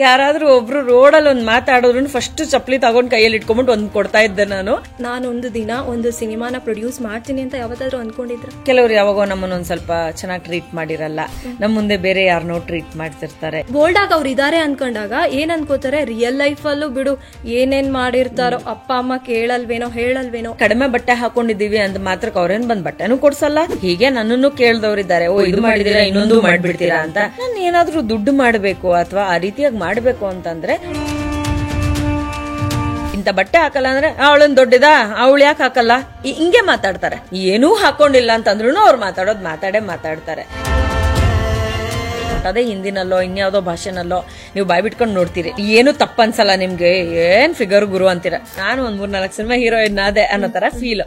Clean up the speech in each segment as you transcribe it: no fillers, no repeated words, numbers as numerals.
ಯಾರಾದ್ರೂ ಒಬ್ರು ರೋಡಲ್ಲಿ ಒಂದ್ ಮಾತಾಡೋದ್ರು ಫಸ್ಟ್ ಚಪ್ಪಲಿ ತಗೊಂಡ್ ಕೈಯಲ್ಲಿ ಇಟ್ಕೊಂಡ್ಬಿಟ್ಟು ಒಂದ್ ಕೊಡ್ತಾ ಇದ್ದೆ ನಾನೊಂದು ದಿನ ಒಂದು ಸಿನಿಮಾನ ಪ್ರೊಡ್ಯೂಸ್ ಮಾಡ್ತೀನಿ ಅಂತ ಯಾವತ್ತಾದ್ರೂ ಅನ್ಕೊಂಡಿದ್ರ? ಕೆಲವ್ರು ಯಾವಾಗೋ ನಮ್ಮನ್ನ ಒಂದ್ ಸ್ವಲ್ಪ ಚೆನ್ನಾಗಿ ಟ್ರೀಟ್ ಮಾಡಿರಲ್ಲ, ನಮ್ ಮುಂದೆ ಬೇರೆ ಯಾರನ್ನೋ ಟ್ರೀಟ್ ಮಾಡ್ತಿರ್ತಾರೆ. ಬೋಲ್ಡ್ ಆಗಿ ಅವ್ರು ಇದಾರೆ ಅನ್ಕೊಂಡಾಗ ಏನ್ ಅನ್ಕೋತಾರೆ, ರಿಯಲ್ ಲೈಫ್ ಅಲ್ಲೂ ಬಿಡು ಏನೇನ್ ಮಾಡಿರ್ತಾರೋ, ಅಪ್ಪ ಅಮ್ಮ ಹೇಳಲ್ವೇನೋ. ಕಡಿಮೆ ಬಟ್ಟೆ ಹಾಕೊಂಡಿದೀವಿ ಅಂತ ಮಾತ್ರಕ್ಕೆ ಅವ್ರೇನ್ ಬಂದ್ ಬಟ್ಟೆನೂ ಕೊಡ್ಸಲ್ಲ. ಹೀಗೆ ನನ್ನನ್ನು ಕೇಳ್ದವ್ರಿದ್ದಾರೆ, ಓ ಇದು ಮಾಡಿದೀರಾ ಇನ್ನೊಂದು ಮಾಡ್ಬಿಡ್ತೀರಾ ಅಂತ. ನಾನು ಏನಾದ್ರೂ ದುಡ್ಡು ಮಾಡ್ಬೇಕು ಅಥವಾ ಆ ರೀತಿಯಾಗಿ ಮಾಡ್ಬೇಕು ಅಂತಂದ್ರೆ, ಇಂತ ಬಟ್ಟೆ ಹಾಕಲ್ಲ ಅಂದ್ರೆ ಅವಳನ್ ದೊಡ್ಡದ, ಅವಳು ಯಾಕೆ ಹಾಕಲ್ಲ, ಹಿಂಗೆ ಮಾತಾಡ್ತಾರೆ. ಏನೂ ಹಾಕೊಂಡಿಲ್ಲ ಅಂತಂದ್ರು ಅವ್ರು ಮಾತಾಡ್ತಾರೆ. ಅದೇ ಹಿಂದಿನಲ್ಲೋ ಇನ್ಯಾವುದೋ ಭಾಷೆನಲ್ಲೋ ನೀವು ಬಾಯ್ ಬಿಟ್ಕೊಂಡು ನೋಡ್ತೀರಿ, ಏನು ತಪ್ಪ ಅನ್ಸಲ್ಲ ನಿಮ್ಗೆ, ಏನ್ ಫಿಗರ್ ಗುರು ಅಂತೀರ. ನಾನು ಒಂದ್ 3-4 ಸಿನಿಮಾ ಹೀರೋಯಿನ್ ಅದೇ ಅನ್ನೋ ತರ ಫೀಲ್.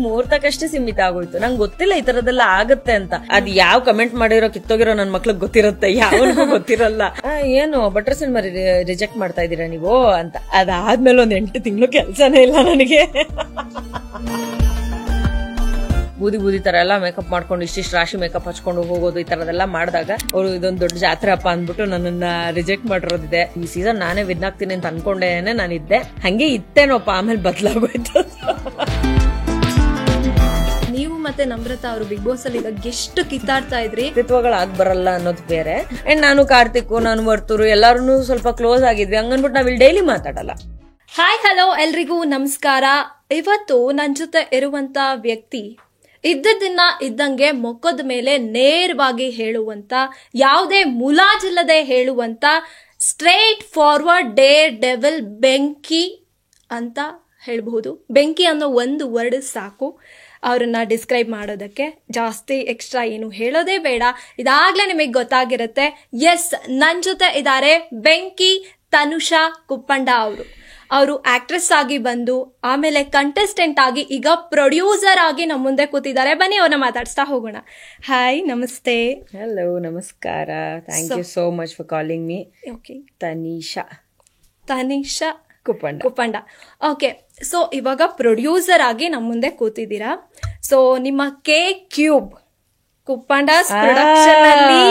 ಮುಹೂರ್ತಕ್ಕಷ್ಟೇ ಸೀಮಿತ ಆಗೋಯ್ತು. ನಂಗೆ ಗೊತ್ತಿಲ್ಲ ಈ ತರದೆಲ್ಲ ಆಗತ್ತೆ ಅಂತ. ಅದ್ ಯಾವ ಕಮೆಂಟ್ ಮಾಡಿರೋ ಕಿತ್ತೋಗಿರೋ ನನ್ ಮಕ್ಳಿಗೆ ಗೊತ್ತಿರುತ್ತೆ, ಯಾವನಿಗೂ ಗೊತ್ತಿರಲ್ಲ. ಏನು ಬಟ್ರ ಸಿನಿಮಾ ರಿಜೆಕ್ಟ್ ಮಾಡ್ತಾ ಇದೀರಾ ನೀವು ಅಂತ. ಅದಾದ್ಮೇಲೆ ಒಂದ್ 8 ತಿಂಗಳು ಕೆಲ್ಸನೇ ಇಲ್ಲ ನನಗೆ. ಬೂದಿ ತರ ಎಲ್ಲ ಮೇಕಪ್ ಮಾಡ್ಕೊಂಡು ಇಷ್ಟಿಷ್ಟು ರಾಶಿ ಮೇಕಪ್ ಹಚ್ಕೊಂಡು ಹೋಗೋದು, ಈ ತರದೆಲ್ಲ ಮಾಡಿದಾಗ ಅವರು ಇದೊಂದು ದೊಡ್ಡ ಜಾತ್ರೆ ಅಪ್ಪ ಅಂದ್ಬಿಟ್ಟು ನನ್ನನ್ನ ರಿಜೆಕ್ಟ್ ಮಾಡಿರೋದಿದೆ. ಈ ಸೀಸನ್ ನಾನೇ ವಿನ್ ಆಗ್ತೀನಿ ಅಂತ ಅನ್ಕೊಂಡೇನೆ ನಾನಿದ್ದೆ. ಹಂಗೆ ಇತ್ತೇನೋಪ್ಪ, ಆಮೇಲೆ ಬದಲಾಗೋಯ್ತು. ನೀವು ಮತ್ತೆ ನಮ್ರತಾ ಅವರು ಬಿಗ್ ಬಾಸ್ ಅಲ್ಲಿ ಎಷ್ಟು ಕಿತ್ತಾಡ್ತಾ ಇದ್ರಿ. ವ್ಯಕ್ತಿತ್ವಗಳಾಗ್ ಬರಲ್ಲ ಅನ್ನೋದು ಬೇರೆ. ಅಂಡ್ ನಾನು ಕಾರ್ತಿಕ್, ನಾನು ವರ್ತೂರು ಎಲ್ಲಾರು ಸ್ವಲ್ಪ ಕ್ಲೋಸ್ ಆಗಿದ್ವಿ. ಹಂಗನ್ಬಿಟ್ಟು ನಾವಿಲ್ಲಿ ಡೈಲಿ ಮಾತಾಡಲ್ಲ. ಹಾಯ್ ಹಲೋ ಎಲ್ರಿಗೂ ನಮಸ್ಕಾರ. ಇವತ್ತು ನನ್ ಜೊತೆ ಇರುವಂತ ವ್ಯಕ್ತಿ ಇದ್ದದನ್ನ ಇದ್ದಂಗೆ ಮೊಕ್ಕದ ಮೇಲೆ ನೇರವಾಗಿ ಹೇಳುವಂತ, ಯಾವುದೇ ಮುಲಾಜಿಲ್ಲದೆ ಹೇಳುವಂತ, ಸ್ಟ್ರೇಟ್ ಫಾರ್ವರ್ಡ್ ಡೇರ್ ಡೆವಿಲ್ ಬೆಂಕಿ ಅಂತ ಹೇಳ್ಬಹುದು. ಬೆಂಕಿ ಅನ್ನೋ ಒಂದು ವರ್ಡ್ ಸಾಕು ಅವ್ರನ್ನ ಡಿಸ್ಕ್ರೈಬ್ ಮಾಡೋದಕ್ಕೆ. ಜಾಸ್ತಿ ಎಕ್ಸ್ಟ್ರಾ ಏನು ಹೇಳೋದೇ ಬೇಡ, ಇದಾಗ್ಲೇ ನಿಮಗೆ ಗೊತ್ತಾಗಿರುತ್ತೆ. ಎಸ್, ನನ್ ಜೊತೆ ಇದ್ದಾರೆ ಬೆಂಕಿ ತನುಷಾ ಕುಪ್ಪಂಡ ಅವರು ಆಕ್ಟ್ರೆಸ್ ಆಗಿ ಬಂದು ಆಮೇಲೆ ಕಂಟೆಸ್ಟೆಂಟ್ ಆಗಿ ಈಗ ಪ್ರೊಡ್ಯೂಸರ್ ಆಗಿ ನಮ್ಮ ಮುಂದೆ ಕೂತಿದ್ದಾರೆ. ಬನ್ನಿ ಅವ್ರನ್ನ ಮಾತಾಡ್ಸ್ತಾ ಹೋಗೋಣ. ಹಾಯ್, ನಮಸ್ತೆ. ಹಲೋ, ನಮಸ್ಕಾರ. Thank you so much for calling me. Okay, Tanisha Kuppanda. Okay, so ಇವಾಗ ಪ್ರೊಡ್ಯೂಸರ್ ಆಗಿ ನಮ್ಮ ಮುಂದೆ ಕೂತಿದ್ದೀರಾ. ಸೊ ನಿಮ್ಮ KCube ಕುಪ್ಪಂಡಾಸ್ ಪ್ರೊಡಕ್ಷನ್ ಅಲ್ಲಿ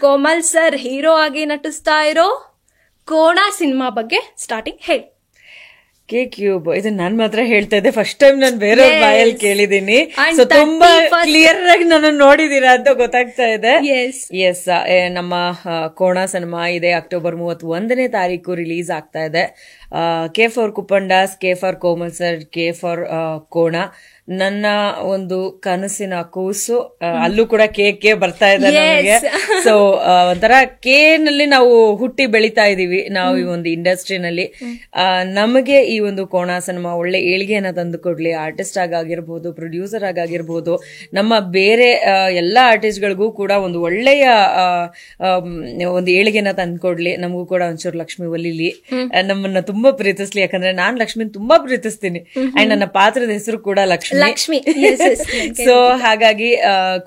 ಕೋಮಲ್ ಸರ್ ಹೀರೋ ಆಗಿ ನಟಿಸ್ತಾ ಇರೋ ಕೋಣ ಸಿನಿಮಾ ಬಗ್ಗೆ ಸ್ಟಾರ್ಟಿಂಗ್ ಹೇಳಿ. KCube ಇದು ನಾನ್ ಮಾತ್ರ ಹೇಳ್ತಾ ಇದ್ದೆ, ಫಸ್ಟ್ ಟೈಮ್ ನಾನು ಬೇರೆ ಬಾಯಲ್ಲಿ ಕೇಳಿದೀನಿ. ಸೊ ತುಂಬಾ ಕ್ಲಿಯರ್ ಆಗಿ ನಾನು ನೋಡಿದೀರಾ ಅಂತ ಗೊತ್ತಾಗ್ತಾ ಇದೆ. ಎಸ್, ನಮ್ಮ ಕೋಣ ಸಿನಿಮಾ ಇದೆ ಅಕ್ಟೋಬರ್ 31ನೇ ತಾರೀಕು ರಿಲೀಸ್ ಆಗ್ತಾ ಇದೆ. K for Kuppandas, K for Komal sir, K for ಕೋಣ. ನನ್ನ ಒಂದು ಕನಸಿನ ಕೂಸು, ಅಲ್ಲೂ ಕೂಡ ಕೆ ಬರ್ತಾ ಇದೆ ನಮಗೆ. ಸೊ ಒಂಥರ ನಲ್ಲಿ ನಾವು ಹುಟ್ಟಿ ಬೆಳಿತಾ ಇದೀವಿ ನಾವು ಈ ಒಂದು ಇಂಡಸ್ಟ್ರಿನಲ್ಲಿ. ನಮಗೆ ಈ ಒಂದು ಕೋಣ ಸಿನಿಮಾ ಒಳ್ಳೆ ಏಳಿಗೆಯನ್ನ ತಂದು ಕೊಡ್ಲಿ. ಆರ್ಟಿಸ್ಟ್ ಆಗಿರ್ಬೋದು, ಪ್ರೊಡ್ಯೂಸರ್ ಆಗಿರ್ಬೋದು, ನಮ್ಮ ಬೇರೆ ಎಲ್ಲಾ ಆರ್ಟಿಸ್ಟ್ ಗಳಿಗೂ ಕೂಡ ಒಂದು ಒಳ್ಳೆಯ ಒಂದು ಏಳಿಗೆನ ತಂದ್ಕೊಡ್ಲಿ. ನಮಗೂ ಕೂಡ ಒಂಚೂರು ಲಕ್ಷ್ಮಿ ಒಲಿಲಿ, ನಮ್ಮನ್ನ ತುಂಬಾ ಪ್ರೀತಿಸ್ಲಿ. ಯಾಕಂದ್ರೆ ನಾನ್ ಲಕ್ಷ್ಮಿನ ತುಂಬಾ ಪ್ರೀತಿಸ್ತೀನಿ. ಅಂಡ್ ನನ್ನ ಪಾತ್ರದ ಹೆಸರು ಕೂಡ ಲಕ್ಷ್ಮಿ. ಸೊ ಹಾಗಾಗಿ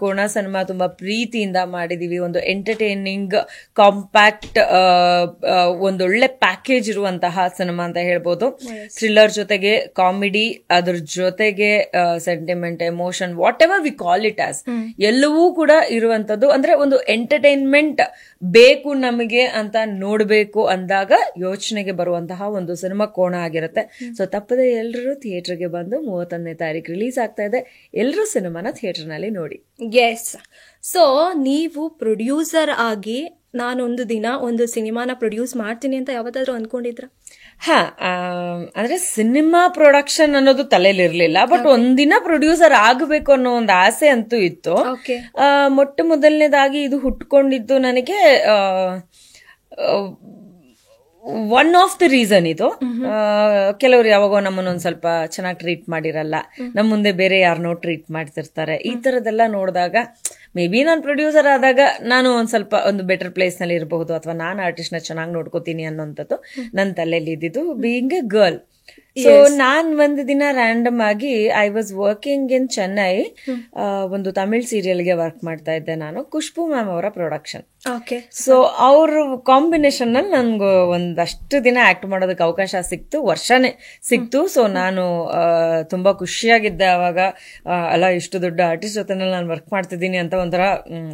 ಕೋಣ ಸಿನಿಮಾ ತುಂಬಾ ಪ್ರೀತಿಯಿಂದ ಮಾಡಿದೀವಿ. ಒಂದು ಎಂಟರ್ಟೈನಿಂಗ್, ಕಾಂಪ್ಯಾಕ್ಟ್, ಒಂದೊಳ್ಳೆ ಪ್ಯಾಕೇಜ್ ಇರುವಂತಹ ಸಿನಿಮಾ ಅಂತ ಹೇಳ್ಬೋದು. ಥ್ರಿಲ್ಲರ್ ಜೊತೆಗೆ ಕಾಮಿಡಿ, ಅದ್ರ ಜೊತೆಗೆ sentiment, emotion, what ever we call it as, ಎಲ್ಲವೂ ಕೂಡ ಇರುವಂತದ್ದು. ಅಂದ್ರೆ ಒಂದು ಎಂಟರ್ಟೈನ್ಮೆಂಟ್ ಬೇಕು ನಮಗೆ ಅಂತ ನೋಡ್ಬೇಕು ಅಂದಾಗ ಯೋಚನೆಗೆ ಬರುವಂತಹ ಒಂದು ಸಿನಿಮಾ ಕೋಣ ಆಗಿರುತ್ತೆ. ಸೊ ತಪ್ಪದೆ ಎಲ್ಲರೂ ಥಿಯೇಟರ್ಗೆ ಬಂದು 31ನೇ ತಾರೀಕು ರಿಲೀಸ್ ಆಗ್ತಾ ಇದೆ. ಎಲ್ಲರೂ ಸಿನಿಮಾನ ಥಿಯೇಟರ್ ನಲ್ಲಿ ನೋಡಿ. ಎಸ್, ಸೊ ನೀವು ಪ್ರೊಡ್ಯೂಸರ್ ಆಗಿ ನಾನೊಂದು ದಿನ ಒಂದು ಸಿನಿಮಾನ ಪ್ರೊಡ್ಯೂಸ್ ಮಾಡ್ತೀನಿ ಅಂತ ಯಾವತ್ತಾದ್ರೂ ಅನ್ಕೊಂಡಿದ್ರ? ಅಂದ್ರೆ ಸಿನಿಮಾ ಪ್ರೊಡಕ್ಷನ್ ಅನ್ನೋದು ತಲೆಯಲ್ಲಿ ಇರ್ಲಿಲ್ಲ, ಬಟ್ ಒಂದಿನ ಪ್ರೊಡ್ಯೂಸರ್ ಆಗಬೇಕು ಅನ್ನೋ ಒಂದು ಆಸೆ ಅಂತೂ ಇತ್ತು. ಮೊಟ್ಟ ಮೊದಲನೇದಾಗಿ ಇದು ಹುಟ್ಕೊಂಡಿದ್ದು ನನಗೆ ಒನ್ ಆಫ್ ದ ರೀಸನ್ ಇದು. ಕೆಲವ್ರು ಯಾವಾಗೋ ನಮ್ಮನ್ನ ಒಂದ್ ಸ್ವಲ್ಪ ಚೆನ್ನಾಗಿ ಟ್ರೀಟ್ ಮಾಡಿರಲ್ಲ, ನಮ್ ಮುಂದೆ ಬೇರೆ ಯಾರನ್ನೋ ಟ್ರೀಟ್ ಮಾಡ್ತಿರ್ತಾರೆ. ಈ ತರದೆಲ್ಲ ನೋಡಿದಾಗ ಮೇ ಬಿ ನಾನು ಪ್ರೊಡ್ಯೂಸರ್ ಆದಾಗ ನಾನು ಒಂದ್ ಸ್ವಲ್ಪ ಒಂದು ಬೆಟರ್ ಪ್ಲೇಸ್ ನಲ್ಲಿ ಇರಬಹುದು, ಅಥವಾ ನಾನು ಆರ್ಟಿಸ್ಟ್ ನ ಚೆನ್ನಾಗಿ ನೋಡ್ಕೋತೀನಿ ಅನ್ನೋಂಥದ್ದು ನನ್ನ ತಲೆಯಲ್ಲಿ ಇದ್ದಿದ್ದು, ಬೀಯಿಂಗ್ ಎ ಗರ್ಲ್. ಸೊ ನಾನ್ ಒಂದು ದಿನ ರ್ಯಾಂಡಮ್ ಆಗಿ I was working in Chennai. ಒಂದು ತಮಿಳ್ ಸೀರಿಯಲ್ಗೆ ವರ್ಕ್ ಮಾಡ್ತಾ ಇದ್ದೆ ನಾನು, ಖುಷ್ಬು ಮ್ಯಾಮ್ ಅವರ ಪ್ರೊಡಕ್ಷನ್. ಸೊ ಅವ್ರ ಕಾಂಬಿನೇಷನ್ ನಲ್ಲಿ ನನ್ಗೆ ಒಂದಷ್ಟು ದಿನ ಆಕ್ಟ್ ಮಾಡೋದಕ್ಕೆ ಅವಕಾಶ ಸಿಕ್ತು, ವರ್ಷನೇ ಸಿಕ್ತು. ಸೊ ನಾನು ತುಂಬಾ ಖುಷಿಯಾಗಿದ್ದೆ ಅವಾಗ. ಅಲ್ಲ, ಇಷ್ಟು ದೊಡ್ಡ ಆರ್ಟಿಸ್ಟ್ ಜೊತೆ ನಾನು ವರ್ಕ್ ಮಾಡ್ತಿದ್ದೀನಿ ಅಂತ ಒಂಥರ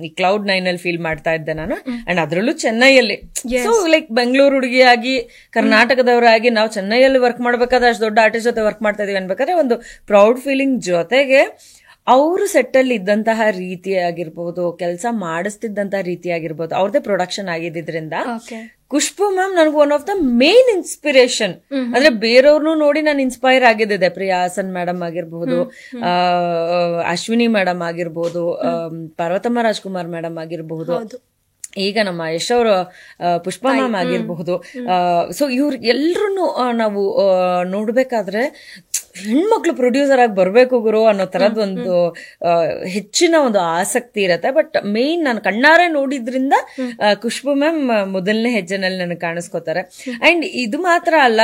ಈ Cloud9 ಅಲ್ಲಿ ಫೀಲ್ ಮಾಡ್ತಾ ಇದ್ದೆ ನಾನು. ಅಂಡ್ ಅದ್ರಲ್ಲೂ ಚೆನ್ನೈಯಲ್ಲಿ. ಸೊ ಲೈಕ್ ಬೆಂಗಳೂರು ಹುಡುಗಿಯಾಗಿ ಕರ್ನಾಟಕದವರಾಗಿ ನಾವು ಚೆನ್ನೈಯಲ್ಲಿ ವರ್ಕ್ ಮಾಡ್ಬೇಕಾದ್ರೆ ಅಷ್ಟು ದೊಡ್ಡ ಆರ್ಟಿಸ್ಟ್ ಜೊತೆ ವರ್ಕ್ ಮಾಡ್ತಾ ಇದೀವಿ ಅನ್ಬೇಕಾದ್ರೆ ಒಂದು ಪ್ರೌಡ್ ಫೀಲಿಂಗ್ ಜೊತೆಗೆ ಅವರು ಸೆಟ್ಟಲ್ಲಿ ಇದ್ದಂತಹ ರೀತಿ ಆಗಿರ್ಬೋದು, ಕೆಲಸ ಮಾಡಿಸ್ತಿದ್ದಂತಹ ರೀತಿ ಆಗಿರ್ಬೋದು, ಅವ್ರದೇ ಪ್ರೊಡಕ್ಷನ್ ಆಗಿದ್ರಿಂದ ಖುಷ್ಬು ಮ್ಯಾಮ್ ನನಗೆ one of the main inspiration. ಅಂದ್ರೆ ಬೇರೆಯವ್ರನ್ನು ನೋಡಿ ನಾನು ಇನ್ಸ್ಪೈರ್ ಆಗಿದ್ದೆ. ಪ್ರಿಯಾ ಹಾಸನ್ ಮೇಡಮ್ ಆಗಿರ್ಬಹುದು, ಅಶ್ವಿನಿ ಮೇಡಮ್ ಆಗಿರ್ಬೋದು, ಪಾರ್ವತಮ್ಮ ರಾಜ್ಕುಮಾರ್ ಮೇಡಮ್ ಆಗಿರ್ಬಹುದು, ಈಗ ನಮ್ಮ ಯಶ್ ಅವರು ಪುಷ್ಪಾ ಮ್ಯಾಮ್ ಆಗಿರಬಹುದು. ಸೊ ಇವ್ರ ಎಲ್ರು ನಾವು ನೋಡ್ಬೇಕಾದ್ರೆ ಹೆಣ್ಮಕ್ಳು ಪ್ರೊಡ್ಯೂಸರ್ ಆಗಿ ಬರ್ಬೇಕು ಗುರು ಅನ್ನೋ ತರದ್ ಒಂದು ಹೆಚ್ಚಿನ ಒಂದು ಆಸಕ್ತಿ ಇರತ್ತೆ. ಬಟ್ ಮೇನ್ ನಾನು ಕಣ್ಣಾರೆ ನೋಡಿದ್ರಿಂದ ಖುಷ್ಬು ಮ್ಯಾಮ್ ಮೊದಲನೇ ಹೆಜ್ಜೆನಲ್ಲಿ ನನಗೆ ಕಾಣಿಸ್ಕೋತಾರೆ. ಅಂಡ್ ಇದು ಮಾತ್ರ ಅಲ್ಲ,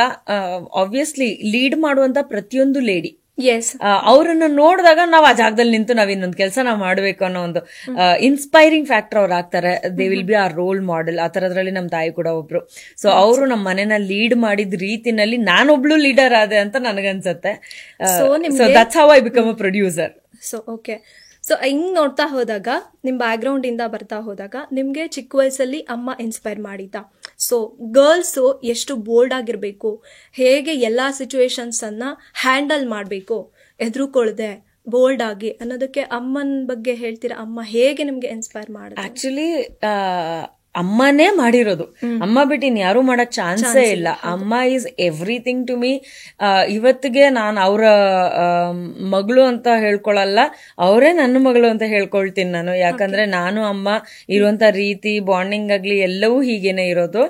ಆಬ್ವಿಯಸ್ಲಿ ಲೀಡ್ ಮಾಡುವಂತ ಪ್ರತಿಯೊಂದು ಲೇಡಿ ಅವ್ರನ್ನ ನೋಡಿದಾಗ ನಾವ್ ಆ ಜಾಗದಲ್ಲಿ ನಿಂತು ನಾವ್ ಇನ್ನೊಂದು ಕೆಲಸ ನಾವ್ ಮಾಡ್ಬೇಕು ಅನ್ನೋ ಒಂದು ಇನ್ಸ್ಪೈರಿಂಗ್ ಫ್ಯಾಕ್ಟರ್ ಅವ್ರು ಆಗ್ತಾರೆ. They will be our role model. ಆ ತರದ್ರಲ್ಲಿ ನಮ್ ತಾಯಿ ಕೂಡ ಒಬ್ರು. ಸೊ ಅವರು ನಮ್ಮ ಮನೆನ ಲೀಡ್ ಮಾಡಿದ ರೀತಿನಲ್ಲಿ ನಾನೊಬ್ಳು ಲೀಡರ್ ಆದೆ ಅಂತ ನನಗನ್ಸತ್ತೆ. So that's how I become a producer. So okay, so ಹಿಂಗ್ ನೋಡ್ತಾ ಹೋದಾಗ ನಿಮ್ ಬ್ಯಾಕ್ ಗ್ರೌಂಡ್ ಇಂದ ಬರ್ತಾ ಹೋದಾಗ ನಿಮ್ಗೆ ಚಿಕ್ಕ ವಯಸ್ಸಲ್ಲಿ ಅಮ್ಮ ಇನ್ಸ್ಪೈರ್ ಮಾಡಿದ್ದ. ಸೊ ಗರ್ಲ್ಸ್ ಎಷ್ಟು ಬೋಲ್ಡ್ ಆಗಿರ್ಬೇಕು, ಹೇಗೆ ಎಲ್ಲಾ ಸಿಚುವೇಶನ್ಸ್ ಅನ್ನ ಹ್ಯಾಂಡಲ್ ಮಾಡ್ಬೇಕು ಎದುರುಕೊಳ್ದೆ ಬೋಲ್ಡ್ ಆಗಿ ಅನ್ನೋದಕ್ಕೆ ಅಮ್ಮನ ಬಗ್ಗೆ ಹೇಳ್ತೀರಾ? ಅಮ್ಮ ಹೇಗೆ ನಿಮ್ಗೆ ಇನ್ಸ್ಪೈರ್ ಮಾಡಿದ್ರು? ಆಕ್ಚುಲಿ ಅಮ್ಮನೇ ಮಾಡಿರೋದು. ಅಮ್ಮ ಬಿಟ್ಟು ಇನ್ ಯಾರು ಮಾಡಕ್ ಚಾನ್ಸೇ ಇಲ್ಲ. ಅಮ್ಮ ಈಸ್ ಎವ್ರಿಥಿಂಗ್ ಟು ಮೀ. ಇವತ್ತಿಗೆ ನಾನು ಅವರ ಮಗಳು ಅಂತ ಹೇಳ್ಕೊಳಲ್ಲ, ಅವರೇ ನನ್ನ ಮಗಳು ಅಂತ ಹೇಳ್ಕೊಳ್ತೀನಿ ನಾನು. ಯಾಕಂದ್ರೆ ನಾನು ಅಮ್ಮ ಇರುವಂತ ರೀತಿ, ಬಾಂಡಿಂಗ್ ಆಗ್ಲಿ ಎಲ್ಲವೂ ಹೀಗೇನೆ ಇರೋದು.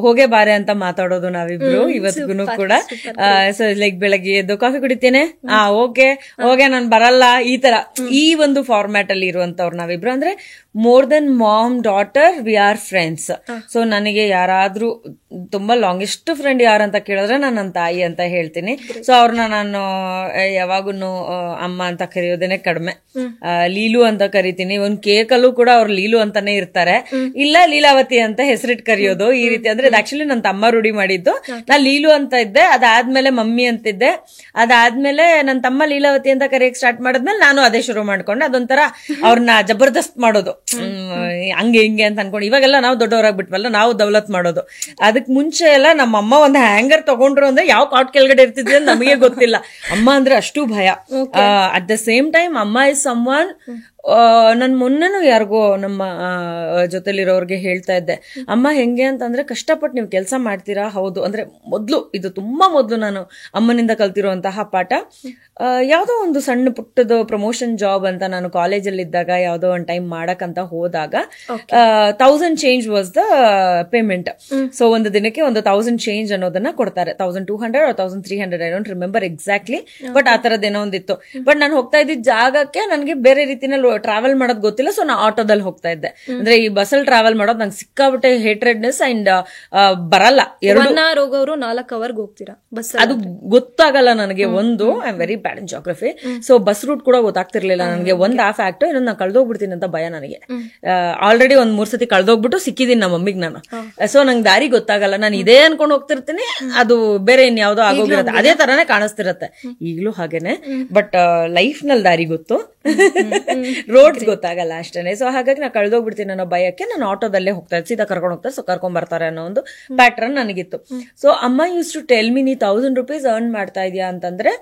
ಹೋಗೇ ಬಾರೆ ಅಂತ ಮಾತಾಡೋದು ನಾವಿಬ್ರು ಇವತ್ತಿಗೂ ಕೂಡ. ಸೊ ಲೈಕ್ ಬೆಳಗ್ಗೆ ಎದ್ದು ಕಾಫಿ ಕುಡಿತೇನೆ, ಓಕೆ ನಾನು ಬರಲ್ಲ, ಈ ತರ ಈ ಒಂದು ಫಾರ್ಮ್ಯಾಟ್ ಅಲ್ಲಿ ಇರುವಂತವ್ರು ನಾವಿಬ್ರು. ಅಂದ್ರೆ more than mom daughter we are friends. So ನನಗೆ ಯಾರಾದ್ರೂ ತುಂಬಾ ಲಾಂಗೆಸ್ಟ್ ಫ್ರೆಂಡ್ ಯಾರಂತ ಕೇಳಿದ್ರೆ ನಾನು ನನ್ನ ತಾಯಿ ಅಂತ ಹೇಳ್ತೀನಿ. ಸೊ ಅವ್ರನ್ನ ನಾನು ಯಾವಾಗೂ ಅಮ್ಮ ಅಂತ ಕರೆಯೋದೇನೆ ಕಡಿಮೆ, ಲೀಲು ಅಂತ ಕರಿತೀನಿ. ಒಂದ್ ಕೇಕಲ್ಲೂ ಕೂಡ ಅವ್ರು ಲೀಲು ಅಂತಾನೆ ಇರ್ತಾರೆ, ಇಲ್ಲ ಲೀಲಾವತಿ ಅಂತ ಹೆಸರಿಟ್ ಕರೆಯೋದು, ಈ ರೀತಿ. ಅಂದ್ರೆ ಇದು ಆಕ್ಚುಲಿ ನನ್ನ ತಮ್ಮ ರೂಢಿ ಮಾಡಿದ್ದು. ನಾ ಲೀಲು ಅಂತ ಇದ್ದೆ, ಅದಾದ್ಮೇಲೆ ಮಮ್ಮಿ ಅಂತಿದ್ದೆ, ಅದಾದ್ಮೇಲೆ ನನ್ನ ತಮ್ಮ ಲೀಲಾವತಿ ಅಂತ ಕರೆಯಕ್ ಸ್ಟಾರ್ಟ್ ಮಾಡಿದ್ಮೇಲೆ ನಾನು ಅದೇ ಶುರು ಮಾಡ್ಕೊಂಡೆ. ಅದೊಂಥರ ಅವ್ರನ್ನ ಜಬರ್ದಸ್ತ್ ಮಾಡೋದು, ಹಂಗೆ ಹಿಂಗೆ ಅಂತ ಅನ್ಕೊಂಡು. ಇವಾಗೆಲ್ಲ ನಾವು ದೊಡ್ಡವರಾಗ್ಬಿಟ್ವಲ್ಲ, ನಾವು ದೌಲತ್ ಮಾಡೋದು. ಅದಕ್ ಮುಂಚೆ ಎಲ್ಲ ನಮ್ಮ ಅಮ್ಮ ಒಂದು ಹ್ಯಾಂಗರ್ ತಗೊಂಡ್ರು ಅಂದ್ರೆ ಯಾವ ಕಾಟ್ ಕೆಳಗಡೆ ಇರ್ತಿದ್ವಿ ಅಂತ ನಮಗೆ ಗೊತ್ತಿಲ್ಲ. ಅಮ್ಮ ಅಂದ್ರೆ ಅಷ್ಟು ಭಯ. ಅಟ್ ದ ಸೇಮ್ ಟೈಮ್ ಅಮ್ಮ ಇಸ್ ಸಮ್ವನ್. ನನ್ ಮೊನ್ನೆನೂ ಯಾರಿಗೋ ನಮ್ಮ ಜೊತೆಲಿರೋರ್ಗೆ ಹೇಳ್ತಾ ಇದ್ದೆ, ಅಮ್ಮ ಹೆಂಗೆ ಅಂತಂದ್ರೆ ಕಷ್ಟಪಟ್ಟು ನೀವು ಕೆಲಸ ಮಾಡ್ತೀರಾ, ಹೌದು. ಅಂದ್ರೆ ಮೊದ್ಲು, ಇದು ತುಂಬಾ ಮೊದ್ಲು ನಾನು ಅಮ್ಮನಿಂದ ಕಲ್ತಿರುವಂತಹ ಪಾಠ. ಯಾವ್ದೋ ಒಂದು ಸಣ್ಣ ಪುಟ್ಟದ ಪ್ರಮೋಷನ್ ಜಾಬ್ ಅಂತ ನಾನು ಕಾಲೇಜಲ್ಲಿ ಇದ್ದಾಗ ಯಾವ್ದೋ ಒಂದು ಟೈಮ್ ಮಾಡಕ್ಕಂತ ಹೋದಾಗ 1000 change was the payment. So ಒಂದು ದಿನಕ್ಕೆ ಒಂದು 1000 ಚೇಂಜ್ ಅನ್ನೋದನ್ನ ಕೊಡ್ತಾರೆ. 1200 or 1300, I don't remember exactly, but ಆ ತರದ್ದೇನೋ ಒಂದಿತ್ತು. ಬಟ್ ನಾನು ಹೋಗ್ತಾ ಇದ್ದಿದ್ದ ಜಾಗಕ್ಕೆ ನನಗೆ ಬೇರೆ ರೀತಿನಲ್ಲಿ ಟ್ರಾವೆಲ್ ಮಾಡೋದ್ ಗೊತ್ತಿಲ್ಲ. ಸೊ ನಾ ಆಟೋದಲ್ಲಿ ಹೋಗ್ತಾ ಇದ್ದೆ. ಅಂದ್ರೆ ಈ ಬಸ್ಸಲ್ಲಿ ಟ್ರಾವೆಲ್ ಮಾಡೋದು ನಂಗೆ ಸಿಕ್ಕಾಬಿಟ್ಟೆ ಹೇಟ್ರೆಡ್ನೆಸ್ ಅಂಡ್ ಬರಲ್ಲ. 1 hour ಹೋಗೋರು 4 hour ಹೋಗ್ತೀರಾ ಬಸ್, ಅದು ಗೊತ್ತಾಗಲ್ಲ ನನಗೆ. ಒಂದು I am very bad in geography. So bus route ಕೂಡ ಗೊತ್ತಾಗ್ತಿರ್ಲಿಲ್ಲ ನನಗೆ. ಒಂದು ಆ ಫ್ಯಾಕ್ಟ್. ಇನ್ನೊಂದು ನಾನು ಕಳ್ದೋಗ್ಬಿಡ್ತೀನಿ ಅಂತ ಭಯ ನನಗೆ. ಆಲ್ರೆಡಿ ಒಂದ್ 3 ಸತಿ ಕಳ್ದೋಗ್ಬಿಟ್ಟು ಸಿಕ್ಕಿದೀನಿ ನಮ್ಮ ಮಮ್ಮಿಗೆ ನಾನು. ಸೊ ನಂಗೆ ದಾರಿ ಗೊತ್ತಾಗಲ್ಲ. ನಾನು ಇದೇ ಅನ್ಕೊಂಡು ಹೋಗ್ತಿರ್ತೀನಿ, ಅದು ಬೇರೆ ಇನ್ಯಾವುದೋ ಆಗೋಗಿರತ್ತೆ. ಅದೇ ತರಾನೇ ಕಾಣಿಸ್ತಿರತ್ತೆ ಈಗ್ಲೂ ಹಾಗೇನೆ. ಬಟ್ ಲೈಫ್ ನಲ್ಲಿ ದಾರಿ ಗೊತ್ತು, ರೋಡ್ಸ್ ಗೊತ್ತಾಗಲ್ಲ ಅಷ್ಟೇನೆ. ಸೊ ಹಾಗಾಗಿ ನಾ ಕಳ್ದೋಗ್ಬಿಡ್ತೀನಿ ಅನ್ನೋ ಭಯಕ್ಕೆ ನಾನು ಆಟೋದಲ್ಲೇ ಹೋಗ್ತಾ ಇದ್ದೆ. ಸೀದಾ ಕರ್ಕೊಂಡು ಹೋಗ್ತಾರೆ, ಸೊ ಕರ್ಕೊಂಡ್ ಬರ್ತಾರೆ ಅನ್ನೋ ಒಂದು ಪ್ಯಾಟ್ರನ್ ನನಗಿತ್ತು. ಸೊ ಅಮ್ಮ ಯೂಸ್ ಟು ಟೆಲ್ ಮಿ, ನೀ 1000 rupees ಅರ್ನ್ ಮಾಡ್ತಾ ಇದೀಯಾ ಅಂತಂದ್ರೆ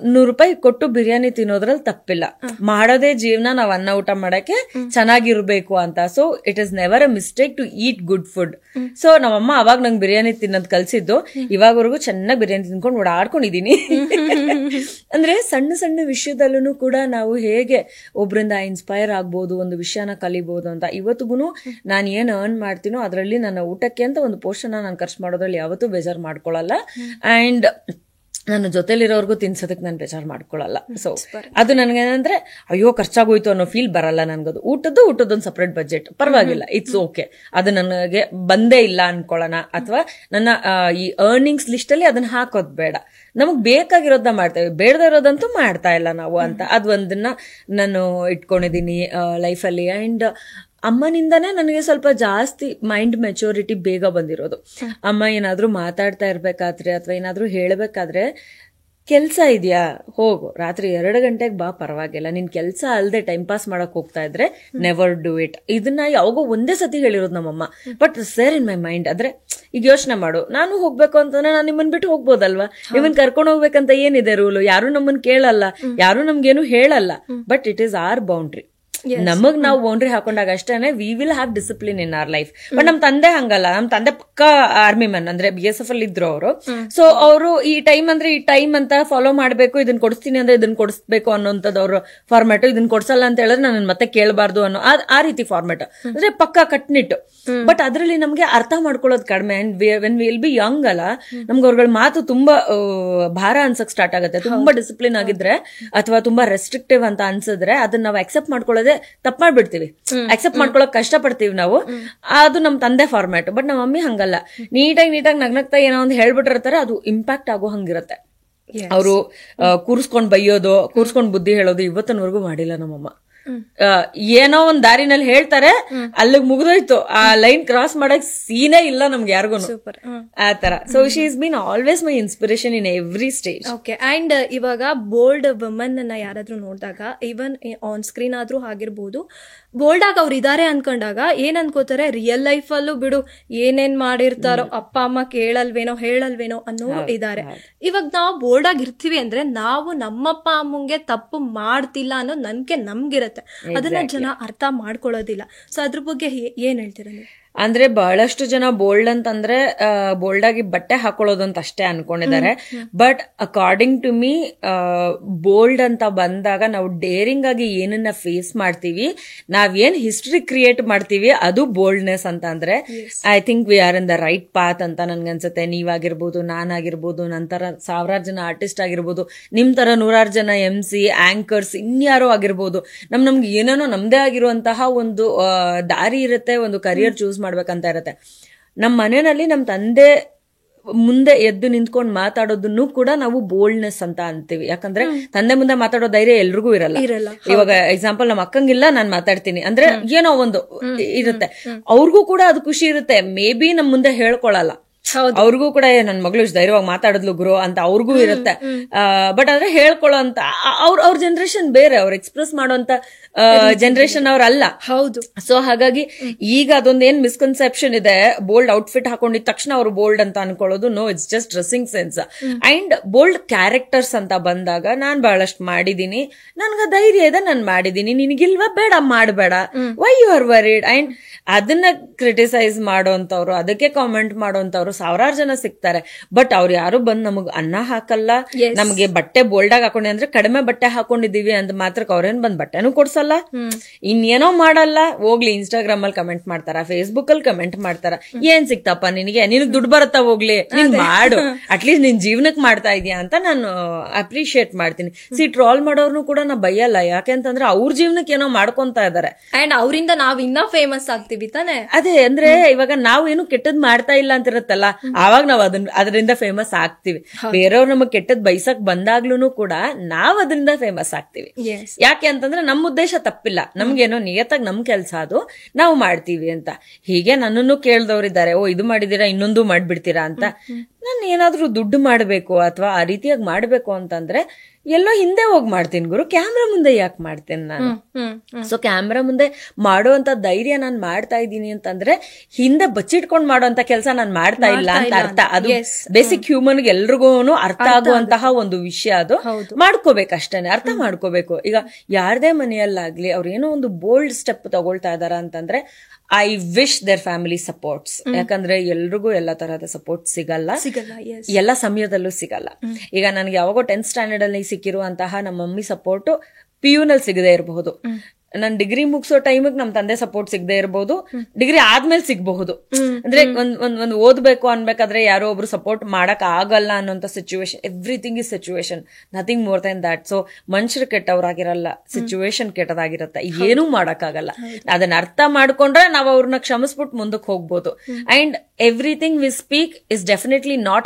100 ರೂಪಾಯಿ ಕೊಟ್ಟು ಬಿರಿಯಾನಿ ತಿನ್ನೋದ್ರಲ್ಲಿ ತಪ್ಪಿಲ್ಲ. ಮಾಡೋದೇ ಜೀವನ, ನಾವ್ ಅನ್ನ ಊಟ ಮಾಡಕ್ಕೆ ಚೆನ್ನಾಗಿರ್ಬೇಕು ಅಂತ. So it is never a mistake to eat good food. So ನಮ್ಮಮ್ಮ ಅವಾಗ ನಂಗೆ ಬಿರಿಯಾನಿ ತಿನ್ನೋದ್ ಕಲ್ಸಿದ್ದು. ಇವಾಗವರೆಗೂ ಚೆನ್ನಾಗಿ ಬಿರಿಯಾನಿ ತಿನ್ಕೊಂಡು ಓಡಾಡ್ಕೊಂಡಿದೀನಿ. ಅಂದ್ರೆ ಸಣ್ಣ ಸಣ್ಣ ವಿಷಯದಲ್ಲೂ ಕೂಡ ನಾವು ಹೇಗೆ ಒಬ್ರಿಂದ ಇನ್ಸ್ಪೈರ್ ಆಗ್ಬೋದು, ಒಂದು ವಿಷಯನ ಕಲಿಬಹುದು ಅಂತ. ಇವತ್ತಿಗೂ ನಾನು ಏನ್ ಅರ್ನ್ ಮಾಡ್ತೀನೋ ಅದರಲ್ಲಿ ನನ್ನ ಊಟಕ್ಕೆ ಅಂತ ಒಂದು ಪೋರ್ಷನ್ ನಾನು ಖರ್ಚು ಮಾಡೋದ್ರಲ್ಲಿ ಯಾವತ್ತೂ ಬೇಜಾರು ಮಾಡ್ಕೊಳ್ಳಲ್ಲ. ಅಂಡ್ ನನ್ನ ಜೊತೆಲಿರೋರ್ಗು ತಿನ್ಸೋದಕ್ಕೆ ನಾನು ಬೇಜಾರು ಮಾಡ್ಕೊಳ್ಳಲ್ಲ. ಸೊ ಅದು ನನಗೇನಂದ್ರೆ ಅಯ್ಯೋ ಖರ್ಚಾಗೋಯ್ತು ಅನ್ನೋ ಫೀಲ್ ಬರಲ್ಲ ನನ್ಗದು. ಊಟದೊಂದು ಸಪ್ರೇಟ್ ಬಜೆಟ್ ಪರವಾಗಿಲ್ಲ, ಇಟ್ಸ್ ಓಕೆ. ಅದು ನನಗೆ ಬಂದೇ ಇಲ್ಲ ಅನ್ಕೊಳ್ಳೋಣ, ಅಥವಾ ನನ್ನ ಈ ಅರ್ನಿಂಗ್ಸ್ ಲಿಸ್ಟ್ ಅಲ್ಲಿ ಅದನ್ನ ಹಾಕೋದ್ ಬೇಡ. ನಮಗ್ ಬೇಕಾಗಿರೋದನ್ನ ಮಾಡ್ತೇವೆ, ಬೇಡದೇ ಇರೋದಂತೂ ಮಾಡ್ತಾ ಇಲ್ಲ ನಾವು ಅಂತ. ಅದು ಒಂದನ್ನ ನಾನು ಇಟ್ಕೊಂಡಿದೀನಿ ಲೈಫಲ್ಲಿ. ಅಂಡ್ ಅಮ್ಮನಿಂದಾನೇ ನನಗೆ ಸ್ವಲ್ಪ ಜಾಸ್ತಿ ಮೈಂಡ್ ಮೆಚೂರಿಟಿ ಬೇಗ ಬಂದಿರೋದು. ಅಮ್ಮ ಏನಾದ್ರೂ ಮಾತಾಡ್ತಾ ಇರ್ಬೇಕಾದ್ರೆ ಅಥವಾ ಏನಾದ್ರೂ ಹೇಳ್ಬೇಕಾದ್ರೆ ಕೆಲ್ಸ ಇದೆಯಾ, ಹೋಗು, ರಾತ್ರಿ 2 ಗಂಟೆಗೆ ಬಾ, ಪರವಾಗಿಲ್ಲ. ನಿನ್ ಕೆಲ್ಸ ಅಲ್ದೆ ಟೈಮ್ ಪಾಸ್ ಮಾಡಕ್ ಹೋಗ್ತಾ ಇದ್ರೆ ನೆವರ್ ಡೂ ಇಟ್. ಇದನ್ನ ಯಾವಾಗೋ ಒಂದೇ ಸತಿ ಹೇಳಿರೋದು ನಮ್ಮಮ್ಮ, but share in my mind. ಅಂದ್ರೆ ಈಗ ಯೋಚನೆ ಮಾಡು, ನಾನು ಹೋಗ್ಬೇಕು ಅಂತಂದ್ರೆ ನಾನು ನಿಮ್ಮನ್ ಬಿಟ್ಟು ಹೋಗ್ಬೋದಲ್ವಾ? ನಿಮ್ಮನ್ ಕರ್ಕೊಂಡು ಹೋಗ್ಬೇಕಂತ ಏನಿದೆ ರೂಲು? ಯಾರು ನಮ್ಮನ್ ಕೇಳಲ್ಲ, ಯಾರು ನಮ್ಗೇನು ಹೇಳಲ್ಲ. But it is our boundary. ನಮಗ್ ನಾವು ಬೌಂಡ್ರಿ ಹಾಕೊಂಡಾಗ ಅಷ್ಟೇನೆ we will have discipline in our life. But ನಮ್ ತಂದೆ ಹಂಗಲ್ಲ. ನಮ್ ತಂದೆ ಪಕ್ಕಾ ಆರ್ಮಿ ಮ್ಯಾನ್, ಅಂದ್ರೆ BSF ಅಲ್ಲಿ ಇದ್ರು ಅವರು. ಸೊ ಅವರು ಈ ಟೈಮ್ ಅಂದ್ರೆ ಈ ಟೈಮ್ ಅಂತ ಫಾಲೋ ಮಾಡ್ಬೇಕು, ಇದನ್ನ ಕೊಡಿಸ್ತೀನಿ ಅಂದ್ರೆ ಇದನ್ನ ಕೊಡಿಸ್ಬೇಕು ಅನ್ನೋಂಥದ್ದು ಅವ್ರ ಫಾರ್ಮ್ಯಾಟ್. ಇದನ್ನ ಕೊಡ್ಸಲ್ಲ ಅಂತ ಹೇಳಿದ್ರೆ ನನ್ನ ಮತ್ತೆ ಕೇಳಬಾರ್ದು ಅನ್ನೋ ಆ ರೀತಿ ಫಾರ್ಮ್ಯಾಟ್, ಅಂದ್ರೆ ಪಕ್ಕಾ ಕಟ್ನಿಟ್ಟು. ಬಟ್ ಅದ್ರಲ್ಲಿ ನಮ್ಗೆ ಅರ್ಥ ಮಾಡ್ಕೊಳ್ಳೋದು ಕಡಿಮೆ. And when will be Young ಅಲ್ಲ, ನಮ್ಗೆ ಅವ್ರಗಳ ಮಾತು ತುಂಬಾ ಭಾರ ಅನ್ಸಕ್ ಸ್ಟಾರ್ಟ್ ಆಗುತ್ತೆ. ತುಂಬಾ ಡಿಸಿಪ್ಲಿನ್ ಆಗಿದ್ರೆ ಅಥವಾ ತುಂಬಾ ರೆಸ್ಟ್ರಿಕ್ಟಿವ್ ಅಂತ ಅನ್ಸಿದ್ರೆ ಅದನ್ನ ನಾವು ಅಕ್ಸೆಪ್ಟ್ ಮಾಡ್ಕೊಳ್ಳೋದೇ ತಪ್ಪು ಮಾಡ್ಬಿಡ್ತೀವಿ. ಅಕ್ಸೆಪ್ಟ್ ಮಾಡ್ಕೊಳಕ್ ಕಷ್ಟ ಪಡ್ತೀವಿ ನಾವು. ಅದು ನಮ್ ತಂದೆ ಫಾರ್ಮ್ಯಾಟ್. ಬಟ್ ನಮ್ಮ ಮಮ್ಮಿ ಹಂಗಲ್ಲ. ನೀಟಾಗಿ ನಗ್ನಗ್ತಾ ಏನೋ ಒಂದು ಹೇಳ್ಬಿಟ್ಟಿರ್ತಾರೆ, ಅದು ಇಂಪ್ಯಾಕ್ಟ್ ಆಗೋ ಹಂಗಿರತ್ತೆ. ಅವರು ಕೂರ್ಸ್ಕೊಂಡ್ ಬೈಯೋದು, ಕೂರ್ಸ್ಕೊಂಡ್ ಬುದ್ಧಿ ಹೇಳೋದು ಇವತ್ತಿನವರೆಗೂ ಮಾಡಿಲ್ಲ ನಮ್ಮಮ್ಮ. ಏನೋ ಒಂದ್ ದಾರಿನಲ್ಲಿ ಹೇಳ್ತಾರೆ, ಅಲ್ಲಿಗೆ ಮುಗಿದೋಯ್ತು. ಆ ಲೈನ್ ಕ್ರಾಸ್ ಮಾಡಕ್ ಸೀನೇ ಇಲ್ಲ ನಮ್ಗೆ ಯಾರಿಗೂ ಆತರ. So she is been always my inspiration in every stage. Okay. And ಇವಾಗ ಬೋಲ್ಡ್ ವುಮನ್ ಅನ್ನ ಯಾರಾದ್ರೂ ನೋಡಿದಾಗ, ಈವನ್ ಆನ್ ಸ್ಕ್ರೀನ್ ಆದ್ರೂ ಆಗಿರ್ಬೋದು, ಬೋಲ್ಡ್ ಆಗಿ ಅವ್ರು ಇದಾರೆ ಅನ್ಕೊಂಡಾಗ ಏನ್ ಅನ್ಕೋತಾರೆ, ರಿಯಲ್ ಲೈಫ್ ಅಲ್ಲೂ ಬಿಡು ಏನೇನ್ ಮಾಡಿರ್ತಾರೋ, ಅಪ್ಪ ಅಮ್ಮ ಕೇಳಲ್ವೇನೋ ಹೇಳಲ್ವೇನೋ ಅನ್ನೋ ಇದಾರೆ. ಇವಾಗ ನಾವು ಬೋಲ್ಡ್ ಆಗಿ ಇರ್ತೀವಿ ಅಂದ್ರೆ ನಾವು ನಮ್ಮಪ್ಪ ಅಮ್ಮಂಗೆ ತಪ್ಪು ಮಾಡ್ತಿಲ್ಲ ಅನ್ನೋ ನಂಬಿಕೆ ನಮ್ಗಿರತ್ತೆ. ಅದನ್ನ ಜನ ಅರ್ಥ ಮಾಡ್ಕೊಳ್ಳೋದಿಲ್ಲ. ಸೊ ಅದ್ರ ಬಗ್ಗೆ ಏನ್ ಹೇಳ್ತೀರಾ ನೀವು? ಅಂದ್ರೆ ಬಹಳಷ್ಟು ಜನ ಬೋಲ್ಡ್ ಅಂತಂದ್ರೆ ಬೋಲ್ಡ್ ಆಗಿ ಬಟ್ಟೆ ಹಾಕೊಳ್ಳೋದು ಅಂತ ಅಷ್ಟೇ ಅನ್ಕೊಂಡಿದ್ದಾರೆ. But according to me bold ಅಂತ ಬಂದಾಗ ನಾವು ಡೇರಿಂಗ್ ಆಗಿ ಏನನ್ನ ಫೇಸ್ ಮಾಡ್ತೀವಿ, ನಾವೇನ್ ಹಿಸ್ಟ್ರಿ ಕ್ರಿಯೇಟ್ ಮಾಡ್ತೀವಿ, ಅದು ಬೋಲ್ಡ್ನೆಸ್ ಅಂತ. ಅಂದ್ರೆ I think we are in the right path ಅಂತ ನನ್ಗನ್ಸುತ್ತೆ. ನೀವಾಗಿರ್ಬೋದು, ನಾನಾಗಿರ್ಬೋದು, ನಂತರ 1000 ಜನ ಆರ್ಟಿಸ್ಟ್ ಆಗಿರ್ಬೋದು, ನಿಮ್ ತರ 100 ಜನ MC ಆಂಕರ್ಸ್ ಇನ್ಯಾರೋ ಆಗಿರ್ಬೋದು, ನಮ್ಗೆ ಏನೇನೋ ನಮ್ದೇ ಆಗಿರುವಂತಹ ಒಂದು ದಾರಿ ಇರುತ್ತೆ, ಒಂದು ಕರಿಯರ್ ಚೂಸ್ ಮಾಡ್ಬೇಕಂತ ಇರತ್ತೆ. ನಮ್ಮ ಮನೆಯಲ್ಲಿ ನಮ್ಮ ತಂದೆ ಮುಂದೆ ಎದ್ದು ನಿಂತ್ಕೊಂಡು ಮಾತಾಡೋದನ್ನು ಕೂಡ ನಾವು ಬೋಲ್ಡ್ನೆಸ್ ಅಂತ ಅಂತೀವಿ. ಯಾಕಂದ್ರೆ ತಂದೆ ಮುಂದೆ ಮಾತಾಡೋ ಧೈರ್ಯ ಎಲ್ರಿಗೂ ಇರಲ್ಲ. ಇವಾಗ ಎಕ್ಸಾಂಪಲ್ ನಮ್ಮ ಅಕ್ಕಂಗಿಲ್ಲ, ನಾನ್ ಮಾತಾಡ್ತೀನಿ ಅಂದ್ರೆ ಏನೋ ಒಂದು ಇರುತ್ತೆ, ಅವ್ರಿಗೂ ಕೂಡ ಅದು ಖುಷಿ ಇರುತ್ತೆ. ಮೇ ಬಿ ನಮ್ ಮುಂದೆ ಹೇಳ್ಕೊಳಲ್ಲ, ಅವ್ರಿಗೂ ಕೂಡ ನನ್ ಮಗಳು ಇಷ್ಟು ಧೈರ್ಯವಾಗಿ ಮಾತಾಡಿದ್ಲು ಗುರು ಅಂತ ಅವ್ರಿಗೂ ಇರುತ್ತೆ. ಬಟ್ ಆದ್ರೆ ಹೇಳ್ಕೊಳ್ಳೋ ಅಂತ ಅವ್ರ ಜನರೇಷನ್ ಬೇರೆ, ಅವ್ರು ಎಕ್ಸ್ಪ್ರೆಸ್ ಮಾಡೋಂತ ಜನರೇಷನ್ ಅವ್ರಲ್ಲ. ಹೌದು. ಸೊ ಹಾಗಾಗಿ ಈಗ ಅದೊಂದ್ ಏನ್ ಮಿಸ್ಕನ್ಸೆಪ್ಷನ್ ಇದೆ, ಬೋಲ್ಡ್ ಔಟ್ಫಿಟ್ ಹಾಕೊಂಡಿದ ತಕ್ಷಣ ಅವ್ರು ಬೋಲ್ಡ್ ಅಂತ ಅನ್ಕೊಳ್ಳೋದು. No, it's just dressing sense. And bold characters ಅಂತ ಬಂದಾಗ ನಾನ್ ಬಹಳಷ್ಟು ಮಾಡಿದೀನಿ, ನನ್ಗ ಧೈರ್ಯ ಇದೆ, ನಾನ್ ಮಾಡಿದೀನಿ, ನಿನಗಿಲ್ವಾ, ಬೇಡ ಮಾಡಬೇಡ, why you are worried. And ಅದನ್ನ ಕ್ರಿಟಿಸೈಸ್ ಮಾಡೋಂತವ್ರು, ಅದಕ್ಕೆ ಕಾಮೆಂಟ್ ಮಾಡೋಂತವ್ರು 1000 ಜನ ಸಿಗ್ತಾರೆ. ಬಟ್ ಅವ್ರು ಯಾರು ಬಂದ್ ನಮಗ್ ಅನ್ನ ಹಾಕಲ್ಲ. ನಮ್ಗೆ ಬಟ್ಟೆ ಬೋಲ್ಡ್ ಆಗಿ ಹಾಕೊಂಡಿ ಅಂದ್ರೆ ಕಡಿಮೆ ಬಟ್ಟೆ ಹಾಕೊಂಡಿದೀವಿ ಅಂತ ಮಾತ್ರಕ್ಕೆ ಅವ್ರೇನ್ ಬಂದ್ ಬಟ್ಟೆನೂ ಕೊಡ್ಸಲ್ಲ, ಇನ್ನೇನೋ ಮಾಡಲ್ಲ. ಹೋಗ್ಲಿ, ಇನ್ಸ್ಟಾಗ್ರಾಮ್ ಅಲ್ಲಿ ಕಮೆಂಟ್ ಮಾಡ್ತಾರ, ಫೇಸ್ಬುಕ್ ಅಲ್ಲಿ ಕಮೆಂಟ್ ಮಾಡ್ತಾರ, ಏನ್ ಸಿಕ್ತಪ್ಪ ನಿನಗ್ ದುಡ್ಡು ಬರುತ್ತಾ, ಹೋಗ್ಲಿ ನೀನ್ ಮಾಡು, ಅಟ್ಲೀಸ್ಟ್ ನಿನ್ ಜೀವನಕ್ ಮಾಡ್ತಾ ಇದೀಯಾ ಅಂತ ನಾನು ಅಪ್ರಿಶಿಯೇಟ್ ಮಾಡ್ತೀನಿ. ಟ್ರಾಲ್ ಮಾಡೋರ್ನು ಕೂಡ ನಾ ಬೈಯಲ್ಲ, ಯಾಕೆಂತಂದ್ರೆ ಅವ್ರ ಜೀವನಕ್ಕೆ ಏನೋ ಮಾಡ್ಕೊಂತ ಇದಾರೆ. ಅಂಡ್ ಅವರಿಂದ ನಾವ್ ಇನ್ನ ಫೇಮಸ್ ಆಗ್ತೀವಿ ತಾನೆ. ಅದೇ ಅಂದ್ರೆ ಇವಾಗ ನಾವು ಏನು ಕೆಟ್ಟದ್ ಮಾಡ್ತಾ ಇಲ್ಲ ಅಂತ ಇರತ್ತಲ್ಲ, ಆವಾಗ ನಾವ್ ಅದರಿಂದ ಫೇಮಸ್ ಆಗ್ತಿವಿ. ಬೇರೆಯವ್ರು ನಮಗ್ ಕೆಟ್ಟದ್ ಬೈಸಕ್ ಬಂದಾಗ್ಲೂ ಕೂಡ ನಾವ್ ಅದರಿಂದ ಫೇಮಸ್ ಆಗ್ತಿವಿ. ಯಾಕೆ ಅಂತಂದ್ರೆ ನಮ್ ಉದ್ದೇಶ ತಪ್ಪಿಲ್ಲ, ನಮ್ಗೇನೋ ನಿಯತ್ತಾಗಿ ನಮ್ ಕೆಲ್ಸ ಅದು, ನಾವು ಮಾಡ್ತೀವಿ ಅಂತ. ಹೀಗೆ ನನ್ನನ್ನು ಕೇಳ್ದವ್ರಿದ್ದಾರೆ, ಓ ಇದು ಮಾಡಿದೀರಾ ಇನ್ನೊಂದು ಮಾಡ್ಬಿಡ್ತೀರಾ ಅಂತ. ನಾನು ಏನಾದ್ರೂ ದುಡ್ಡು ಮಾಡ್ಬೇಕು ಅಥವಾ ಆ ರೀತಿಯಾಗಿ ಮಾಡ್ಬೇಕು ಅಂತಂದ್ರೆ ಎಲ್ಲೋ ಹಿಂದೆ ಹೋಗಿ ಮಾಡ್ತೀನಿ ಗುರು, ಕ್ಯಾಮ್ರಾ ಮುಂದೆ ಯಾಕೆ ಮಾಡ್ತೇನೆ ನಾನು? ಸೊ ಕ್ಯಾಮ್ರಾ ಮುಂದೆ ಮಾಡುವಂತ ಧೈರ್ಯ ನಾನ್ ಮಾಡ್ತಾ ಇದ್ದೀನಿ ಅಂತಂದ್ರೆ ಹಿಂದೆ ಬಚ್ಚಿಟ್ಕೊಂಡ್ ಮಾಡುವಂತ ಕೆಲಸ ನಾನ್ ಮಾಡ್ತಾ ಇಲ್ಲ ಅಂತ ಅರ್ಥ. ಅದು ಬೇಸಿಕ್ ಹ್ಯೂಮನ್ಗೆ ಎಲ್ರಿಗೂ ಅರ್ಥ ಆಗುವಂತಹ ಒಂದು ವಿಷಯ. ಅದು ಮಾಡ್ಕೋಬೇಕಷ್ಟೇನೆ, ಅರ್ಥ ಮಾಡ್ಕೋಬೇಕು. ಈಗ ಯಾರದೇ ಮನೆಯಲ್ಲಾಗ್ಲಿ ಅವ್ರು ಏನೋ ಒಂದು ಬೋಲ್ಡ್ ಸ್ಟೆಪ್ ತಗೊಳ್ತಾ ಇದಾರ ಅಂತಂದ್ರೆ I wish their family supports. ಯಾಕಂದ್ರೆ ಎಲ್ರಿಗೂ ಎಲ್ಲಾ ತರಹದ ಸಪೋರ್ಟ್ ಸಿಗಲ್ಲ, ಎಲ್ಲ ಸಮಯದಲ್ಲೂ ಸಿಗಲ್ಲ. ಈಗ ನನಗೆ ಯಾವಾಗೋ 10th ಸ್ಟ್ಯಾಂಡರ್ಡ್ ಅಲ್ಲಿ ಸಿಕ್ಕಿರುವಂತಹ ನಮ್ಮ ಮಮ್ಮಿ ಸಪೋರ್ಟ್ PU ನಲ್ಲಿ ಸಿಗದೆ ಇರಬಹುದು. ನಾನ್ ಡಿಗ್ರಿ ಮುಗಿಸೋ ಟೈಮಿಗೆ ನಮ್ ತಂದೆ ಸಪೋರ್ಟ್ ಸಿಗದೆ ಇರಬಹುದು, ಡಿಗ್ರಿ ಆದ್ಮೇಲೆ ಸಿಗಬಹುದು. ಅಂದ್ರೆ ಒಂದ್ ಓದ್ಬೇಕು ಅನ್ಬೇಕಾದ್ರೆ ಯಾರೋ ಒಬ್ರು ಸಪೋರ್ಟ್ ಮಾಡಕ್ ಆಗಲ್ಲ ಅನ್ನೋಂತ situation. Everything is situation, nothing more than that. So ಮನುಷ್ಯರು ಕೆಟ್ಟವ್ರಾಗಿರಲ್ಲ, ಸಿಚುವೇಶನ್ ಕೆಟ್ಟದಾಗಿರತ್ತೆ, ಏನೂ ಮಾಡಕ್ ಆಗಲ್ಲ. ಅದನ್ನ ಅರ್ಥ ಮಾಡ್ಕೊಂಡ್ರೆ ನಾವ್ ಅವ್ರನ್ನ ಕ್ಷಮಿಸ್ಬಿಟ್ಟು ಮುಂದಕ್ಕೆ ಹೋಗ್ಬೋದು. And everything we speak is definitely not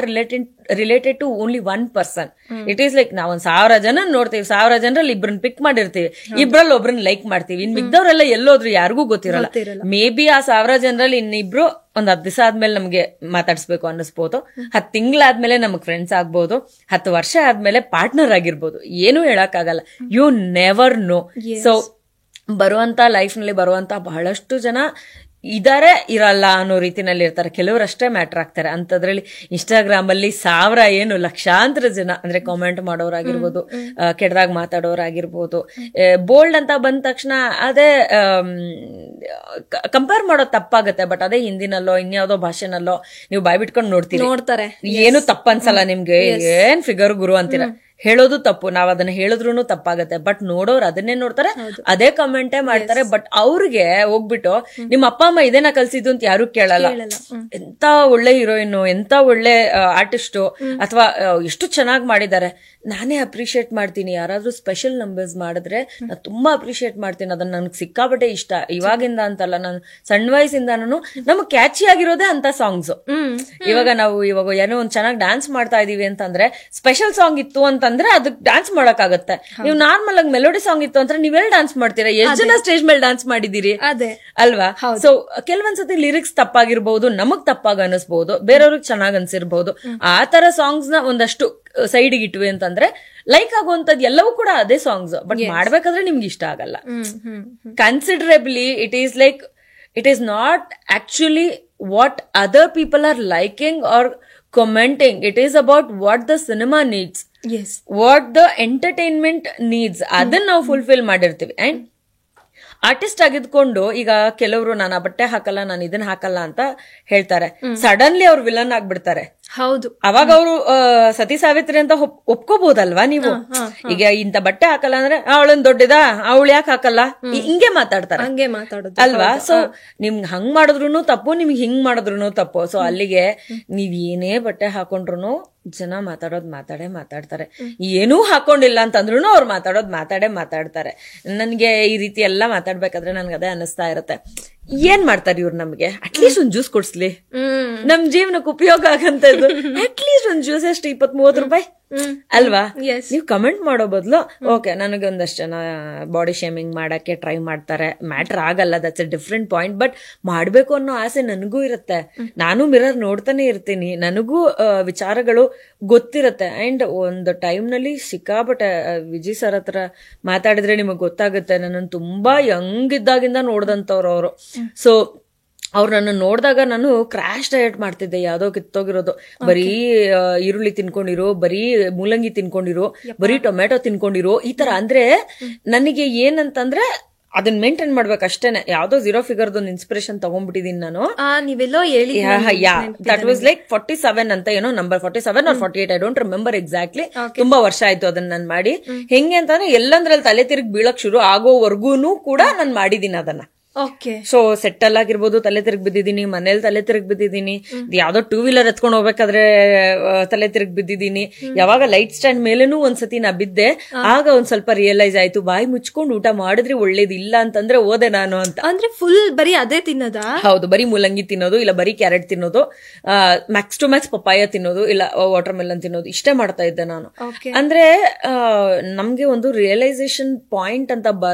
related to only one person. It is like ನಾವ್ 1000 ಜನ ನೋಡ್ತೀವಿ, 1000 ಜನರಲ್ಲಿ ಇಬ್ರನ್ನ ಪಿಕ್ ಮಾಡಿರ್ತೀವಿ, ಇಬ್ರಲ್ಲಿ ಒಬ್ರನ್ನ ಲೈಕ್ ಮಾಡ್ತೀವಿ, ಇನ್ ಮಿಗ್ದವ್ರೆಲ್ಲ ಎಲ್ಲೋದ್ರು ಯಾರಿಗೂ ಗೊತ್ತಿರಲ್ಲ. ಮೇ ಬಿ ಆ 1000 ಜನರಲ್ಲಿ ಇನ್ನಿಬ್ರು ಒಂದ್ 10 ದಿವಸ ಆದ್ಮೇಲೆ ನಮ್ಗೆ ಮಾತಾಡ್ಸ್ಬೇಕು ಅನ್ನಿಸ್ಬೋದು, 10 ತಿಂಗಳಾದ್ಮೇಲೆ ನಮಗ್ ಫ್ರೆಂಡ್ಸ್ ಆಗ್ಬೋದು, 10 ವರ್ಷ ಆದ್ಮೇಲೆ ಪಾರ್ಟ್ನರ್ ಆಗಿರ್ಬೋದು, ಏನೂ ಹೇಳಕ್ ಆಗಲ್ಲ. You never know. ಸೊ ಬರುವಂತ ಲೈಫ್ ನಲ್ಲಿ ಬರುವಂತ ಬಹಳಷ್ಟು ಜನ ಇದಾರೆ, ಇರಲ್ಲ ಅನ್ನೋ ರೀತಿನಲ್ಲಿ ಇರ್ತಾರೆ. ಕೆಲವರಷ್ಟೇ ಮ್ಯಾಟರ್ ಆಗ್ತಾರೆ. ಅಂತದ್ರಲ್ಲಿ ಇನ್ಸ್ಟಾಗ್ರಾಮ್ ಅಲ್ಲಿ 1000 ಏನು ಲಕ್ಷಾಂತರ ಜನ ಅಂದ್ರೆ ಕಾಮೆಂಟ್ ಮಾಡೋರಾಗಿರ್ಬೋದು, ಕೆಟ್ಟದಾಗ ಮಾತಾಡೋರಾಗಿರ್ಬೋದು. ಬೋಲ್ಡ್ ಅಂತ ಬಂದ ತಕ್ಷಣ ಅದೇ ಕಂಪೇರ್ ಮಾಡೋದು ತಪ್ಪಾಗತ್ತೆ. ಬಟ್ ಅದೇ ಹಿಂದಿನಲ್ಲೋ ಇನ್ಯಾವುದೋ ಭಾಷೆನಲ್ಲೋ ನೀವು ಬಾಯ್ ಬಿಟ್ಕೊಂಡು ನೋಡ್ತಾರೆ, ಏನು ತಪ್ಪನ್ಸಲ್ಲ ನಿಮ್ಗೆ. ಏನ್ ಫಿಗರ್ ಗುರು ಅಂತೀರ, ಹೇಳೋದು ತಪ್ಪು, ನಾವ್ ಅದನ್ನ ಹೇಳಿದ್ರು ತಪ್ಪಾಗತ್ತೆ. ಬಟ್ ನೋಡೋರು ಅದನ್ನೇ ನೋಡ್ತಾರೆ, ಅದೇ ಕಮೆಂಟೇ ಮಾಡ್ತಾರೆ. ಬಟ್ ಅವ್ರಿಗೆ ಹೋಗ್ಬಿಟ್ಟು ನಿಮ್ಮ ಅಪ್ಪ ಅಮ್ಮ ಇದೇನ ಕಲ್ಸಿದ್ದು ಅಂತ ಯಾರು ಕೇಳಲ್ಲ. ಎಂತ ಒಳ್ಳೆ ಹೀರೋಯಿನ್, ಎಂತ ಒಳ್ಳೆ ಆರ್ಟಿಸ್ಟು, ಅಥವಾ ಎಷ್ಟು ಚೆನ್ನಾಗಿ ಮಾಡಿದ್ದಾರೆ, ನಾನೇ ಅಪ್ರಿಶಿಯೇಟ್ ಮಾಡ್ತೀನಿ. ಯಾರಾದ್ರೂ ಸ್ಪೆಷಲ್ ನಂಬರ್ಸ್ ಮಾಡಿದ್ರೆ ನಾನು ತುಂಬಾ ಅಪ್ರಿಶಿಯೇಟ್ ಮಾಡ್ತೀನಿ. ಅದನ್ನ ನನ್ಗೆ ಸಿಕ್ಕಾಪಟ್ಟೆ ಇಷ್ಟ. ಇವಾಗಿಂದ ಅಂತಲ್ಲ, ನಾನು ಸಣ್ಣ ವಯಸ್ಸಿಂದಾನು ನಮಗ್ ಕ್ಯಾಚಿ ಆಗಿರೋದೇ ಅಂತ ಸಾಂಗ್ಸ್. ಇವಾಗ ಏನೋ ಒಂದ್ ಚೆನ್ನಾಗಿ ಡ್ಯಾನ್ಸ್ ಮಾಡ್ತಾ ಇದೀವಿ ಅಂತಂದ್ರೆ, ಸ್ಪೆಷಲ್ ಸಾಂಗ್ ಇತ್ತು ಅಂತಂದ್ರೆ ಅದಕ್ಕೆ ಡ್ಯಾನ್ಸ್ ಮಾಡಕ್ಕಾಗತ್ತೆ. ನೀವು ನಾರ್ಮಲ್ ಆಗಿ ಮೆಲೋಡಿ ಸಾಂಗ್ ಇತ್ತು ಅಂದ್ರೆ ನೀವೆಲ್ಲ ಡ್ಯಾನ್ಸ್ ಮಾಡ್ತೀರಾ? ಎಷ್ಟು ಜನ ಸ್ಟೇಜ್ ಮೇಲೆ ಡ್ಯಾನ್ಸ್ ಮಾಡಿದೀರಿ ಅಲ್ವಾ? ಸೊ ಕೆಲವೊಂದ್ಸತಿ ಲಿರಿಕ್ಸ್ ತಪ್ಪಾಗಿರ್ಬಹುದು, ನಮಗ್ ತಪ್ಪಾಗಿ ಅನಿಸ್ಬಹುದು, ಬೇರೆಯವ್ರಿಗೆ ಚೆನ್ನಾಗ್ ಅನ್ಸಿರ್ಬಹುದು. ಆ ತರ ಸಾಂಗ್ಸ್ ನ ಒಂದಷ್ಟು ಸೈಡ್ ಇಟ್ವಿ ಅಂತಂದ್ರೆ ಲೈಕ್ ಆಗುವಂತದ್ ಎಲ್ಲವೂ ಕೂಡ ಅದೇ ಸಾಂಗ್ಸ್. ಬಟ್ ಮಾಡ್ಬೇಕಾದ್ರೆ ನಿಮ್ಗೆ ಇಷ್ಟ ಆಗಲ್ಲ. ಕನ್ಸಿಡರೇಬ್ಲಿ it is not actually what other people are liking or commenting. It is about what the cinema needs. Yes. What the entertainment needs. ಅದನ್ನ ನಾವು ಫುಲ್ಫಿಲ್ ಮಾಡಿರ್ತೀವಿ. ಅಂಡ್ ಆರ್ಟಿಸ್ಟ್ ಆಗಿದ್ಕೊಂಡು ಈಗ ಕೆಲವರು ನಾನು ಆ ಬಟ್ಟೆ ಹಾಕಲ್ಲ, ನಾನು ಇದನ್ನ ಹಾಕಲ್ಲ ಅಂತ ಹೇಳ್ತಾರೆ. ಸಡನ್ಲಿ ಅವ್ರು ವಿಲನ್ ಆಗ್ಬಿಡ್ತಾರೆ. ಹೌದು. ಅವಾಗ ಅವರು ಸತಿ ಸಾವಿತ್ರಿ ಅಂತ ಒಪ್ಕೋಬಹುದಲ್ವಾ ನೀವು? ಈಗ ಇಂತ ಬಟ್ಟೆ ಹಾಕಲ್ಲ ಅಂದ್ರೆ ಅವಳನ್ ದೊಡ್ಡದ, ಅವಳು ಯಾಕೆ ಹಾಕಲ್ಲ, ಹಿಂಗೆ ಮಾತಾಡ್ತಾರೆ, ಹಂಗೆ ಮಾತಾಡೋದು ಅಲ್ವಾ? ಸೊ ನಿಮ್ಗೆ ಹಂಗ್ ಮಾಡಿದ್ರು ತಪ್ಪು, ನಿಮ್ಗೆ ಹಿಂಗ್ ಮಾಡಿದ್ರು ತಪ್ಪು. ಸೊ ಅಲ್ಲಿಗೆ ನೀವ್ ಏನೇ ಬಟ್ಟೆ ಹಾಕೊಂಡ್ರು ಜನ ಮಾತಾಡೋದ್ ಮಾತಾಡ್ತಾರೆ. ಏನೂ ಹಾಕೊಂಡಿಲ್ಲ ಅಂತಂದ್ರು ಅವ್ರು ಮಾತಾಡ್ತಾರೆ. ನನ್ಗೆ ಈ ರೀತಿ ಎಲ್ಲಾ ಮಾತಾಡ್ಬೇಕಾದ್ರೆ ನನ್ಗೆ ಅದೇ ಅನಿಸ್ತಾ ಇರತ್ತೆ, ಏನ್ ಮಾಡ್ತಾರೆ ಇವ್ರು ನಮ್ಗೆ? ಅಟ್ಲೀಸ್ಟ್ ಒಂದ್ ಜ್ಯೂಸ್ ಕೊಡ್ಸ್ಲಿ, ನಮ್ ಜೀವನಕ್ಕೆ ಉಪಯೋಗ ಆಗಂತದ್ದು. ಅಟ್ಲೀಸ್ಟ್ ಒಂದ್ ಜ್ಯೂಸ್ ಎಷ್ಟು 20-30 ರೂಪಾಯಿ ಅಲ್ವಾ? ನೀವು ಕಮೆಂಟ್ ಮಾಡೋ ಬದಲು ಓಕೆ ನನಗೆ ಒಂದಷ್ಟು ಜನ ಬಾಡಿ ಶೇಮಿಂಗ್ ಮಾಡಕ್ಕೆ ಟ್ರೈ ಮಾಡ್ತಾರೆ, ಮ್ಯಾಟರ್ ಆಗಲ್ಲ, that's A different point. But ಮಾಡ್ಬೇಕು ಅನ್ನೋ ಆಸೆ ನನಗೂ ಇರುತ್ತೆ. ನಾನು ಮಿರರ್ ನೋಡ್ತಾನೆ ಇರ್ತೀನಿ, ನನಗೂ ವಿಚಾರಗಳು ಗೊತ್ತಿರುತ್ತೆ. ಅಂಡ್ ಒಂದು ಟೈಮ್ ನಲ್ಲಿ ಸಿಕ್ಕಾಪಟ್ಟೆ ವಿಜಯ್ ಸರ್ ಹತ್ರ ಮಾತಾಡಿದ್ರೆ ನಿಮಗ್ ಗೊತ್ತಾಗುತ್ತೆ, ನನ್ನನ್ನು ತುಂಬಾ ಯಂಗ್ ಇದ್ದಾಗಿಂದ ನೋಡ್ದಂತವ್ರು ಅವರು. ಸೊ ಅವ್ರು ನನ್ನ ನೋಡಿದಾಗ ನಾನು ಕ್ರಾಶ್ ಡಯಟ್ ಮಾಡ್ತಿದ್ದೆ, ಯಾವ್ದೋ ಕಿತ್ತೋಗಿರೋದು, ಬರೀ ಈರುಳ್ಳಿ ತಿನ್ಕೊಂಡಿರೋ, ಬರೀ ಮೂಲಂಗಿ ತಿನ್ಕೊಂಡಿರೋ, ಬರೀ ಟೊಮೆಟೊ ತಿನ್ಕೊಂಡಿರೋ, ಈ ತರ. ಅಂದ್ರೆ ನನಗೆ ಏನಂತಂದ್ರೆ ಅದನ್ನ ಮೇಂಟೈನ್ ಮಾಡ್ಬೇಕಷ್ಟೇನೆ. ಯಾವ್ದೋ 0 ಫಿಗರ್ದೊಂದು ಇನ್ಸ್ಪಿರೇಷನ್ ತಗೊಂಡ್ಬಿಟ್ಟಿದೀನಿ ನಾನು. ನೀವೆಲ್ಲೋ ಹೇಳಿ, ದಟ್ ವಾಸ್ ಲೈಕ್ 47 ಅಂತ ಏನೋ number, 47 or 48, I don't remember exactly. ತುಂಬಾ ವರ್ಷ ಆಯ್ತು ಅದನ್ನ ನಾನು ಮಾಡಿ. ಹೆಂಗೆ ಅಂತಂದ್ರೆ ಎಲ್ಲಂದ್ರಲ್ಲಿ ತಲೆ ತಿರುಗಿ ಬೀಳಕ್ ಶುರು ಆಗೋವರ್ಗೂನು ಕೂಡ ನಾನು ಮಾಡಿದೀನಿ ಅದನ್ನ. ಸೊ ಸೆಟ್ಟಲ್ ಆಗಿರ್ಬೋದು, ತಲೆ ತಿರುಗಿ ಬಿದ್ದಿದ್ದೀನಿ, ಮನೇಲಿ ತಲೆ ತಿರುಗಿ ಬಿದ್ದಿದ್ದೀನಿ, ಯಾವ್ದೋ 2 ವೀಲರ್ ಎತ್ಕೊಂಡು ಹೋಗ್ಬೇಕಾದ್ರೆ ತಲೆ ತಿರುಗಿ ಬಿದ್ದಿದ್ದೀನಿ. ಯಾವಾಗ ಲೈಟ್ ಸ್ಟ್ಯಾಂಡ್ ಮೇಲೇನೂ ಒಂದ್ಸತಿ ನಾ ಬಿದ್ದೆ, ಆಗ ಒಂದ್ ಸ್ವಲ್ಪ ರಿಯಲೈಸ್ ಆಯ್ತು, ಬಾಯಿ ಮುಚ್ಕೊಂಡು ಊಟ ಮಾಡಿದ್ರೆ ಒಳ್ಳೇದಿಲ್ಲ ಅಂತಂದ್ರೆ ಓದೆ ನಾನು ಅಂತ. ಅಂದ್ರೆ ಫುಲ್ ಬರೀ ಅದೇ ತಿನ್ನೋದಾ? ಹೌದು, ಬರೀ ಮೂಲಂಗಿ ತಿನ್ನೋದು, ಇಲ್ಲ ಬರೀ ಕ್ಯಾರೆಟ್ ತಿನ್ನೋದು, ಮ್ಯಾಕ್ಸ್ ಟು ಮ್ಯಾಕ್ಸ್ ಪಪ್ಪಾಯ ತಿನ್ನೋದು, ಇಲ್ಲ ವಾಟರ್ ಮೆಲನ್ ತಿನ್ನೋದು, ಇಷ್ಟೇ ಮಾಡ್ತಾ ಇದ್ದೆ ನಾನು. ಅಂದ್ರೆ ನಮ್ಗೆ ಒಂದು ರಿಯಲೈಸೇಷನ್ ಪಾಯಿಂಟ್ ಅಂತ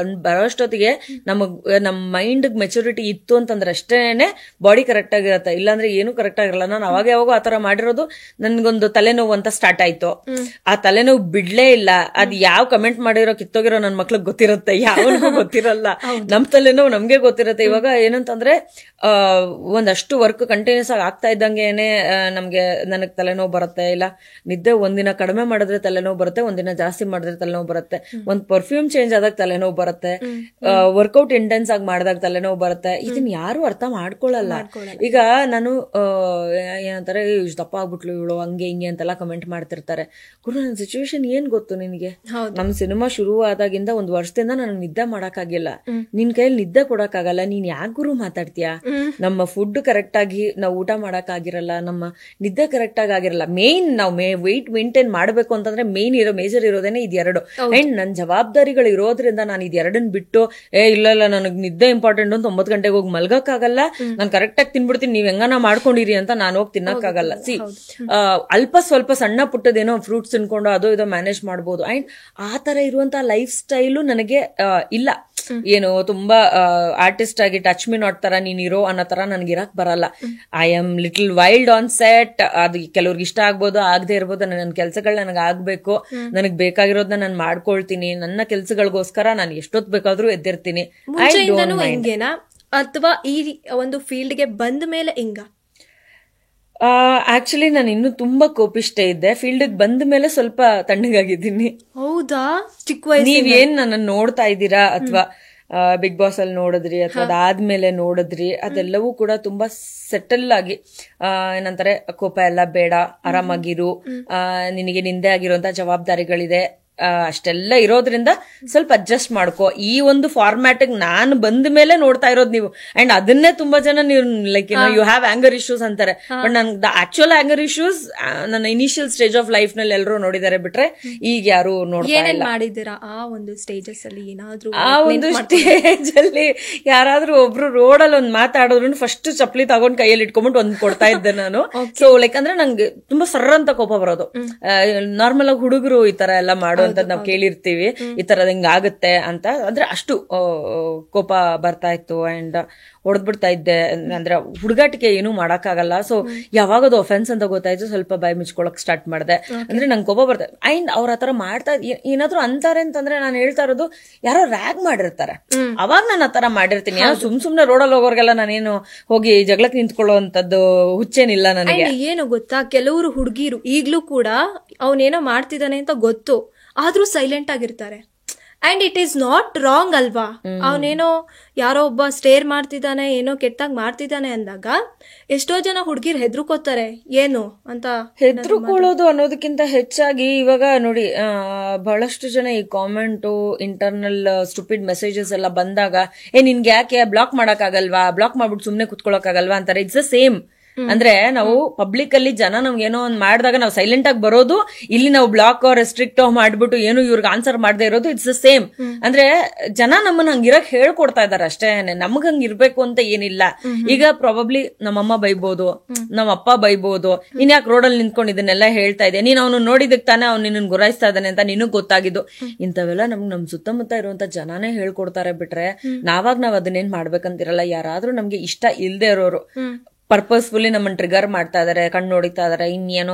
ಬರೋಷ್ಟೊತ್ತಿಗೆ ನಮ್ಮ ಮೈಂಡ್ ಮೆಚುರಿಟಿ ಇತ್ತು ಅಂತಂದ್ರೆ ಅಷ್ಟೇನೆ ಬಾಡಿ ಕರೆಕ್ಟ್ ಆಗಿರತ್ತೆ. ಇಲ್ಲಾಂದ್ರೆ ಏನು ಕರೆಕ್ಟ್ ಆಗಿರಲ್ಲ. ನಾನು ಅವಾಗ ಯಾವಾಗ ಆತರ ಮಾಡಿರೋದು, ನನ್ಗೊಂದು ತಲೆನೋವು ಅಂತ ಸ್ಟಾರ್ಟ್ ಆಯ್ತು. ಆ ತಲೆನೋವು ಬಿಡ್ಲೇ ಇಲ್ಲ. ಅದ್ ಯಾವ ಕಮೆಂಟ್ ಮಾಡಿರೋ ಕಿತ್ತೋಗಿರೋ ನನ್ ಮಕ್ಳಿಗೆ ಗೊತ್ತಿರುತ್ತೆ, ಯಾವನಿಗೂ ಗೊತ್ತಿರಲ್ಲ. ನಮ್ ತಲೆನೋವು ನಮ್ಗೆ ಗೊತ್ತಿರುತ್ತೆ. ಇವಾಗ ಏನಂತಂದ್ರೆ ಒಂದಷ್ಟು ವರ್ಕ್ ಕಂಟಿನ್ಯೂಸ್ ಆಗಿ ಆಗ್ತಾ ಇದ್ದಂಗೆನೆ ನನಗ್ ತಲೆನೋವು ಬರುತ್ತೆ. ಇಲ್ಲ ನಿದ್ದೆ ಒಂದಿನ ಕಡಿಮೆ ಮಾಡಿದ್ರೆ ತಲೆನೋವು ಬರುತ್ತೆ, ಒಂದಿನ ಜಾಸ್ತಿ ಮಾಡಿದ್ರೆ ತಲೆನೋವು ಬರುತ್ತೆ, ಒಂದ್ ಪರ್ಫ್ಯೂಮ್ ಚೇಂಜ್ ಆದಾಗ ತಲೆನೋವು ಬರುತ್ತೆ, ವರ್ಕೌಟ್ ಇಂಟೆನ್ಸ್ ಆಗಿ ಮಾಡಿದಾಗ ತಲೆನೋವು ಬರುತ್ತೆ. ಇದನ್ನ ಯಾರು ಅರ್ಥ ಮಾಡ್ಕೊಳ್ಳಲ್ಲ. ಈಗ ನಾನು ಏನಂತಾರೆ, ದಪ್ಪ ಆಗ್ಬಿಟ್ಲು ಇವಳು, ಹಂಗೆ ಹಿಂಗೆ ಅಂತೆಲ್ಲ ಕಮೆಂಟ್ ಮಾಡ್ತಿರ್ತಾರೆ. ಗುರು, ನನ್ನ ಸಿಚುವೇಶನ್ ಏನ್ ಗೊತ್ತು ನಿನ್ಗೆ? ನಮ್ ಸಿನಿಮಾ ಶುರು ಆದಾಗಿಂದ 1 ವರ್ಷದಿಂದ ನನಗೆ ನಿದ್ದೆ ಮಾಡಕ್ಕಾಗಿಲ್ಲ. ನಿನ್ ಕೈಯಲ್ಲಿ ನಿದ್ದೆ ಕೊಡಕ್ಕಾಗಲ್ಲ, ನೀನ್ ಯಾಕೆ ಗುರು ಮಾತಾಡ್ತೀಯಾ? ನಮ್ಮ ಫುಡ್ ಕರೆಕ್ಟ್ ಆಗಿ ನಾವು ಊಟ ಮಾಡಕ್ ಆಗಿರಲ್ಲ, ನಮ್ಮ ನಿದ್ದೆ ಕರೆಕ್ಟ್ ಆಗಿ ಆಗಿರಲ್ಲ. ಮೇನ್ ನಾವು ವೆಯ್ಟ್ ಮೇಂಟೈನ್ ಮಾಡ್ಬೇಕು ಅಂತಂದ್ರೆ ಮೇಜರ್ ಇರೋದೇನೆ ಇದೆರಡು. ಅಂಡ್ ನನ್ ಜವಾಬ್ದಾರಿಗಳು ಇರೋದ್ರಿಂದ ನಾನು ಇದೆರಡನ್ನ ಬಿಟ್ಟು ಇಲ್ಲ ನನಗ್ ನಿದ್ದೆ ಇಂಪಾರ್ಟೆಂಟ್ ಇಂಪಾರ್ಟೆಂಟ್ ಅಂತ 9 ಗಂಟೆಗೆ ಹೋಗಿ ಮಲ್ಗಕ್ಕಾಗಲ್ಲ. ನಾನು ಕರೆಕ್ಟ್ ಆಗಿ ತಿನ್ಬಿಡ್ತೀನಿ, ನೀವ್ ಹೆಂಗನ ಮಾಡ್ಕೊಂಡಿರಿ ಅಂತ ನಾನು ಹೋಗಿ ತಿನ್ನಕ್ಕಾಗಲ್ಲ. ಸಿ ಅಲ್ಪ ಸ್ವಲ್ಪ ಸಣ್ಣ ಪುಟ್ಟದೇನೋ ಫ್ರೂಟ್ಸ್ ತಿನ್ಕೊಂಡು ಅದೋ ಇದೋ ಮ್ಯಾನೇಜ್ ಮಾಡ್ಬೋದು. ಅಂಡ್ ಆ ತರ ಇರುವಂತ ಲೈಫ್ ಸ್ಟೈಲು ನನಗೆ ಇಲ್ಲ. ಏನು ತುಂಬಾ ಆರ್ಟಿಸ್ಟ್ ಆಗಿ ಟಚ್ ಮಿ ನಾಟ್ ತರ ನೀನಿರೋ ಅನ್ನೋ ತರ ನನ್ಗೆ ಇರಕ್ ಬರಲ್ಲ. I am little wild on set. ಅದು ಕೆಲವ್ರಿಗೆ ಇಷ್ಟ ಆಗ್ಬೋದು, ಆಗದೆ ಇರ್ಬೋದು. ನನ್ನ ಕೆಲ್ಸಗಳು ನನಗೆ ಆಗ್ಬೇಕು, ನನಗ್ ಬೇಕಾಗಿರೋದನ್ನ ನಾನು ಮಾಡ್ಕೊಳ್ತೀನಿ. ನನ್ನ ಕೆಲ್ಸಗಳಿಗೋಸ್ಕರ ನಾನು ಎಷ್ಟೊತ್ತು ಬೇಕಾದ್ರೂ ಎದ್ದಿರ್ತೀನಿ. ಅಥವಾ ಈ ಒಂದು ಫೀಲ್ಡ್ ಗೆ ಬಂದ ಮೇಲೆ ಹಿಂಗ? ಆಕ್ಚುಲಿ ನಾನು ಇನ್ನು ತುಂಬಾ ಕೋಪಿಷ್ಟೇ ಇದ್ದೆ. ಫೀಲ್ಡ್ ಬಂದ ಮೇಲೆ ಸ್ವಲ್ಪ ತಣ್ಣಗಾಗಿದ್ದೀನಿ. ಹೌದಾ? ಚಿಕ್ಕ ವಯಸ್ಸು ನೀವೇನ್ ನನ್ನ ನೋಡ್ತಾ ಇದ್ದೀರಾ ಅಥವಾ ಬಿಗ್ ಬಾಸ್ ಅಲ್ಲಿ ನೋಡಿದ್ರಿ ಅಥವಾ ಅದಾದ್ಮೇಲೆ ನೋಡಿದ್ರಿ, ಅದೆಲ್ಲವೂ ಕೂಡ ತುಂಬಾ ಸೆಟಲ್ ಆಗಿ ಏನಂತಾರೆ, ಕೋಪ ಎಲ್ಲ ಬೇಡ, ಆರಾಮಾಗಿರು, ನಿನಗೆ ನಿಂದೆ ಆಗಿರುವಂತ ಜವಾಬ್ದಾರಿಗಳಿದೆ, ಅಷ್ಟೆಲ್ಲ ಇರೋದ್ರಿಂದ ಸ್ವಲ್ಪ ಅಡ್ಜಸ್ಟ್ ಮಾಡ್ಕೋ. ಈ ಒಂದು ಫಾರ್ಮ್ಯಾಟ್ ನಾನು ಬಂದ ಮೇಲೆ ನೋಡ್ತಾ ಇರೋದು ನೀವು. ಅಂಡ್ ಅದನ್ನೇ ತುಂಬಾ ಜನ ನೀವು like you have anger issues ಅಂತಾರೆ. ಬಟ್ ನನ್ ಆಕ್ಚುಯಲ್ ಆಂಗರ್ ಇಶ್ಯೂಸ್ ನನ್ನ ಇನಿಷಿಯಲ್ ಸ್ಟೇಜ್ ಆಫ್ ಲೈಫ್ ನಲ್ಲಿ ಎಲ್ಲರೂ ನೋಡಿದ್ದಾರೆ ಬಿಟ್ರೆ ಈಗ ಯಾರು ನೋಡ್ತಾ ಇಲ್ಲ. ಮಾಡಿದ್ದೀರಾ ಆ ಒಂದು ಸ್ಟೇಜಸ್ ಅಲ್ಲಿ? ಏನಾದ್ರೂ ಆ ಒಂದು ಸ್ಟೇಜ್ ಅಲ್ಲಿ ಯಾರಾದ್ರೂ ಒಬ್ರು ರೋಡ್ ಅಲ್ಲಿ ಒಂದ್ ಮಾತಾಡಿದ್ರು ಫಸ್ಟ್ ಚಪ್ಪಲಿ ತಗೊಂಡ್ ಕೈಯಲ್ಲಿ ಇಟ್ಕೊಂಡ್ಬಿಟ್ಟು ಒಂದ್ ಕೊಡ್ತಾ ಇದ್ದೆ ನಾನು. ಸೊ ಲೈಕ್ ಅಂದ್ರೆ ನಂಗೆ ತುಂಬಾ ಸರ್ರ ಅಂತ ಕೋಪ ಬರೋದು. ನಾರ್ಮಲ್ ಆಗಿ ಹುಡುಗರು ಈ ತರ ಎಲ್ಲ ಮಾಡೋ ಅಂತ ನಾವ್ ಕೇಳಿರ್ತೀವಿ, ಈ ತರದ್ ಹಿಂಗ ಆಗುತ್ತೆ ಅಂತ. ಅಂದ್ರೆ ಅಷ್ಟು ಕೋಪ ಬರ್ತಾ ಇತ್ತು ಅಂಡ್ ಹೊಡೆದ್ಬಿಡ್ತಾ ಇದ್ದೆ. ಅಂದ್ರೆ ಹುಡುಗಾಟಿಕೆ ಏನು ಮಾಡಕ್ಕಾಗಲ್ಲ. ಸೊ ಯಾವಾಗ ಅದು ಅಫೆನ್ಸ್ ಅಂತ ಗೊತ್ತಾಯ್ತು, ಸ್ವಲ್ಪ ಬಾಯಿ ಮುಚ್ಕೊಳಕ್ ಸ್ಟಾರ್ಟ್ ಮಾಡಿದೆ. ಅಂದ್ರೆ ನಂಗೆ ಕೋಪ ಬರ್ತಾ ಅಂಡ್ ಅವ್ರ ಆತರ ಮಾಡ್ತಾ ಏನಾದ್ರು ಅಂತಾರೆ ಅಂತಂದ್ರೆ ನಾನು ಹೇಳ್ತಾ ಇರೋದು ಯಾರೋ ರ್ಯಾಗ್ ಮಾಡಿರ್ತಾರೆ, ಅವಾಗ ನಾನು ಆತರ ಮಾಡಿರ್ತೀನಿ. ಸುಮ್ನೆ ರೋಡಲ್ಲಿ ಹೋಗೋರ್ಗೆಲ್ಲ ನಾನೇನು ಹೋಗಿ ಜಗಳಕ್ಕೆ ನಿಂತ್ಕೊಳ್ಳುವಂತದ್ದು ಹುಚ್ಚೇನಿಲ್ಲ ನನಗೆ. ಏನು ಗೊತ್ತಾ, ಕೆಲವರು ಹುಡುಗಿರು ಈಗ್ಲೂ ಕೂಡ ಅವನೇನೋ ಮಾಡ್ತಿದ್ದಾನೆ ಅಂತ ಗೊತ್ತು, ಆದ್ರೂ ಸೈಲೆಂಟ್ ಆಗಿರ್ತಾರೆ. And it is not wrong ಅಲ್ವಾ? ಅವನೇನೋ ಯಾರೋ ಒಬ್ಬ ಸ್ಟೇರ್ ಮಾಡ್ತಿದ್ದಾನೆ, ಏನೋ ಕೆಟ್ಟಾಗ್ ಮಾಡ್ತಿದ್ದಾನೆ ಅಂದಾಗ ಎಷ್ಟೋ ಜನ ಹುಡುಗಿರ್ ಹೆದ್ರುಕೋತಾರೆ. ಏನು ಅಂತ ಹೆದ್ರುಕೊಳ್ಳೋದು ಅನ್ನೋದಕ್ಕಿಂತ ಹೆಚ್ಚಾಗಿ ಇವಾಗ ನೋಡಿ, ಬಹಳಷ್ಟು ಜನ ಈ ಕಾಮೆಂಟು, ಇಂಟರ್ನಲ್ ಸ್ಟುಪಿಡ್ ಮೆಸೇಜಸ್ ಎಲ್ಲ ಬಂದಾಗ ನಿನ್ಗೆ ಯಾಕೆ ಬ್ಲಾಕ್ ಮಾಡಕ್ ಆಗಲ್ವಾ, ಬ್ಲಾಕ್ ಮಾಡ್ಬಿಟ್ಟು ಸುಮ್ನೆ ಕುತ್ಕೊಳಕ್ ಆಗಲ್ವಾ ಅಂತಾರೆ. It's the same. ಅಂದ್ರೆ ನಾವು ಪಬ್ಲಿಕ್ ಅಲ್ಲಿ ಜನ ನಮ್ಗೆ ಏನೋ ಒಂದ್ ಮಾಡಿದಾಗ ನಾವು ಸೈಲೆಂಟ್ ಆಗಿ ಬರೋದು, ಇಲ್ಲಿ ನಾವು ಬ್ಲಾಕ್ ರೆಸ್ಟ್ರಿಕ್ಟ್ ಮಾಡ್ಬಿಟ್ಟು ಏನು ಇವ್ರಿಗೆ ಆನ್ಸರ್ ಮಾಡದೇ ಇರೋದು, ಇಟ್ಸ್ ದ ಸೇಮ್. ಅಂದ್ರೆ ಜನ ನಮ್ಮನ್ನ ಹಂಗಿರಕ್ ಹೇಳ್ಕೊಡ್ತಾ ಇದಾರೆ ಅಷ್ಟೇ, ನಮಗ್ ಹಂಗ ಇರ್ಬೇಕು ಅಂತ ಏನಿಲ್ಲ. ಈಗ ಪ್ರಾಬಬ್ಲಿ ನಮ್ಮಮ್ಮ ಬೈಬೋದು, ನಮ್ಮ ಅಪ್ಪ ಬೈಬೋದು, ನೀನ್ ಯಾಕೆ ರೋಡಲ್ಲಿ ನಿಂತ್ಕೊಂಡು ಇದನ್ನೆಲ್ಲ ಹೇಳ್ತಾ ಇದ್ದೆ, ನೀನ್ ಅವನು ನೋಡಿದಕ್ ತಾನೆ ಅವ್ನು ನಿನ್ನ ಗುರಾಯಿಸ್ತಾ ಇದ್ದಾನೆ ಅಂತ ನಿನಗ್ ಗೊತ್ತಾಗಿದ್ದು. ಇಂಥವೆಲ್ಲ ನಮ್ಗೆ ನಮ್ ಸುತ್ತಮುತ್ತ ಇರುವಂತ ಜನಾನೇ ಹೇಳ್ಕೊಡ್ತಾರೆ ಬಿಟ್ರೆ ನಾವ್ ಅದನ್ನೇನ್ ಮಾಡ್ಬೇಕಂತಿರಲ್ಲ. ಯಾರಾದ್ರೂ ನಮ್ಗೆ ಇಷ್ಟ ಇಲ್ದೇ ಇರೋರು ಪರ್ಪಸ್ಫುಲಿ ನಮ್ಮನ್ನ ಟ್ರಿಗರ್ ಮಾಡ್ತಾ ಇದಾರೆ, ಕಣ್ಣು ನೋಡಿತಾ ಇದಾರೆ, ಇನ್ನೇನೋ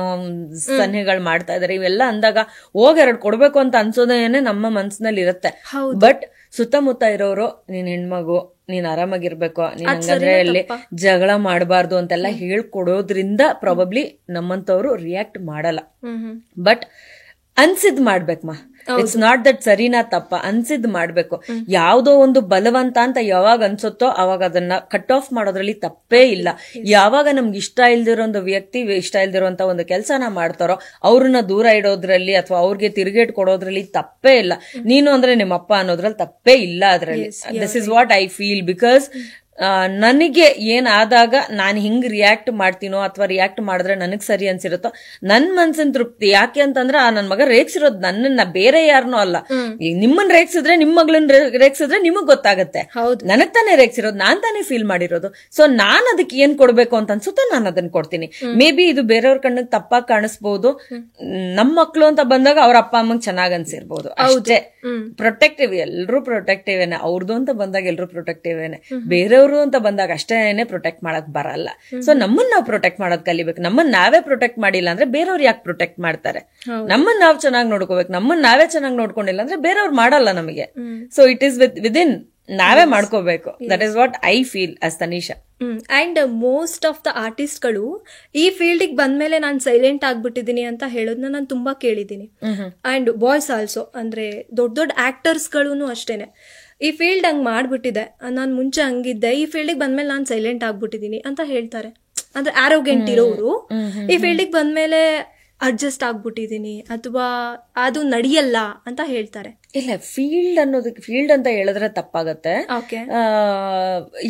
ಸನ್ನೆಗಳು ಮಾಡ್ತಾ ಇದಾರೆ, ಇವೆಲ್ಲ ಅಂದಾಗ ಹೋಗ್ 2 ಕೊಡ್ಬೇಕು ಅಂತ ಅನ್ಸೋದೇನೆ ನಮ್ಮ ಮನ್ಸಿನಲ್ಲಿ ಇರುತ್ತೆ. ಬಟ್ ಸುತ್ತಮುತ್ತ ಇರೋರು ನೀನ್ ಹೆಣ್ಮಗು, ನೀನ್ ಆರಾಮಾಗಿರ್ಬೇಕು, ನೀನ್ ಹಂಗಂದ್ರೆ ಅಲ್ಲಿ ಜಗಳ ಮಾಡಬಾರ್ದು ಅಂತೆಲ್ಲ ಹೇಳ್ಕೊಡೋದ್ರಿಂದ ಪ್ರಾಬಬ್ಲಿ ನಮ್ಮಂತವ್ರು ರಿಯಾಕ್ಟ್ ಮಾಡಲ್ಲ. ಬಟ್ ಅನ್ಸಿದ್ ಮಾಡ್ಬೇಕಮ್ಮ. ಇಟ್ಸ್ ನಾಟ್ ದಟ್ ಸರಿನಾ ತಪ್ಪ, ಅನ್ಸಿದ್ ಮಾಡ್ಬೇಕು. ಯಾವ್ದೋ ಒಂದು ಬಲವಂತ ಅಂತ ಯಾವಾಗ ಅನ್ಸುತ್ತೋ ಅವಾಗ ಅದನ್ನ ಕಟ್ ಆಫ್ ಮಾಡೋದ್ರಲ್ಲಿ ತಪ್ಪೇ ಇಲ್ಲ. ಯಾವಾಗ ನಮ್ಗೆ ಇಷ್ಟ ಇಲ್ದಿರೋ ಒಂದು ವ್ಯಕ್ತಿ, ಇಷ್ಟ ಇಲ್ದಿರೋಂತ ಒಂದು ಕೆಲಸನ ಮಾಡ್ತಾರೋ ಅವ್ರನ್ನ ದೂರ ಇಡೋದ್ರಲ್ಲಿ ಅಥವಾ ಅವ್ರಿಗೆ ತಿರುಗೇಟ್ ಕೊಡೋದ್ರಲ್ಲಿ ತಪ್ಪೇ ಇಲ್ಲ. ನೀನು ಅಂದ್ರೆ ನಿಮ್ಮಪ್ಪ ಅನ್ನೋದ್ರಲ್ಲಿ ತಪ್ಪೇ ಇಲ್ಲ ಅದ್ರಲ್ಲಿ. This is what I feel. Because ನನಗೆ ಏನಾದಾಗ ನಾನು ಹಿಂಗ್ ರಿಯಾಕ್ಟ್ ಮಾಡ್ತೀನೋ ಅಥವಾ ರಿಯಾಕ್ಟ್ ಮಾಡಿದ್ರೆ ನನಗ್ ಸರಿ ಅನ್ಸಿರುತ್ತೋ ನನ್ ಮನ್ಸಿನ ತೃಪ್ತಿ. ಯಾಕೆ ಅಂತಂದ್ರೆ ನನ್ ಮಗ ರೇಗ್ಸಿರೋದು ನನ್ನನ್ನ, ಬೇರೆ ಯಾರನ್ನೂ ಅಲ್ಲ. ಈಗ ನಿಮ್ಮನ್ನ ರೇಗ್ಸಿದ್ರೆ, ನಿಮ್ ಮಗಳನ್ನ ರೇಗ್ಸಿದ್ರೆ ನಿಮಗ್ ಗೊತ್ತಾಗತ್ತೆ. ನನಗ್ ತಾನೇ ರೇಗ್ಸಿರೋದು, ನಾನ್ ತಾನೇ ಫೀಲ್ ಮಾಡಿರೋದು. ಸೊ ನಾನ್ ಅದಕ್ಕೆ ಏನ್ ಕೊಡ್ಬೇಕು ಅಂತ ಅನ್ಸುತ್ತೋ ನಾನು ಅದನ್ನ ಕೊಡ್ತೀನಿ. ಮೇ ಬಿ ಇದು ಬೇರೆಯವ್ರ ಕಣ್ಣಿಗೆ ತಪ್ಪಾಗಿ ಕಾಣಿಸ್ಬೋದು. ನಮ್ ಮಕ್ಳು ಅಂತ ಬಂದಾಗ ಅವ್ರ ಅಪ್ಪ ಅಮ್ಮಂಗ್ ಚೆನ್ನಾಗ್ ಅನ್ಸಿರ್ಬೋದು ಅಷ್ಟೇ. ಪ್ರೊಟೆಕ್ಟಿವ್, ಎಲ್ರು ಪ್ರೊಟೆಕ್ಟಿವ್ ಏನೆ. ಅವ್ರದ್ದು ಅಂತ ಬಂದಾಗ ಎಲ್ರು ಪ್ರೊಟೆಕ್ಟಿವ್ ಏನೆ. ಬೇರೆಯವ್ರು ಅಂತ ಬಂದಾಗ ಅಷ್ಟೇನೆ ಪ್ರೊಟೆಕ್ಟ್ ಮಾಡಕ್ ಬರಲ್ಲ. ಸೊ ನಮ್ಮನ್ನ ನಾವು ಪ್ರೊಟೆಕ್ಟ್ ಮಾಡೋದ್ ಕಲಿಬೇಕು. ನಮ್ಮನ್ನ ನಾವೇ ಪ್ರೊಟೆಕ್ಟ್ ಮಾಡಿಲ್ಲ ಅಂದ್ರೆ ಬೇರೆಯವ್ರು ಯಾಕೆ ಪ್ರೊಟೆಕ್ಟ್ ಮಾಡ್ತಾರೆ? ನಮ್ಮನ್ನ ನಾವ್ ಚೆನ್ನಾಗಿ ನೋಡ್ಕೋಬೇಕು. ನಮ್ಮನ್ನ ನಾವೇ ಚೆನ್ನಾಗಿ ನೋಡ್ಕೊಂಡಿಲ್ಲ ಅಂದ್ರೆ ಬೇರೆಯವ್ರು ಮಾಡಲ್ಲ ನಮಗೆ. ಸೊ ಇಟ್ ಈಸ್ ವಿದಿನ್ ನಾವೇ ಮಾಡ್ಕೋಬೇಕು. That is what I feel as Tanisha. And most of the ಆರ್ಟಿಸ್ಟ್ಗಳು ಈ ಫೀಲ್ಡಿಗೆ ಬಂದ್ಮೇಲೆ ನಾನು ಸೈಲೆಂಟ್ ಆಗ್ಬಿಟ್ಟಿದೀನಿ ಅಂತ ಹೇಳೋದನ್ನ ನಾನು ತುಂಬಾ ಕೇಳಿದೀನಿ. ಅಂಡ್ ಬಾಯ್ಸ್ ಆಲ್ಸೋ, ಅಂದ್ರೆ ದೊಡ್ಡ ದೊಡ್ಡ ಆಕ್ಟರ್ಸ್ಗಳು ಅಷ್ಟೇನೆ. ಈ ಫೀಲ್ಡ್ ಹಂಗ್ ಮಾಡ್ಬಿಟ್ಟಿದೆ, ನಾನು ಮುಂಚೆ ಹಂಗಿದ್ದೆ, ಈ ಫೀಲ್ಡಿಗೆ ಬಂದ್ಮೇಲೆ ನಾನು ಸೈಲೆಂಟ್ ಆಗ್ಬಿಟ್ಟಿದೀನಿ ಅಂತ ಹೇಳ್ತಾರೆ. ಅಂದ್ರೆ ಆರೋಗ್ಯಂಟ್ ಇರೋರು ಈ ಫೀಲ್ಡಿಗೆ ಬಂದ್ಮೇಲೆ ಅಡ್ಜಸ್ಟ್ ಆಗ್ಬಿಟ್ಟಿದೀನಿ ಅಥವಾ ಅದು ನಡೆಯಲ್ಲ ಅಂತ ಹೇಳ್ತಾರೆ. ಇಲ್ಲ, ಫೀಲ್ಡ್ ಅಂತ ಹೇಳಿದ್ರೆ ತಪ್ಪಾಗತ್ತೆ.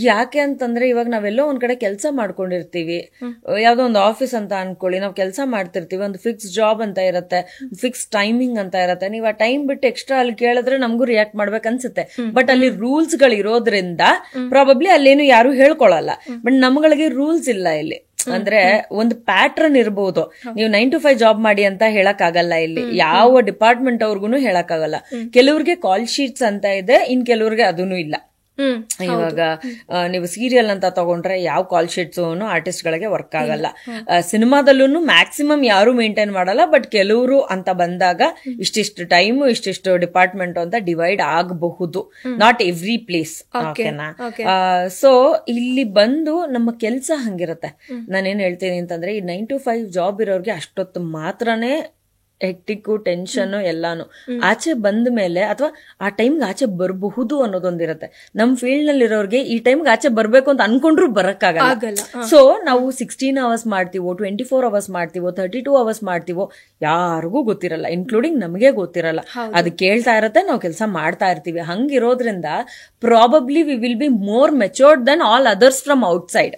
ಯಾಕೆ ಅಂತಂದ್ರೆ ಇವಾಗ ನಾವೆಲ್ಲೋ ಒಂದ್ ಕಡೆ ಕೆಲಸ ಮಾಡ್ಕೊಂಡಿರ್ತೀವಿ, ಯಾವ್ದೋ ಒಂದು ಆಫೀಸ್ ಅಂತ ಅನ್ಕೊಳ್ಳಿ, ನಾವ್ ಕೆಲಸ ಮಾಡ್ತಿರ್ತೀವಿ, ಒಂದು ಫಿಕ್ಸ್ ಜಾಬ್ ಅಂತ ಇರುತ್ತೆ, ಫಿಕ್ಸ್ ಟೈಮಿಂಗ್ ಅಂತ ಇರುತ್ತೆ. ನೀವು ಆ ಟೈಮ್ ಬಿಟ್ಟು ಎಕ್ಸ್ಟ್ರಾ ಅಲ್ಲಿ ಕೇಳಿದ್ರೆ ನಮಗೂ ರಿಯಾಕ್ಟ್ ಮಾಡ್ಬೇಕು ಅನ್ಸುತ್ತೆ. ಬಟ್ ಅಲ್ಲಿ ರೂಲ್ಸ್ ಗಳು ಇರೋದ್ರಿಂದ ಪ್ರಾಬಬ್ಲಿ ಅಲ್ಲೇನು ಯಾರು ಹೇಳ್ಕೊಳಲ್ಲ. ಬಟ್ ನಮ್ಗಳಿಗೆ ರೂಲ್ಸ್ ಇಲ್ಲ ಇಲ್ಲಿ. ಅಂದ್ರೆ ಒಂದು ಪ್ಯಾಟ್ರನ್ ಇರಬಹುದು. ನೀವು 9 to 5 ಜಾಬ್ ಮಾಡಿ ಅಂತ ಹೇಳಕ್ ಆಗಲ್ಲ ಇಲ್ಲಿ, ಯಾವ ಡಿಪಾರ್ಟ್ಮೆಂಟ್ ಅವ್ರಿಗೂ ಹೇಳಕ್ ಆಗಲ್ಲ. ಕೆಲವ್ರಿಗೆ ಕಾಲ್ ಶೀಟ್ಸ್ ಅಂತ ಇದೆ, ಇನ್ ಕೆಲವ್ರಿಗೆ ಅದೂ ಇಲ್ಲ. ಇವಾಗ ನೀವು ಸೀರಿಯಲ್ ಅಂತ ತಗೊಂಡ್ರೆ ಯಾವ ಕಾಲ್ ಶೀಟ್ಸ್ ಆರ್ಟಿಸ್ಟ್ ಗಳಿಗೆ ವರ್ಕ್ ಆಗಲ್ಲ. ಸಿನಿಮಾದಲ್ಲೂ ಮ್ಯಾಕ್ಸಿಮಮ್ ಯಾರು ಮೇಂಟೈನ್ ಮಾಡಲ್ಲ. ಬಟ್ ಕೆಲವರು ಅಂತ ಬಂದಾಗ ಇಷ್ಟಿಷ್ಟು ಟೈಮ್ ಇಷ್ಟಿಷ್ಟು ಡಿಪಾರ್ಟ್ಮೆಂಟ್ ಅಂತ ಡಿವೈಡ್ ಆಗಬಹುದು, ನಾಟ್ ಎವ್ರಿ ಪ್ಲೇಸ್. ಓಕೆನಾ? ಸೊ ಇಲ್ಲಿ ಬಂದು ನಮ್ಮ ಕೆಲ್ಸ ಹಂಗಿರುತ್ತೆ. ನಾನೇನ್ ಹೇಳ್ತೀನಿ ಅಂತಂದ್ರೆ ಈ 9 to 5 ಜಾಬ್ ಇರೋರ್ಗೆ ಅಷ್ಟೊತ್ತು ಮಾತ್ರನೇ ಹೆಕ್ಟಿಕ್ಕು, ಟೆನ್ಷನ್ ಎಲ್ಲಾನು. ಆಚೆ ಬಂದ ಮೇಲೆ ಅಥವಾ ಆ ಟೈಮ್ಗೆ ಆಚೆ ಬರಬಹುದು ಅನ್ನೋದೊಂದಿರುತ್ತೆ. ನಮ್ ಫೀಲ್ಡ್ ನಲ್ಲಿ ಇರೋರ್ಗೆ ಈ ಟೈಮ್ಗೆ ಆಚೆ ಬರ್ಬೇಕು ಅಂತ ಅನ್ಕೊಂಡ್ರು ಬರಕ್ಕಾಗಲ್ಲ. ಸೊ ನಾವು 16 hours ಮಾಡ್ತೀವೋ, 24 hours ಮಾಡ್ತೀವೋ, 32 hours ಮಾಡ್ತೀವೋ ಯಾರಿಗೂ ಗೊತ್ತಿರಲ್ಲ, ಇನ್ಕ್ಲೂಡಿಂಗ್ ನಮಗೆ ಗೊತ್ತಿರಲ್ಲ. ಅದು ಕೇಳ್ತಾ ಇರತ್ತೆ, ನಾವು ಕೆಲಸ ಮಾಡ್ತಾ ಇರ್ತೀವಿ. ಹಂಗಿರೋದ್ರಿಂದ probably we will be more matured than all others from outside.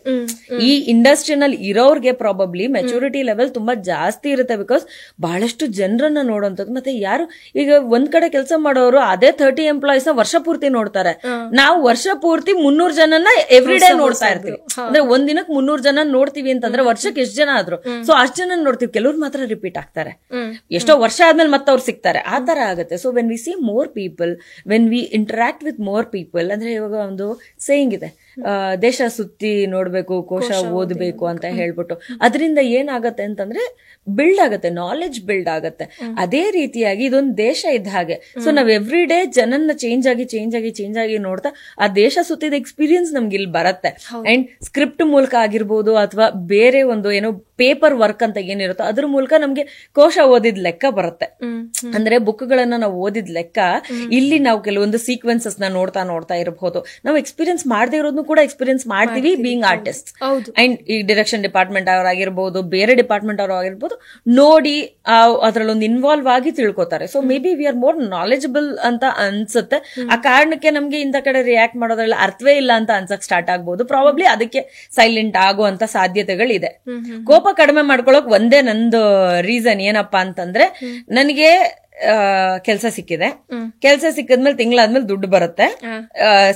ಈ ಇಂಡಸ್ಟ್ರಿನಲ್ಲಿ ಇರೋರ್ಗೆ ಪ್ರಾಬಬ್ಲಿ ಮೆಚೂರಿಟಿ ಲೆವೆಲ್ ತುಂಬಾ ಜಾಸ್ತಿ ಇರುತ್ತೆ. ಬಿಕಾಸ್ ಬಹಳಷ್ಟು ಜನರನ್ನ ನೋಡುವಂಥದ್ದು. ಮತ್ತೆ ಯಾರು ಈಗ ಒಂದ್ ಕಡೆ ಕೆಲಸ ಮಾಡೋರು ಅದೇ 30 ಎಂಪ್ಲಾಯೀಸ್ ನ ವರ್ಷ ಪೂರ್ತಿ ನೋಡ್ತಾರೆ. ನಾವು ವರ್ಷ ಪೂರ್ತಿ 300 ಜನನ ಎವ್ರಿ ಡೇ ನೋಡ್ತಾ ಇರ್ತೀವಿ. ಅಂದ್ರೆ ಒಂದ್ ದಿನಕ್ಕೆ 300 ಜನ ನೋಡ್ತೀವಿ ಅಂತಂದ್ರೆ ವರ್ಷಕ್ಕೆ ಎಷ್ಟು ಜನ ಆದ್ರು, ಸೊ ಅಷ್ಟು ಜನ ನೋಡ್ತೀವಿ. ಕೆಲವ್ರು ಮಾತ್ರ ರಿಪೀಟ್ ಆಗ್ತಾರೆ, ಎಷ್ಟೋ ವರ್ಷ ಆದ್ಮೇಲೆ ಮತ್ತೆ ಅವ್ರು ಸಿಗ್ತಾರೆ, ಆ ತರ ಆಗುತ್ತೆ. So when we C more people, when we interact with more people, ಅಂದ್ರೆ ಇವಾಗ ಒಂದು ಸೇಯಿಂಗ್ ಇದೆ, ದೇಶ ಸುತ್ತಿ ನೋಡ್ಬೇಕು, ಕೋಶ ಓದಬೇಕು ಅಂತ ಹೇಳ್ಬಿಟ್ಟು. ಅದರಿಂದ ಏನಾಗತ್ತೆ ಅಂತಂದ್ರೆ ಬಿಲ್ಡ್ ಆಗತ್ತೆ, ನಾಲೆಡ್ಜ್ ಬಿಲ್ಡ್ ಆಗತ್ತೆ. ಅದೇ ರೀತಿಯಾಗಿ ಇದೊಂದು ದೇಶ ಇದ್ದ ಹಾಗೆ. ಸೊ ನಾವ್ ಎವ್ರಿ ಡೇ ಜನನ್ನ ಚೇಂಜ್ ಆಗಿ ನೋಡ್ತಾ ಆ ದೇಶ ಸುತ್ತಿದ ಎಕ್ಸ್ಪೀರಿಯನ್ಸ್ ನಮ್ಗೆ ಇಲ್ಲಿ ಬರುತ್ತೆ. ಅಂಡ್ ಸ್ಕ್ರಿಪ್ಟ್ ಮೂಲಕ ಆಗಿರ್ಬೋದು ಅಥವಾ ಬೇರೆ ಒಂದು ಏನೋ ಪೇಪರ್ ವರ್ಕ್ ಅಂತ ಏನಿರುತ್ತೋ ಅದ್ರ ಮೂಲಕ ನಮ್ಗೆ ಕೋಶ ಓದಿದ್ ಲೆಕ್ಕ ಬರುತ್ತೆ. ಅಂದ್ರೆ ಬುಕ್ಗಳನ್ನ ನಾವು ಓದಿದ್ ಲೆಕ್ಕ ಇಲ್ಲಿ ನಾವು ಕೆಲವೊಂದು ಸೀಕ್ವೆನ್ಸಸ್ ನ ನೋಡ್ತಾ ಇರಬಹುದು. ನಾವು ಎಕ್ಸ್ಪೀರಿಯನ್ಸ್ ಮಾಡದೇ ಇರೋದನ್ನು ಕೂಡ ಎಕ್ಸ್ಪೀರಿಯನ್ಸ್ ಮಾಡ್ತೀವಿ ಬೀಯಿಂಗ್ ಆರ್ಟಿಸ್ಟ್. ಅಂಡ್ ಈ ಡೈರೆಕ್ಷನ್ ಡಿಪಾರ್ಟ್ಮೆಂಟ್ ಅವರಾಗಿರ್ಬೋದು, ಬೇರೆ ಡಿಪಾರ್ಟ್ಮೆಂಟ್ ಅವರು ಆಗಿರ್ಬೋದು, ನೋಡಿ ಅದ್ರಲ್ಲೊಂದು ಇನ್ವಾಲ್ವ್ ಆಗಿ ತಿಳ್ಕೊತಾರೆ. So may be we are more knowledgeable ಅಂತ ಅನ್ಸುತ್ತೆ. ಆ ಕಾರಣಕ್ಕೆ ನಮ್ಗೆ ಇಂಥ ಕಡೆ ರಿಯಾಕ್ಟ್ ಮಾಡೋದ್ರಲ್ಲಿ ಅರ್ಥವೇ ಇಲ್ಲ ಅಂತ ಅನ್ಸಕ್ ಸ್ಟಾರ್ಟ್ ಆಗ್ಬೋದು. ಪ್ರಾಬಬ್ಲಿ ಅದಕ್ಕೆ ಸೈಲೆಂಟ್ ಆಗುವಂತ ಸಾಧ್ಯತೆಗಳಿದೆ. ಕೋಪ ಕಡಿಮೆ ಮಾಡ್ಕೊಳಕ್ ಒಂದೇ ನಂದು ರೀಸನ್ ಏನಪ್ಪಾ ಅಂತಂದ್ರೆ, ನನಗೆ ಕೆಲಸ ಸಿಕ್ಕಿದೆ, ಕೆಲಸ ಸಿಕ್ಕದ್ಮೇಲೆ ತಿಂಗಳಾದ್ಮೇಲೆ ದುಡ್ಡು ಬರುತ್ತೆ.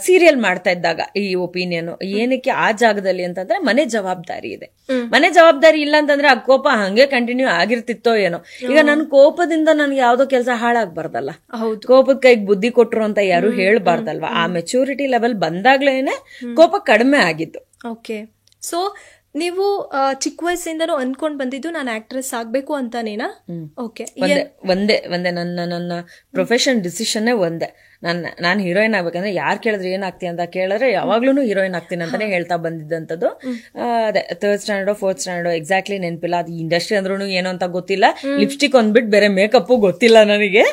ಸೀರಿಯಲ್ ಮಾಡ್ತಾ ಇದ್ದಾಗ ಈ ಒಪಿನಿಯನ್ ಏನಕ್ಕೆ ಆ ಜಾಗದಲ್ಲಿ ಅಂತಂದ್ರೆ ಮನೆ ಜವಾಬ್ದಾರಿ ಇದೆ. ಮನೆ ಜವಾಬ್ದಾರಿ ಇಲ್ಲ ಅಂತಂದ್ರೆ ಆ ಕೋಪ ಹಂಗೆ ಕಂಟಿನ್ಯೂ ಆಗಿರ್ತಿತ್ತೋ ಏನೋ. ಈಗ ನನ್ ಕೋಪದಿಂದ ನನ್ಗೆ ಯಾವ್ದೋ ಕೆಲಸ ಹಾಳಾಗ್ಬಾರ್ದಲ್ಲ, ಕೋಪದ ಕೈಗೆ ಬುದ್ಧಿ ಕೊಟ್ರು ಅಂತ ಯಾರು ಹೇಳ್ಬಾರ್ದಲ್ವಾ. ಆ ಮೆಚೂರಿಟಿ ಲೆವೆಲ್ ಬಂದಾಗ್ಲೇನೆ ಕೋಪ ಕಡಿಮೆ ಆಗಿದ್ದು. ಓಕೆ, ಸೊ ನೀವು ಚಿಕ್ಕ ವಯಸ್ಸಿಂದನೂ ಅನ್ಕೊಂಡ್ ಬಂದಿದ್ದು ನಾನು ಆಕ್ಟ್ರೆಸ್ ಆಗ್ಬೇಕು ಅಂತಾನೇನಾ? ಓಕೆ, ಒಂದೇ ನನ್ನ ಪ್ರೊಫೆಷನ್ ಡಿಸಿಷನ್ ಒಂದೇ. ನಾನು ಹೀರೋಯಿನ್ ಆಗ್ಬೇಕಂದ್ರೆ ಯಾರು ಕೇಳಿದ್ರೆ ಏನಾಗ್ತೀನಿ ಅಂತ ಕೇಳಿದ್ರೆ ಯಾವಾಗ್ಲೂ ಹೀರೋಯಿನ್ ಆಗ್ತೀನಿ ಅಂತಾನೆ ಹೇಳ್ತಾ ಬಂದಿದ್ದಂಥದ್ದು. ಅದೇ 3rd standard 4th standard exactly ನೆನಪಿಲ್ಲ. ಅದು ಇಂಡಸ್ಟ್ರಿ ಅಂದ್ರೂ ಏನೋ ಅಂತ ಗೊತ್ತಿಲ್ಲ. ಲಿಪ್ಸ್ಟಿಕ್ ಒಂದ್ಬಿಟ್ಟು ಬೇರೆ ಮೇಕಪ್ ಗೊತ್ತಿಲ್ಲ ನನಗೆ.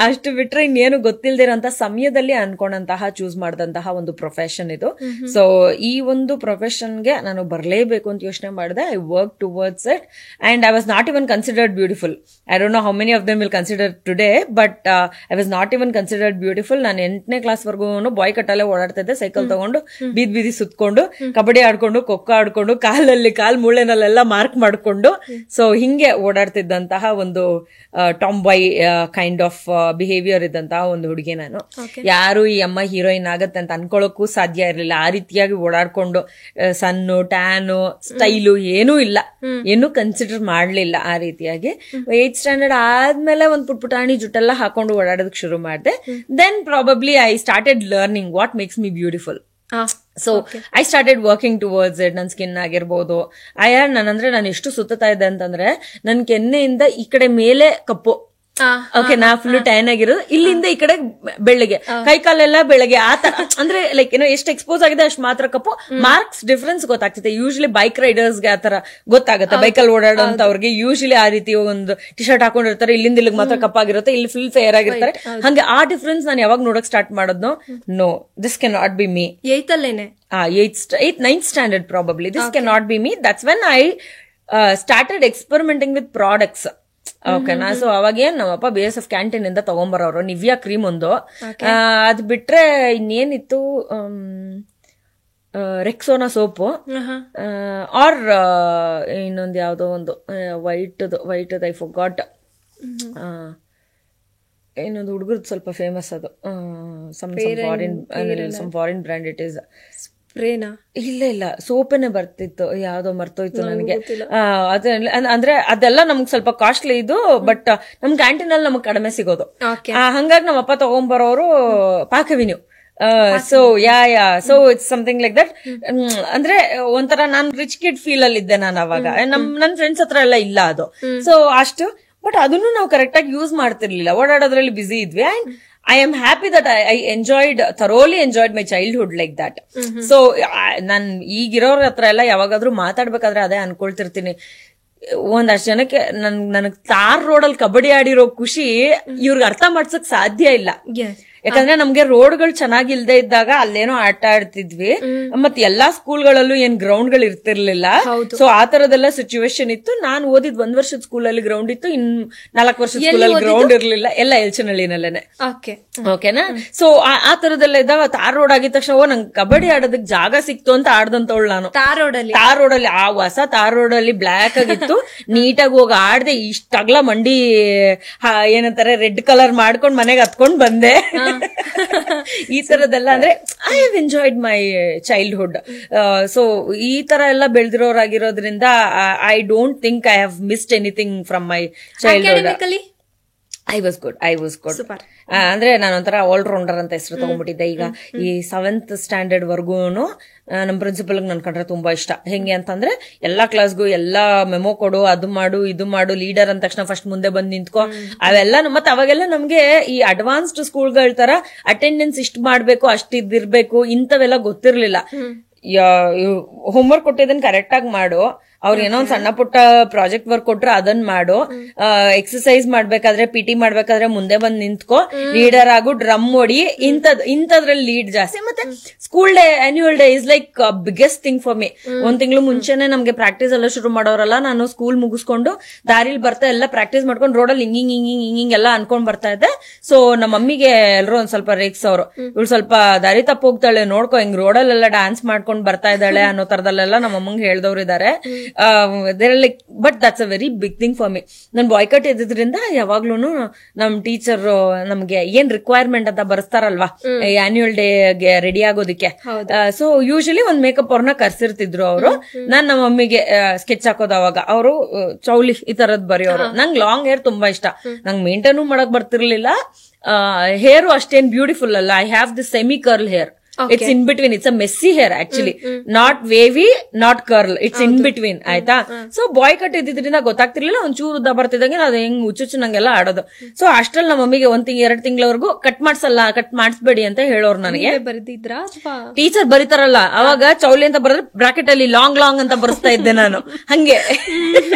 ಅಷ್ಟು ಬಿಟ್ರೆ ಇನ್ನೇನು ಗೊತ್ತಿಲ್ದಿರೋಂತ ಸಮಯದಲ್ಲಿ ಅನ್ಕೊಂಡಂತಹ ಚೂಸ್ ಮಾಡಿದಂತಹ ಒಂದು ಪ್ರೊಫೆಷನ್ ಇದು. ಸೊ ಈ ಒಂದು ಪ್ರೊಫೆಷನ್ಗೆ ನಾನು ಬರಲೇಬೇಕು ಅಂತ ಯೋಚನೆ ಮಾಡಿದೆ. I work towards it and I was not even considered beautiful. I don't know how many of them will consider today, but I was not even considered beautiful. ನಾನು 8ನೇ ಕ್ಲಾಸ್ ವರ್ಗು ಬಾಯ್ ಕಟ್ಟಲ್ಲೇ ಓಡಾಡ್ತಾ ಇದ್ದೆ, ಸೈಕಲ್ ತಗೊಂಡು ಬೀದಿ ಸುತ್ಕೊಂಡು, ಕಬಡ್ಡಿ ಆಡ್ಕೊಂಡು, ಖೋಖೋ ಆಡ್ಕೊಂಡು, ಕಾಲ್ ಮೂಳೆನಲ್ಲೆಲ್ಲ ಮಾರ್ಕ್ ಮಾಡ್ಕೊಂಡು, so ಹಿಂಗೆ ಓಡಾಡ್ತಿದ್ದಂತಹ ಒಂದು tomboy kind of behaviour ಇದ್ದಂತಹ ಒಂದು ಹುಡುಗಿ ನಾನು. ಯಾರು ಈ ಅಮ್ಮ ಹೀರೋಯಿನ್ ಆಗತ್ತೆ ಅಂತ ಅನ್ಕೊಳ್ಳೋಕ್ಕೂ ಸಾಧ್ಯ ಇರ್ಲಿಲ್ಲ. ಆ ರೀತಿಯಾಗಿ ಓಡಾಡ್ಕೊಂಡು ಸನ್ನು, ಟ್ಯಾನು, ಸ್ಟೈಲು ಏನೂ ಇಲ್ಲ, ಏನೂ ಕನ್ಸಿಡರ್ ಮಾಡ್ಲಿಲ್ಲ ಆ ರೀತಿಯಾಗಿ. 8th standard ಆದ್ಮೇಲೆ ಒಂದು ಪುಟ್ಪುಟಾಣಿ ಜುಟ್ಟೆಲ್ಲ ಹಾಕೊಂಡು ಓಡಾಡೋದಕ್ಕೆ ಶುರು ಮಾಡಿದೆ. Then probably I started learning what makes me beautiful. So I started working towards it. ನನ್ನ ಸ್ಕಿನ್ ಆಗಿರ್ಬೋದು, ನಾನಂದ್ರೆ ನಾನು ಎಷ್ಟು ಸುತ್ತಾ ಇದ್ದೆ ಅಂತಂದ್ರೆ ನನ್ ಕೆನ್ನೆಯಿಂದ ಈ ಕಡೆ ಮೇಲೆ ಕಪ್ಪು, ಓಕೆ, ನಾ ಫುಲ್ ಟ್ಯಾನ್ ಆಗಿರೋದು, ಇಲ್ಲಿಂದ ಈ ಕಡೆ ಬೆಳ್ಳಗೆ, ಕೈ ಕಾಲೆಲ್ಲ ಬೆಳಗ್ಗೆ, ಆತರ. ಅಂದ್ರೆ ಲೈಕ್ ಏನೋ ಎಷ್ಟು ಎಕ್ಸ್ಪೋಸ್ ಆಗಿದೆ ಅಷ್ಟು ಮಾತ್ರ ಕಪ್ಪು. ಮಾರ್ಕ್ಸ್ ಡಿಫ್ರೆನ್ಸ್ ಗೊತ್ತಾಗ್ತೈತೆ. ಯೂಶಲಿ ಬೈಕ್ ರೈಡರ್ಸ್ಗೆ ಆತರ ಗೊತ್ತಾಗುತ್ತೆ. ಬೈಕಲ್ಲಿ ಓಡಾಡೋಂತವ್ರಿಗೆ ಯೂಶಲಿ ಆ ರೀತಿ ಒಂದು ಟಿ ಶರ್ಟ್ ಹಾಕೊಂಡಿರ್ತಾರೆ, ಇಲ್ಲಿಂದ ಇಲ್ಲಿಗೆ ಮಾತ್ರ ಕಪ್ಪಾಗಿರುತ್ತೆ, ಇಲ್ಲಿ ಫುಲ್ ಫೇರ್ ಆಗಿರ್ತಾರೆ. ಹಂಗೆ ಆ ಡಿಫ್ರೆನ್ಸ್ ನಾನು ಯಾವಾಗ ನೋಡಕ್ ಸ್ಟಾರ್ಟ್ ಮಾಡೋದ್ನೋ, no, this can not be me. 8th 9th standard probably. This cannot be me. That's when I started experimenting with products. ಓಕೆನಾ. ಸೊ ಅವಾಗ ಏನ್ ನಮ್ಮಪ್ಪ BSF ಕ್ಯಾಂಟೀನ್ ಇಂದ ತಗೊಂಬರೋರು ನಿವ್ಯಾ ಕ್ರೀಮ್ ಒಂದು, ಅದ್ ಬಿಟ್ರೆ ಇನ್ನೇನಿತ್ತು, ರೆಕ್ಸೋನಾ ಸೋಪು, ಆರ್ ಇನ್ನೊಂದು ಯಾವ್ದೋ ಒಂದು ವೈಟ್ ಐ ಫಾರ್ಗಾಟ್, ಇನ್ನೊಂದು ಹುಡುಗರದ್ದು ಸ್ವಲ್ಪ ಫೇಮಸ್ ಅದು, some foreign brand it is. ಇಲ್ಲ ಸೋಪೇನೆ ಬರ್ತಿತ್ತು, ಯಾವ್ದೋ ಮರ್ತೋಯ್ತು ನನಗೆ. ಅಂದ್ರೆ ಅದೆಲ್ಲ ನಮ್ಗೆ ಸ್ವಲ್ಪ ಕಾಸ್ಟ್ಲಿ ಇದು, ಬಟ್ ನಮ್ ಕ್ಯಾಂಟೀನ್ ಅಲ್ಲಿ ನಮಗ್ ಕಡಿಮೆ ಸಿಗೋದು. ಹಂಗಾಗಿ ನಮ್ಮಪ್ಪ ತಗೊಂಡ್ಬರೋರು ಪಾಕವಿನ್ಯೂ. So so it's something like that. ಅಂದ್ರೆ ಒಂಥರ ನಾನ್ ರಿಚ್ ಕಿಡ್ ಫೀಲ್ ಅಲ್ಲಿ ಇದ್ದೆ ನಾನು ಅವಾಗ. ನನ್ ಫ್ರೆಂಡ್ಸ್ ಹತ್ರ ಎಲ್ಲ ಇಲ್ಲ ಅದು. ಸೊ ಅಷ್ಟು, ಬಟ್ ಅದನ್ನು ನಾವು ಕರೆಕ್ಟ್ ಆಗಿ ಯೂಸ್ ಮಾಡ್ತಿರ್ಲಿಲ್ಲ, ಓಡಾಡೋದ್ರಲ್ಲಿ ಬಿಸಿ ಇದ್ವಿ. And I am happy that I thoroughly enjoyed my childhood like that. So ನಾನ್ ಈಗಿರೋರ ಹತ್ರ ಎಲ್ಲ ಯಾವಾಗಾದ್ರೂ ಮಾತಾಡ್ಬೇಕಾದ್ರೆ ಅದೇ ಅನ್ಕೊಳ್ತಿರ್ತೀನಿ, ಒಂದಷ್ಟು ಜನಕ್ಕೆ ನನಗ್ ತಾರ್ ರೋಡಲ್ಲಿ ಕಬಡ್ಡಿ ಆಡಿರೋ ಖುಷಿ ಇವ್ರಿಗೆ ಅರ್ಥ ಮಾಡ್ಸಕ್ ಸಾಧ್ಯ ಇಲ್ಲ. ಯಾಕಂದ್ರೆ ನಮ್ಗೆ ರೋಡ್ಗಳು ಚೆನ್ನಾಗಿಲ್ದೇ ಇದ್ದಾಗ ಅಲ್ಲೇನೋ ಆಟ ಆಡ್ತಿದ್ವಿ, ಮತ್ ಎಲ್ಲಾ ಸ್ಕೂಲ್ಗಳಲ್ಲೂ ಏನ್ ಗ್ರೌಂಡ್ ಗಳು ಇರ್ತಿರ್ಲಿಲ್ಲ. ಸೊ ಆ ತರದೆಲ್ಲ ಸಿಚುವೇಶನ್ ಇತ್ತು. ನಾನು ಓದಿದ್ 1 ವರ್ಷದ ಸ್ಕೂಲಲ್ಲಿ ಗ್ರೌಂಡ್ ಇತ್ತು, 4 ವರ್ಷದ ಸ್ಕೂಲಲ್ಲಿ ಗ್ರೌಂಡ್ ಇರ್ಲಿಲ್ಲ, ಎಲ್ಲ ಎಲ್ಚನಹಳ್ಳಿನಲ್ಲೇನೆ. ಓಕೆನಾ. ಸೊ ಆ ತರದೆಲ್ಲ ಇದ್ದಾಗ ತಾರ್ ರೋಡ್ ಆಗಿದ ತಕ್ಷಣ ನಂಗೆ ಕಬಡ್ಡಿ ಆಡೋದಕ್ ಜಾಗ ಸಿಕ್ತು ಅಂತ ಆಡ್ದಂತವಳು ನಾನು. ತಾರ್ ರೋಡಲ್ಲಿ ಆ ಹೊಸ ತಾರ್ ರೋಡಲ್ಲಿ ಬ್ಲಾಕ್ ಆಗಿತ್ತು, ನೀಟಾಗಿ ಹೋಗಿ ಆಡ್ದೆ, ಇಷ್ಟ ಅಗ್ಲ ಮಂಡಿ ಏನಂತಾರೆ ರೆಡ್ ಕಲರ್ ಮಾಡ್ಕೊಂಡ್ ಮನೆಗೆ ಹತ್ಕೊಂಡ್ ಬಂದೆ. ಈ ತರದೆಲ್ಲ ಅಂದ್ರೆ I have enjoyed my childhood. So ಈ ತರ ಎಲ್ಲ ಬೆಳೆದಿರೋರಾಗಿರೋದ್ರಿಂದ I don't think I have missed anything from my childhood. I was good. ಅಂದ್ರೆ ನಾನೊಂಥರ ಆಲ್ರೌಂಡರ್ ಅಂತ ಹೆಸರು ತಗೊಂಡ್ಬಿಟ್ಟಿದ್ದೆ. ಈಗ ಈ 7th ಸ್ಟ್ಯಾಂಡರ್ಡ್ ವರ್ಗೂನು ನಮ್ ಪ್ರಿನ್ಸಿಪಲ್ ನನ್ ಕಂಡ್ರೆ ತುಂಬಾ ಇಷ್ಟ. ಹೆಂಗೆ ಅಂತಂದ್ರೆ ಎಲ್ಲಾ ಕ್ಲಾಸ್ಗೂ ಎಲ್ಲಾ ಮೆಮೊ ಕೊಡು, ಅದು ಮಾಡು, ಇದು ಮಾಡು, ಲೀಡರ್ ಅಂದ ತಕ್ಷಣ ಫಸ್ಟ್ ಮುಂದೆ ಬಂದ್ ನಿಂತ್ಕೋ, ಅವೆಲ್ಲ. ಮತ್ತೆ ಅವಾಗೆಲ್ಲ ನಮ್ಗೆ ಈ ಅಡ್ವಾನ್ಸ್ಡ್ ಸ್ಕೂಲ್ಗಳ ತರ ಅಟೆಂಡೆನ್ಸ್ ಇಷ್ಟ ಮಾಡ್ಬೇಕು, ಅಷ್ಟಿದ್ದಿರ್ಬೇಕು, ಇಂಥವೆಲ್ಲ ಗೊತ್ತಿರ್ಲಿಲ್ಲ. ಹೋಮ್ವರ್ಕ್ ಕೊಟ್ಟಿದ್ದನ್ ಕರೆಕ್ಟ್ ಆಗಿ ಮಾಡು, ಅವ್ರು ಏನೋ ಒಂದ್ ಸಣ್ಣ ಪುಟ್ಟ ಪ್ರಾಜೆಕ್ಟ್ ವರ್ಕ್ ಕೊಟ್ರೆ ಅದನ್ ಮಾಡು, ಎಕ್ಸರ್ಸೈಸ್ ಮಾಡ್ಬೇಕಾದ್ರೆ PT ಮಾಡ್ಬೇಕಾದ್ರೆ ಮುಂದೆ ಬಂದ್ ನಿಂತ್ಕೋ, ಲೀಡರ್ ಆಗು, ಡ್ರಮ್ ಹೊಡಿ, ಇಂಥದ್ರಲ್ಲಿ ಲೀಡ್ ಜಾಸ್ತಿ. ಮತ್ತೆ school day, annual day is like biggest thing for ಮಿ. 1 ತಿಂಗಳು ಮುಂಚೆನೆ ನಮ್ಗೆ ಪ್ರಾಕ್ಟೀಸ್ ಎಲ್ಲ ಶುರು ಮಾಡೋರಲ್ಲ, ನಾನು ಸ್ಕೂಲ್ ಮುಗಿಸ್ಕೊಂಡು ದಾರಿಲಿ ಬರ್ತಾ ಎಲ್ಲ ಪ್ರಾಕ್ಟೀಸ್ ಮಾಡ್ಕೊಂಡು ರೋಡಲ್ಲಿ ಹಿಂಗಿಂಗ್ ಎಲ್ಲ ಅನ್ಕೊಂಡ್ ಬರ್ತಾ ಇದ್ದೆ. ಸೊ ನಮ್ಮ ಮಮ್ಮಿಗೆ ಎಲ್ರು ಒಂದ್ ಸ್ವಲ್ಪ ರೇಕ್ಸ್ ಅವರು, ಇವಳು ಸ್ವಲ್ಪ ದಾರಿ ತಪ್ಪ ಹೋಗ್ತಾಳೆ ನೋಡ್ಕೊ, ಹಿಂಗ್ ರೋಡಲ್ಲೆಲ್ಲ ಡ್ಯಾನ್ಸ್ ಮಾಡ್ಕೊಂಡ್ ಬರ್ತಾ ಇದ್ದಾಳೆ ಅನ್ನೋ ತರದಲ್ಲೆಲ್ಲ ನಮ್ಮ ಅಮ್ಮಂಗೆ ಹೇಳ್ದವ್ರು ಇದಾರೆ. Like but that's a very big thing for me. ನನ್ ಬಾಯ್ಕಟ್ ಇದ್ದಿದ್ರಿಂದ ಯಾವಾಗ್ಲೂ ನಮ್ ಟೀಚರ್ ನಮ್ಗೆ ಏನ್ ರಿಕ್ವೈರ್ಮೆಂಟ್ ಅಂತ ಬರ್ಸ್ತಾರಲ್ವಾ ಆನ್ಯುವಲ್ ಡೇಗೆ ರೆಡಿ ಆಗೋದಿಕ್ಕೆ, ಸೊ ಯೂಶಲಿ ಒಂದ್ ಮೇಕಪ್ ಅವ್ರನ್ನ ಕರ್ಸಿರ್ತಿದ್ರು ಅವರು. ನಾನ್ ನಮ್ಮ ಮಮ್ಮಿಗೆ ಸ್ಕೆಚ್ ಹಾಕೋದು, ಅವಾಗ ಅವರು ಚೌಲಿ ಈ ತರದ್ ಬರೆಯೋರು. ನಂಗೆ ಲಾಂಗ್ ಹೇರ್ ತುಂಬಾ ಇಷ್ಟ, ನಂಗೆ ಮೇಂಟೈನ್ ಮಾಡಕ್ ಬರ್ತಿರ್ಲಿಲ್ಲ. ಹೇರು ಅಷ್ಟೇನ್ ಬ್ಯೂಟಿಫುಲ್ ಅಲ್ಲ, I have the semi curl hair. It's in between. It's a messy hair actually. Not wavy, not curl. It's in between. ಆಯ್ತಾ. ಸೊ ಬಾಯ್ ಕಟ್ ಇದ್ದಿದ್ರಿಂದ ಗೊತ್ತಾಗ್ತಿರ್ಲಿಲ್ಲ, ಒಂಚೂರು ಉದ್ದ ಬರ್ತಿದ್ದಂಗೆ ಅದು ಹೆಂಗ್ ಹುಚ್ಚುಚ್ಚು ನಂಗೆಲ್ಲ ಆಡೋದು. ಸೊ ಅಷ್ಟ್ರಲ್ಲಿ ನಮ್ಮ ಮಮ್ಮಿಗೆ 1-2 ತಿಂಗಳವರೆಗೂ ಕಟ್ ಮಾಡಿಸ್ಬೇಡಿ ಅಂತ ಹೇಳೋರು ನನಗೆ. ಟೀಚರ್ ಬರೀತಾರಲ್ಲ ಅವಾಗ ಚೌಲಿ ಅಂತ ಬರೆದ್ರೆ ಬ್ರಾಕೆಟ್ ಅಲ್ಲಿ ಲಾಂಗ್ ಅಂತ ಬರ್ಸ್ತಾ ಇದ್ದೆ ನಾನು. ಹಂಗೆ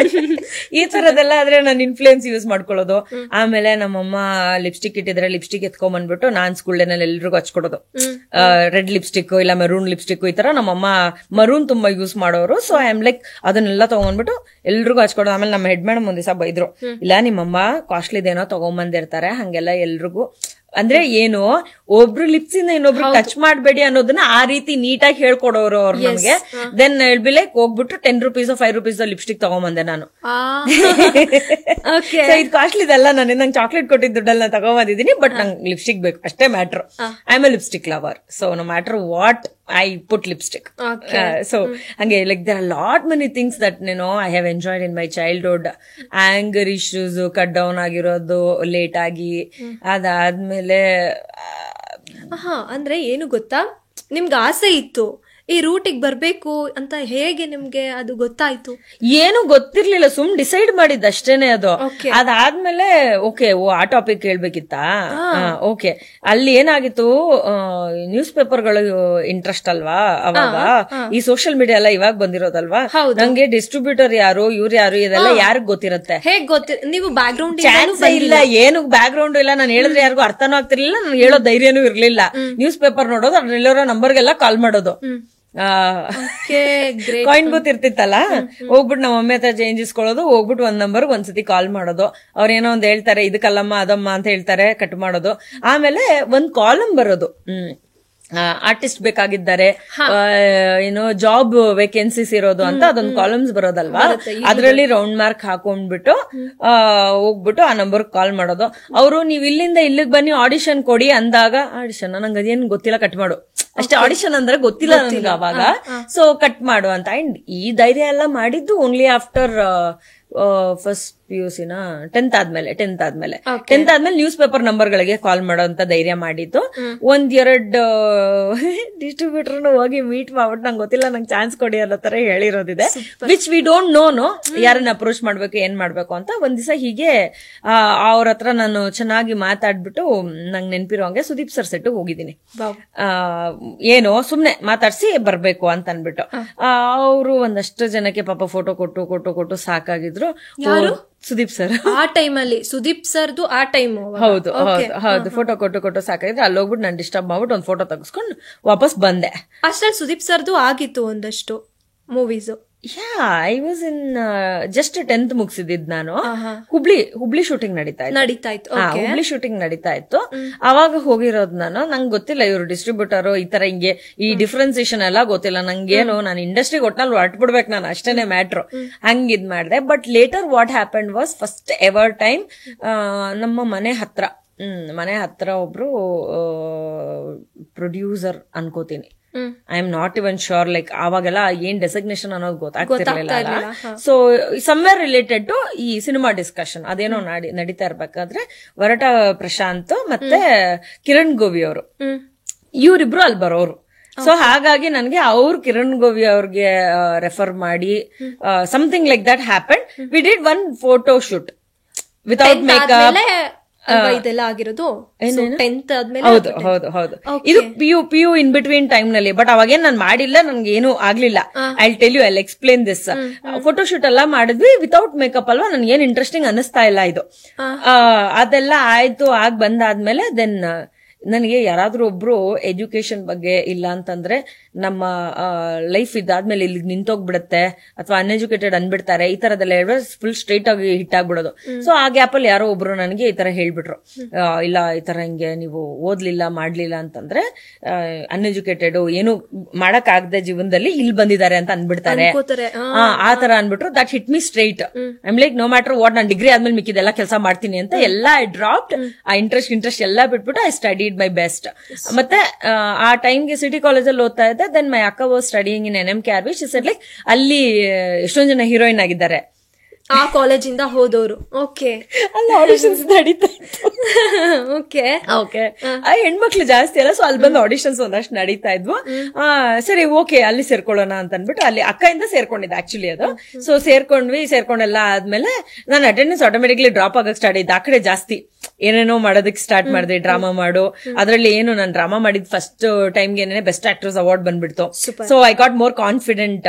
ಈ ತರದೆಲ್ಲ ಆದ್ರೆ ನಾನು ಇನ್ಫ್ಲೂಯೆನ್ಸ್ ಯೂಸ್ ಮಾಡ್ಕೊಳ್ಳೋದು. ಆಮೇಲೆ ನಮ್ಮಮ್ಮ ಲಿಪ್ಸ್ಟಿಕ್ ಇಟ್ಟಿದ್ರೆ ಲಿಪ್ಸ್ಟಿಕ್ ಎತ್ಕೊಂಡ್ ಬಂದ್ಬಿಟ್ಟು ನಾನ್ ಸ್ಕೂಲ್ ಡೇನಲ್ಲಿ ಎಲ್ರಿಗೂ ಹಚ್ಕೊಡೋದು. ರೆಡ್ ಲಿಪ್ಸ್ಟಿಕ್ ಇಲ್ಲ ಮೆರೂನ್ ಲಿಪ್ಸ್ಟಿಕ್, ಈ ತರ ನಮ್ಮಮ್ಮ ಮರೂನ್ ತುಂಬಾ ಯೂಸ್ ಮಾಡೋರು. ಸೊ ಐ ಆಮ್ ಲೈಕ್ ಅದನ್ನೆಲ್ಲ ತಗೊಂಡ್ಬಿಟ್ಟು ಎಲ್ರಿಗೂ ಹಚ್ಕೊಡೋದು. ಆಮೇಲೆ ನಮ್ಮ ಹೆಡ್ ಮೇಡಮ್ ಒಂದ್ ದಿವಸ ಬೈದ್ರು, ಇಲ್ಲ ನಿಮ್ಮಮ್ಮ ಕಾಸ್ಟ್ಲಿದೇನೋ ತಗೊಂಬಂದಿರ್ತಾರೆ, ಹಂಗೆಲ್ಲ ಎಲ್ರಿಗೂ ಅಂದ್ರೆ ಏನು ಒಬ್ರು ಲಿಪ್ಸ್ ಇಂದ ಇನ್ನೊಬ್ರು ಟಚ್ ಮಾಡ್ಬೇಡಿ ಅನ್ನೋದನ್ನ ಆ ರೀತಿ ನೀಟಾಗಿ ಹೇಳ್ಕೊಡೋರು ಅವ್ರು ನಮ್ಗೆ. ದೆನ್ ಬಿ ಲೈಕ್ ಹೋಗ್ಬಿಟ್ಟು 10 ರೂಪೀಸ್ 5 ರೂಪೀಸ್ ಲಿಪ್ಸ್ಟಿಕ್ ತಗೊಂಬಂದೆ ನಾನು. ಇದು ಕಾಸ್ಟ್ಲಿ ಇದಲ್ಲ, ನಂಗೆ ಚಾಕ್ಲೇಟ್ ಕೊಟ್ಟಿದ್ದ ದುಡ್ಡಲ್ಲಿ ನಾನು ತಗೊಂಬಂದಿದ್ದೀನಿ, ಬಟ್ ನಂಗೆ ಲಿಪ್ಸ್ಟಿಕ್ ಬೇಕು ಅಷ್ಟೇ matter. I am a lipstick lover, so no matter what I put lipstick. So hangge like there are a lot many things that I have enjoyed in my childhood. Anger issues cut down ಆಗಿರೋದು late ಆಗಿ ಅದಾದ್ಮೇಲೆ ಅಂದ್ರೆ ಏನು ಗೊತ್ತಾ, ನಿಮ್ಗೆ ಆಸೆ ಇತ್ತು ಈ ರೂಟಿಗೆ ಬರ್ಬೇಕು ಅಂತ, ಹೇಗೆ ನಿಮ್ಗೆ ಅದು ಗೊತ್ತಾಯ್ತು? ಏನು ಗೊತ್ತಿರ್ಲಿಲ್ಲ, ಸುಮ್ ಡಿಸೈಡ್ ಮಾಡಿದ್ ಅಷ್ಟೇನೆ ಅದು. ಅದಾದ್ಮೇಲೆ ಓಕೆ ಆ ಟಾಪಿಕ್ ಹೇಳ್ಬೇಕಿತ್ತಾ? ಓಕೆ, ಅಲ್ಲಿ ಏನಾಗಿತ್ತು, ನ್ಯೂಸ್ ಪೇಪರ್ಗಳು ಇಂಟ್ರೆಸ್ಟ್ ಅಲ್ವಾ ಅವಾಗ, ಈ ಸೋಷಿಯಲ್ ಮೀಡಿಯಾ ಎಲ್ಲ ಇವಾಗ ಬಂದಿರೋದಲ್ವಾ, ನಂಗೆ ಡಿಸ್ಟ್ರಿಬ್ಯೂಟರ್ ಯಾರು ಇವ್ರು ಯಾರು ಇದೆಲ್ಲ ಯಾರಿಗ್ ಗೊತ್ತಿರುತ್ತೆ? ಹೇಗ್ ನೀವು ಬ್ಯಾಕ್ ಗ್ರೌಂಡ್ ಚಾನ್ಸ್ ಇಲ್ಲ, ಏನು ಬ್ಯಾಕ್ ಗ್ರೌಂಡ್ ಇಲ್ಲ. ನಾನು ಹೇಳಿದ್ರೆ ಯಾರಿಗೂ ಅರ್ಥನೂ ಆಗ್ತಿರ್ಲಿಲ್ಲ, ನಾನು ಹೇಳೋ ಧೈರ್ಯನೂ ಇರ್ಲಿಲ್ಲ. ನ್ಯೂಸ್ ಪೇಪರ್ ನೋಡೋದು, ಅದ್ರಲ್ಲಿರೋ ನಂಬರ್ಗೆಲ್ಲ ಕಾಲ್ ಮಾಡೋದು, ಕಾಯಿನ್ ಬೂತ್ ಇರ್ತಿತ್ತಲ್ಲ, ಹೋಗ್ಬಿಟ್ಟು ನಮ್ಮ ಮಮ್ಮಿ ಹತ್ರ ಚೇಂಜ್ ಇಸ್ಕೊಳ್ಳೋದು, ಹೋಗ್ಬಿಟ್ಟು ಒಂದ್ ನಂಬರ್ ಒಂದ್ಸತಿ ಕಾಲ್ ಮಾಡೋದು, ಅವ್ರೇನೋ ಒಂದ್ ಹೇಳ್ತಾರೆ ಇದಕ್ಕಲ್ಲಮ್ಮ ಅದಮ್ಮ ಅಂತ ಹೇಳ್ತಾರೆ, ಕಟ್ ಮಾಡೋದು. ಆಮೇಲೆ ಒಂದ್ ಕಾಲಮ್ ಬರೋದು, ಆರ್ಟಿಸ್ಟ್ ಬೇಕಾಗಿದ್ದಾರೆ, ಏನೋ ಜಾಬ್ ವೇಕೆನ್ಸೀಸ್ ಇರೋದು ಅಂತ ಅದೊಂದು ಕಾಲಮ್ಸ್ ಬರೋದಲ್ವಾ, ಅದ್ರಲ್ಲಿ ರೌಂಡ್ ಮಾರ್ಕ್ ಹಾಕೊಂಡ್ಬಿಟ್ಟು ಹೋಗ್ಬಿಟ್ಟು ಆ ನಂಬರ್ ಕಾಲ್ ಮಾಡೋದು. ಅವರು ನೀವ್ ಇಲ್ಲಿಂದ ಇಲ್ಲಿಗೆ ಬನ್ನಿ ಆಡಿಷನ್ ಕೊಡಿ ಅಂದಾಗ, ಆಡಿಷನ್ ನಂಗೆ ಅದೇನ್ ಗೊತ್ತಿಲ್ಲ ಕಟ್ ಮಾಡು ಅಷ್ಟೇ, ಆಡಿಷನ್ ಅಂದ್ರೆ ಗೊತ್ತಿಲ್ಲ ನನ್ಗೆ ಅವಾಗ, ಸೊ ಕಟ್ ಮಾಡು ಅಂತ. ಅಂಡ್ ಈ ಧೈರ್ಯ ಎಲ್ಲ ಮಾಡಿದ್ದು only after first PUC 10th ಆದ್ಮೇಲೆ ನ್ಯೂಸ್ ಪೇಪರ್ ನಂಬರ್ಗಳಿಗೆ ಕಾಲ್ ಮಾಡೋ ಅಂತ ಧೈರ್ಯ ಮಾಡಿದ್ದು. ಒಂದೆರಡು ಡಿಸ್ಟ್ರಿಬ್ಯೂಟರ್ ಹೋಗಿ ಮೀಟ್ ಮಾಡ್ಬಿಟ್ಟು ನಂಗೆ ಗೊತ್ತಿಲ್ಲ ನಂಗೆ ಚಾನ್ಸ್ ಕೊಡಿ ಅನ್ನೋ ತರ ಹೇಳಿರೋದಿದೆ, ವಿಚ್ ವಿ ಡೋಂಟ್ ನೋ ಯಾರನ್ನ ಅಪ್ರೋಚ್ ಮಾಡ್ಬೇಕು ಏನ್ ಮಾಡ್ಬೇಕು ಅಂತ. ಒಂದ್ ದಿವಸ ಹೀಗೆ ಅವ್ರ ಹತ್ರ ನಾನು ಚೆನ್ನಾಗಿ ಮಾತಾಡ್ಬಿಟ್ಟು ನಂಗೆ ನೆನ್ಪಿರೋ ಹಂಗೆ ಸುದೀಪ್ ಸರ್ ಸೆಟ್ ಹೋಗಿದ್ದೀನಿ, ಏನೋ ಸುಮ್ನೆ ಮಾತಾಡ್ಸಿ ಬರ್ಬೇಕು ಅಂತ ಅನ್ಬಿಟ್ಟು. ಅವರು ಒಂದಷ್ಟು ಜನಕ್ಕೆ ಪಾಪ ಫೋಟೋ ಕೊಟ್ಟು ಸಾಕಾಗಿದ್ರು. ಸುದೀಪ್ ಸರ್ ಆ ಟೈಮಲ್ಲಿ, ಸುದೀಪ್ ಸರ್ದು ಆ ಟೈಮ್, ಹೌದು ಫೋಟೋ ಕೊಟ್ಟು ಸಾಕಾಗಿದ್ರೆ ಅಲ್ಲಿ ಹೋಗ್ಬಿಟ್ಟು ನಾನು ಡಿಸ್ಟರ್ಬ್ ಮಾಡ್ಬಿಟ್ಟು ಒಂದು ಫೋಟೋ ತೆಗೆಸ್ಕೊಂಡು ವಾಪಸ್ ಬಂದೆ. ಅಷ್ಟ್ರಲ್ಲಿ ಸುದೀಪ್ ಸರ್ದು ಆಗಿತ್ತು ಒಂದಷ್ಟು movies. I was in just 10th ಮುಗಿಸಿದ್ ನಾನು. ಹುಬ್ಳಿ ಶೂಟಿಂಗ್ ನಡೀತಾ ಇತ್ತು. ಹುಬ್ಳಿ ಶೂಟಿಂಗ್ ನಡೀತಾ ಇತ್ತು, ಅವಾಗ ಹೋಗಿರೋದು ನಾನು. ನಂಗೆ ಗೊತ್ತಿಲ್ಲ ಇವ್ರು ಡಿಸ್ಟ್ರಿಬ್ಯೂಟರ್ ಈ ತರ ಹಿಂಗೆ ಈ ಡಿಫ್ರೆನ್ಸಿಯೇಷನ್ ಎಲ್ಲ ಗೊತ್ತಿಲ್ಲ ನಂಗೇನು. ನಾನು ಇಂಡಸ್ಟ್ರಿಗೆ ಒಟ್ನಲ್ಲಿ ಹೊರಟ್ಬಿಡ್ಬೇಕು ನಾನು, ಅಷ್ಟೇನೆ ಮ್ಯಾಟ್ರು. ಹಂಗಿದ್ ಮಾಡಿದೆ. But later what happened was, first ever time ನಮ್ಮ ಮನೆ ಹತ್ರ ಒಬ್ರು ಪ್ರೊಡ್ಯೂಸರ್ ಅನ್ಕೋತೀನಿ, I am not even sure, like ಅವಾಗೆಲ್ಲ ಏನ್ ಡೆಸಿಗ್ನೇಷನ್ ಅನ್ನೋದು ಗೊತ್ತಾಗ್ತಿರ್ಲಿಲ್ಲ. ಸೊ ಸಮ್ವೇರ್ ರಿಲೇಟೆಡ್ ಟು ಈ ಸಿನಿಮಾ ಡಿಸ್ಕಷನ್ ಅದೇನೋ ನಡೀತಾ ಇರ್ಬೇಕಾದ್ರೆ ವರಟ ಪ್ರಶಾಂತ್ ಮತ್ತೆ ಕಿರಣ್ ಗೋವಿ ಅವರು ಇವರಿಬ್ರು ಅಲ್ಲಿ ಬರೋರು. ಸೊ ಹಾಗಾಗಿ ನನ್ಗೆ ಕಿರಣ್ ಗೋವಿ ಅವ್ರಿಗೆ ರೆಫರ್ ಮಾಡಿ something like that happen. We did one photo shoot without makeup. ಇದೆಲ್ಲ ಆಗಿರೋದು 10th ಆದ್ಮೇಲೆ. ಹೌದು ಇದು PU ಇನ್ ಬಿಟ್ವೀನ್ ಟೈಮ್ ನಲ್ಲಿ. ಬಟ್ ಅವಾಗೇನ್ ನಾನು ಮಾಡಿಲ್ಲ, ನನ್ಗೆ ಏನು ಆಗ್ಲಿಲ್ಲ. I tell you, I explain this. Photo shoot ಎಲ್ಲ ಮಾಡಿದ್ವಿ ವಿತೌಟ್ ಮೇಕಪ್ ಅಲ್ವಾ, ನನ್ಗೆ ಏನ್ ಇಂಟ್ರೆಸ್ಟಿಂಗ್ ಅನಿಸ್ತಾ ಇಲ್ಲ ಇದು. ಅದೆಲ್ಲ ಆಯ್ತು. ಬಂದಾದ್ಮೇಲೆ ದೆನ್ ನನಗೆ ಯಾರಾದ್ರೂ ಒಬ್ರು ಎಜುಕೇಶನ್ ಬಗ್ಗೆ ಇಲ್ಲ ಅಂತಂದ್ರೆ ನಮ್ಮ ಲೈಫ್ ಇದಾದ್ಮೇಲೆ ಇಲ್ಲಿ ನಿಂತೋಗ್ಬಿಡುತ್ತೆ ಅಥವಾ ಅನ್ಎಜುಕೇಟೆಡ್ ಅನ್ಬಿಡ್ತಾರೆ, ಈ ತರದೆಲ್ಲ ಹೇಳಿದ್ರೆ ಫುಲ್ ಸ್ಟ್ರೈಟ್ ಆಗಿ ಹಿಟ್ ಆಗ್ಬಿಡೋದು. ಸೊ ಆ ಗ್ಯಾಪ್ ಅಲ್ಲಿ ಯಾರೋ ಒಬ್ರು ನನಗೆ ಈ ತರ ಹೇಳ್ಬಿಟ್ರು, ಇಲ್ಲ ಈ ತರ ಹಿಂಗೆ ನೀವು ಓದ್ಲಿಲ್ಲ ಮಾಡ್ಲಿಲ್ಲ ಅಂತಂದ್ರೆ ಅನ್ಎಜುಕೇಟೆಡ್ ಏನು ಮಾಡಕ್ ಆಗದೆ ಜೀವನದಲ್ಲಿ ಇಲ್ಲಿ ಬಂದಿದ್ದಾರೆ ಅಂತ ಅನ್ಬಿಡ್ತಾರೆ, ಆ ತರ ಅನ್ಬಿಟ್ರು. That hit me straight. I'm like no matter what, ನಾನು ಡಿಗ್ರಿ ಆದ್ಮೇಲೆ ಮಿಕ್ಕಿದೆಲ್ಲ ಕೆಲಸ ಮಾಡ್ತೀನಿ ಅಂತ ಎಲ್ಲ ಐ ಡ್ರಾಪ್ಡ್. ಆ ಇಂಟ್ರೆಸ್ಟ್ ಎಲ್ಲ ಬಿಟ್ಬಿಟ್ಟು ಐ ಸ್ಟಡಿಡ್ ಮೈ ಬೆಸ್ಟ್. ಮತ್ತೆ ಆ ಟೈಮ್ಗೆ ಸಿಟಿ ಕಾಲೇಜಲ್ಲಿ ಓದ್ತಾ ಇದ್ದೆ. ದೆನ್ ಮೈ ಅಕ್ಕ was studying in NMKRV. She said like ಅಲ್ಲಿ ಎಷ್ಟೊಂದು ಜನ ಹೀರೋಯಿನ್ ಆಗಿದ್ದಾರೆ ಆ ಕಾಲೇಜಿಂದ ಹೋದವರು. ಓಕೆ, ಅಲ್ಲಿ ಆಡಿಷನ್ಸ್ ನಡೀತಾ ಇತ್ತು. ಓಕೆ ಹೆಣ್ಮಕ್ಳು ಜಾಸ್ತಿ ಅಲ್ಲ, ಸೊ ಅಲ್ಲಿ ಬಂದು ಆಡಿಷನ್ಸ್ ಒಂದಷ್ಟು ನಡೀತಾ ಇದ್ವು. ಸರಿ ಓಕೆ ಅಲ್ಲಿ ಸೇರ್ಕೊಳ್ಳೋಣ ಅಂತ ಅನ್ಬಿಟ್ಟು ಅಲ್ಲಿ ಅಕ್ಕಯಿಂದ ಸೇರ್ಕೊಂಡಿದ್ದೆ ಆಕ್ಚುಲಿ ಅದು. ಸೊ ಸೇರ್ಕೊಂಡೆಲ್ಲ ಆದ್ಮೇಲೆ ನಾನು ಅಟೆಂಡೆನ್ಸ್ ಆಟೋಮೆಟಿಕ್ಲಿ ಡ್ರಾಪ್ ಆಗಕ್ ಸ್ಟಾರ್ಟ್ ಇದ್ದೆ. ಆ ಕಡೆ ಜಾಸ್ತಿ ಏನೇನೋ ಮಾಡೋದಕ್ಕೆ ಸ್ಟಾರ್ಟ್ ಮಾಡಿದೆ, ಡ್ರಾಮಾ ಮಾಡು. ಅದ್ರಲ್ಲಿ ಏನು ನಾನು ಡ್ರಾಮಾ ಮಾಡಿದ್ ಫಸ್ಟ್ ಟೈಮ್ಗೆ ಏನೇ ಬೆಸ್ಟ್ ಆಕ್ಟ್ರೆಸ್ ಅವಾರ್ಡ್ ಬಂದ್ಬಿಡ್ತು. So I got more confident.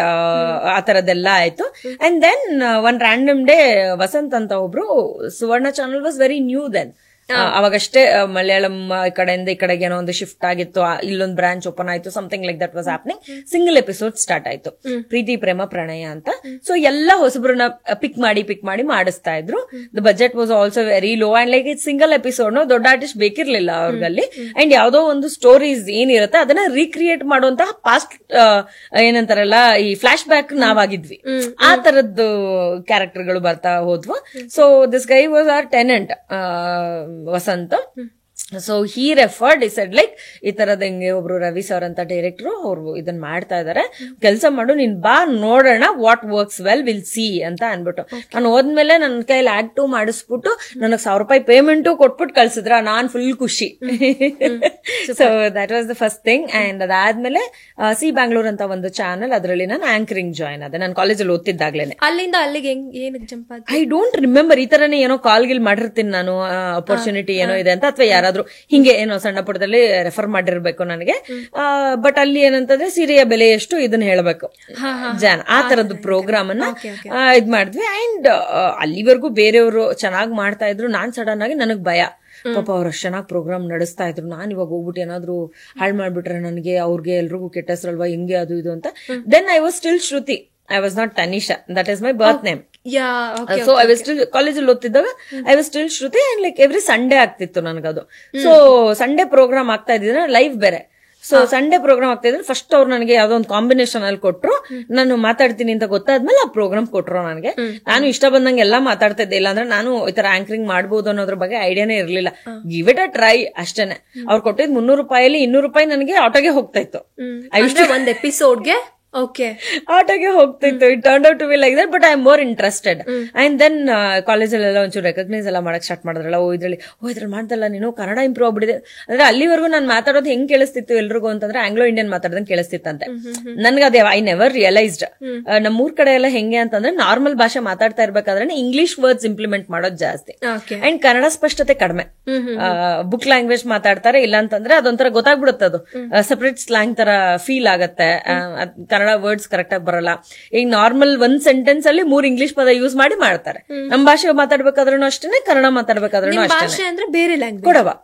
ಆ ತರದೆಲ್ಲ ಆಯ್ತು. And then one random day Vasanth ಅಂತ ಒಬ್ರು, Suvarna channel was very new then. ಅವಾಗಷ್ಟೇ ಮಲಯಾಳಂ ಕಡೆಯಿಂದ ಈ ಕಡೆಗೆ ಏನೋ ಒಂದು ಶಿಫ್ಟ್ ಆಗಿತ್ತು, ಇಲ್ಲೊಂದು ಬ್ರಾಂಚ್ ಓಪನ್ ಆಯ್ತು, something like that was happening. Single episode start ಆಯ್ತು, ಪ್ರೀತಿ ಪ್ರೇಮ ಪ್ರಣಯ ಅಂತ. ಸೊ ಎಲ್ಲ ಹೊಸಬ್ರನ್ನ ಪಿಕ್ ಮಾಡಿ ಮಾಡಿಸ್ತಾ ಇದ್ರು. The budget was also very low and like it single episode. ದೊಡ್ಡ ಆರ್ಟಿಸ್ಟ್ ಬೇಕಿರ್ಲಿಲ್ಲ ಅವ್ರಲ್ಲಿ. ಅಂಡ್ ಯಾವ್ದೋ ಒಂದು ಸ್ಟೋರೀಸ್ ಏನಿರುತ್ತೆ ಅದನ್ನ ರೀಕ್ರಿಯೇಟ್ ಮಾಡುವಂತಹ ಪಾಸ್ಟ್ ಏನಂತಾರಲ್ಲ ಈ ಫ್ಲಾಶ್ ಬ್ಯಾಕ್ ನಾವಾಗಿದ್ವಿ. ಆ ತರದ್ದು ಕ್ಯಾರೆಕ್ಟರ್ಗಳು ಬರ್ತಾ ಹೋದ್ವು. So this guy was our tenant Vasanta. So he referred, he said like ಈ ತರದ ಹಿಂಗೆ ಒಬ್ರು ರವಿ ಸರ್ ಅಂತ ಡೈರೆಕ್ಟರ್ ಅವ್ರು ಇದನ್ನ ಮಾಡ್ತಾ ಇದಾರೆ, ಕೆಲಸ ಮಾಡು, ನೀನ್ ಬಾ ನೋಡೋಣ, what works well will see ಅಂತ ಅನ್ಬಿಟ್ಟು. ನಾನು ಹೋದ್ಮೇಲೆ ನನ್ನ ಕೈಲಿ ಆಕ್ಟ್ ಮಾಡಿಸ್ಬಿಟ್ಟು ನನಗ್ ₹1,000 ಪೇಮೆಂಟು ಕೊಟ್ಬಿಟ್ಟು ಕಳ್ಸಿದ್ರ, ನಾನ್ ಫುಲ್ ಖುಷಿ. So that was the first thing. And ಅದಾದ್ಮೇಲೆ ಸಿ ಬ್ಯಾಂಗ್ಳೂರ್ ಅಂತ ಒಂದು ಚಾನಲ್, ಅದರಲ್ಲಿ ನಾನು ಆಂಕರಿಂಗ್ ಜಾಯ್ನ್ ಆದೆ. ನಾನು ಕಾಲೇಜಲ್ಲಿ ಓದ್ತಿದ್ದಾಗ್ಲೇನೆ. ಅಲ್ಲಿಂದ ಅಲ್ಲಿಗೆ ಜಂಪ್ ಆದ? I don't remember. ಈ ತರನೇ ಏನೋ ಕಾಲ್ ಗಿಲ್ ಮಾಡಿರ್ತೀನಿ ನಾನು, ಅಪರ್ಚುನಿಟಿ ಏನೋ ಇದೆ ಅಂತ, ಅಥವಾ ಯಾರಾದ್ರೂ ಯಾವ್ದಾದ್ರು ಹಿಂಗೆ ಏನೋ ಸಣ್ಣ ಪುಟ್ಟದಲ್ಲಿ ರೆಫರ್ ಮಾಡಿರ್ಬೇಕು ನನಗೆ. ಬಟ್ ಅಲ್ಲಿ ಏನಂತಂದ್ರೆ ಸೀರೆಯ ಬೆಲೆ ಎಷ್ಟು ಇದನ್ನ ಹೇಳ್ಬೇಕು ಆ ತರದ್ದು ಪ್ರೋಗ್ರಾಮ್ ಅನ್ನ ಇದ್ ಮಾಡಿದ್ವಿ. ಅಂಡ್ ಅಲ್ಲಿವರೆಗೂ ಬೇರೆಯವರು ಚೆನ್ನಾಗಿ ಮಾಡ್ತಾ ಇದ್ರು. ನಾನ್ ಸಡನ್ ಆಗಿ ನನಗ್ ಭಯ, ಪಾಪ ಅವ್ರು ಅಷ್ಟು ಚೆನ್ನಾಗಿ ಪ್ರೋಗ್ರಾಮ್ ನಡೆಸ್ತಾ ಇದ್ರು, ನಾನ್ ಇವಾಗ ಹೋಗ್ಬಿಟ್ಟು ಏನಾದ್ರು ಹಾಳು ಮಾಡ್ಬಿಟ್ರೆ ನನಗೆ ಅವ್ರಿಗೆ ಎಲ್ರಿಗೂ ಕೆಟ್ಟ ಹೆಸರಲ್ವಾ ಹಿಂಗೆ ಅದು ಇದು ಅಂತ. Then I was still Shruti, I was not Tanisha, that is my birth name. So I was still ಕಾಲೇಜಲ್ಲಿ ಓದ್ತಿದ್ದಾಗ I was still Shruti. And like every Sunday ಆಗ್ತಿತ್ತು ನನಗದು. ಸೊ ಸಂಡೇ ಪ್ರೋಗ್ರಾಮ್ ಆಗ್ತಾ ಇದ್ದಿದ್ರೆ ಲೈವ್ ಬೇರೆ. ಸೊ ಸಂಡೇ ಪ್ರೋಗ್ರಾಮ್ ಆಗ್ತಾ ಇದ್ರೆ ಫಸ್ಟ್ ಅವ್ರು ನನಗೆ ಯಾವ್ದೋ ಒಂದು ಕಾಂಬಿನೇಷನ್ ಅಲ್ಲಿ ಕೊಟ್ರು, ನಾನು ಮಾತಾಡ್ತೀನಿ ಅಂತ ಗೊತ್ತಾದ್ಮೇಲೆ ಆ ಪ್ರೋಗ್ರಾಮ್ ಕೊಟ್ರು ನನಗೆ. ನಾನು ಇಷ್ಟ ಬಂದಂಗೆ ಎಲ್ಲಾ ಮಾತಾಡ್ತಾ ಇದ್ದೆ, ಇಲ್ಲಾಂದ್ರೆ ನಾನು ಈ ತರ ಆಂಕರಿಂಗ್ ಮಾಡ್ಬೋದು ಅನ್ನೋದ್ರ ಬಗ್ಗೆ ಐಡಿಯಾನೇ ಇರ್ಲಿಲ್ಲ. ಗಿವ್ ಇಟ್ ಅ ಟ್ರೈ ಅಷ್ಟೇನೆ. ಅವ್ರು ಕೊಟ್ಟಿದ್ ₹300 ₹200 ನನಗೆ ಆಟೋಗೆ ಹೋಗ್ತಾ ಇತ್ತು. ಒಂದ್ ಎಪಿಸೋಡ್ಗೆ ಆಟೋಗೆ ಹೋಗ್ತಿತ್ತು. It turn out to be like that, but I am more interested. And then ಕಾಲೇಜಲ್ಲೆಲ್ಲ ಒಂಚೂರು ರೆಕಗ್ನೈಸ್ ಎಲ್ಲ ಮಾಡಕ್ ಸ್ಟಾರ್ಟ್ ಮಾಡಿದ್ರಲ್ಲ, ಇದ್ರಲ್ಲಿ ಮಾಡ್ದಲ್ಲ ನೀನು, ಕನ್ನಡ ಇಂಪ್ರೂವ್ ಆಗ್ಬಿಟ್ಟಿದೆ. ಅಂದ್ರೆ ಅಲ್ಲಿವರೆಗೂ ನಾನು ಮಾತಾಡೋದು ಹೆಂಗ್ ಕೇಳಿಸ್ತಿತ್ತು ಎಲ್ರಿಗೂ ಅಂತಂದ್ರೆ ಆಂಗ್ಲೋ ಇಂಡಿಯನ್ ಮಾತಾಡ್ದಂಗೆ ಕೇಳಿಸ್ತಿತ್ತಂತೆ. ನನ್ಗೆ ಅದೇ ಐ ನೆವರ್ ರಿಯಲೈಸ್ಡ್. ನಮ್ಮೂರ್ ಕಡೆ ಎಲ್ಲ ಹೆಂಗೆ ಅಂತಂದ್ರೆ ನಾರ್ಮಲ್ ಭಾಷೆ ಮಾತಾಡ್ತಾ ಇರ್ಬೇಕಾದ್ರೆ ಇಂಗ್ಲಿಷ್ ವರ್ಡ್ಸ್ ಇಂಪ್ಲಿಮೆಂಟ್ ಮಾಡೋದು ಜಾಸ್ತಿ. ಅಂಡ್ ಕನ್ನಡ ಸ್ಪಷ್ಟತೆ ಕಡಿಮೆ. ಬುಕ್ ಲ್ಯಾಂಗ್ವೇಜ್ ಮಾತಾಡ್ತಾರೆ, ಇಲ್ಲ ಅಂತಂದ್ರೆ ಅದೊಂಥರ ಗೊತ್ತಾಗ್ಬಿಡುತ್ತೆ, ಅದು ಸೆಪರೇಟ್ ಸ್ಲ್ಯಾಂಗ್ ತರ ಫೀಲ್ ಆಗತ್ತೆ. ಕನ್ನಡ ವರ್ಡ್ಸ್ ಕರೆಕ್ಟ್ ಆಗಿ ಬರಲ್ಲ. ಈಗ ನಾರ್ಮಲ್ ಒಂದ್ ಸೆಂಟೆನ್ಸ್ ಅಲ್ಲಿ 3 ಇಂಗ್ಲಿಷ್ ಪದ ಯೂಸ್ ಮಾಡಿ ಮಾಡ್ತಾರೆ. ನಮ್ ಭಾಷೆ ಮಾತಾಡ್ಬೇಕಾದ್ರೂ ಅಷ್ಟೇನೆ, ಕನ್ನಡ ಮಾತಾಡ್ಬೇಕಾದ್ರೂ ಅಷ್ಟೇ. ಅಂದ್ರೆ ಬೇರೆ language Kodava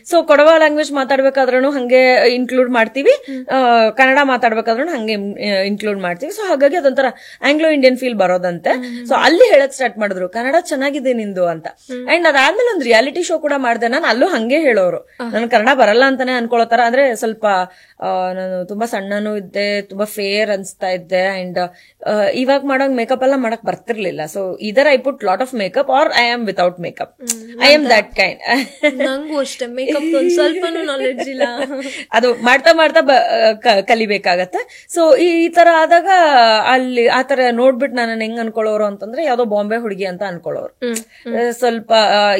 so Kodava language ಮಾತಾಡ್ಬೇಕಾದ್ರೂ ಹಂಗೆ ಇನ್ಕ್ಲೂಡ್ ಮಾಡ್ತೀವಿ, ಕನ್ನಡ ಮಾತಾಡ್ಬೇಕಾದ್ರೂ ಹಂಗೆ ಇನ್ಕ್ಲೂಡ್ ಮಾಡ್ತೀವಿ. ಸೊ ಹಾಗಾಗಿ ಅದೊಂಥರ ಆಂಗ್ಲೋ ಇಂಡಿಯನ್ ಫೀಲ್ ಬರೋದಂತೆ. ಸೊ ಅಲ್ಲಿ ಹೇಳಕ್ ಸ್ಟಾರ್ಟ್ ಮಾಡಿದ್ರು, ಕನ್ನಡ ಚೆನ್ನಾಗಿದೆ ನಿಂದು ಅಂತ. ಅಂಡ್ ಅದಾದ್ಮೇಲೆ ಒಂದು ರಿಯಾಲಿಟಿ ಶೋ ಕೂಡ ಮಾಡಿದೆ ನಾನು. ಅಲ್ಲೂ ಹಂಗೆ ಹೇಳೋರು, ನನ್ ಕನ್ನಡ ಬರಲ್ಲ ಅಂತಾನೆ ಅನ್ಕೊಳತಾರ. ಅಂದ್ರೆ ಸ್ವಲ್ಪ ನಾನು ತುಂಬಾ ಸಣ್ಣನೂ ಇದ್ದೆ, ತುಂಬಾ ಫೇರ್ ಅನ್ಸ್ತಾ ಇದ್ದೆ. ಅಂಡ್ ಇವಾಗ ಮಾಡೋ ಮೇಕಪ್ ಎಲ್ಲ ಮಾಡಕ್ ಬರ್ತಿರ್ಲಿಲ್ಲ. So either I put lot of makeup or I am without makeup. I am that kind. ನಂಗೂ ಅಷ್ಟೇ, ಮೇಕಪ್ ಸ್ವಲ್ಪನೂ ನಾಲೆಡ್ಜ್ ಇಲ್ಲ. ಅದು ಮಾಡ್ತಾ ಮಾಡ್ತಾ ಕಲಿಬೇಕಾಗತ್ತೆ. ಸೊ ಈ ತರ ಆದಾಗ ಅಲ್ಲಿ ಆತರ ನೋಡ್ಬಿಟ್ಟು ನಾನು ಹೆಂಗ್ ಅನ್ಕೊಳ್ಳೋರು ಅಂತಂದ್ರೆ ಯಾವ್ದೋ ಬಾಂಬೆ ಹುಡುಗಿ ಅಂತ ಅನ್ಕೊಳ್ಳೋರು. ಸ್ವಲ್ಪ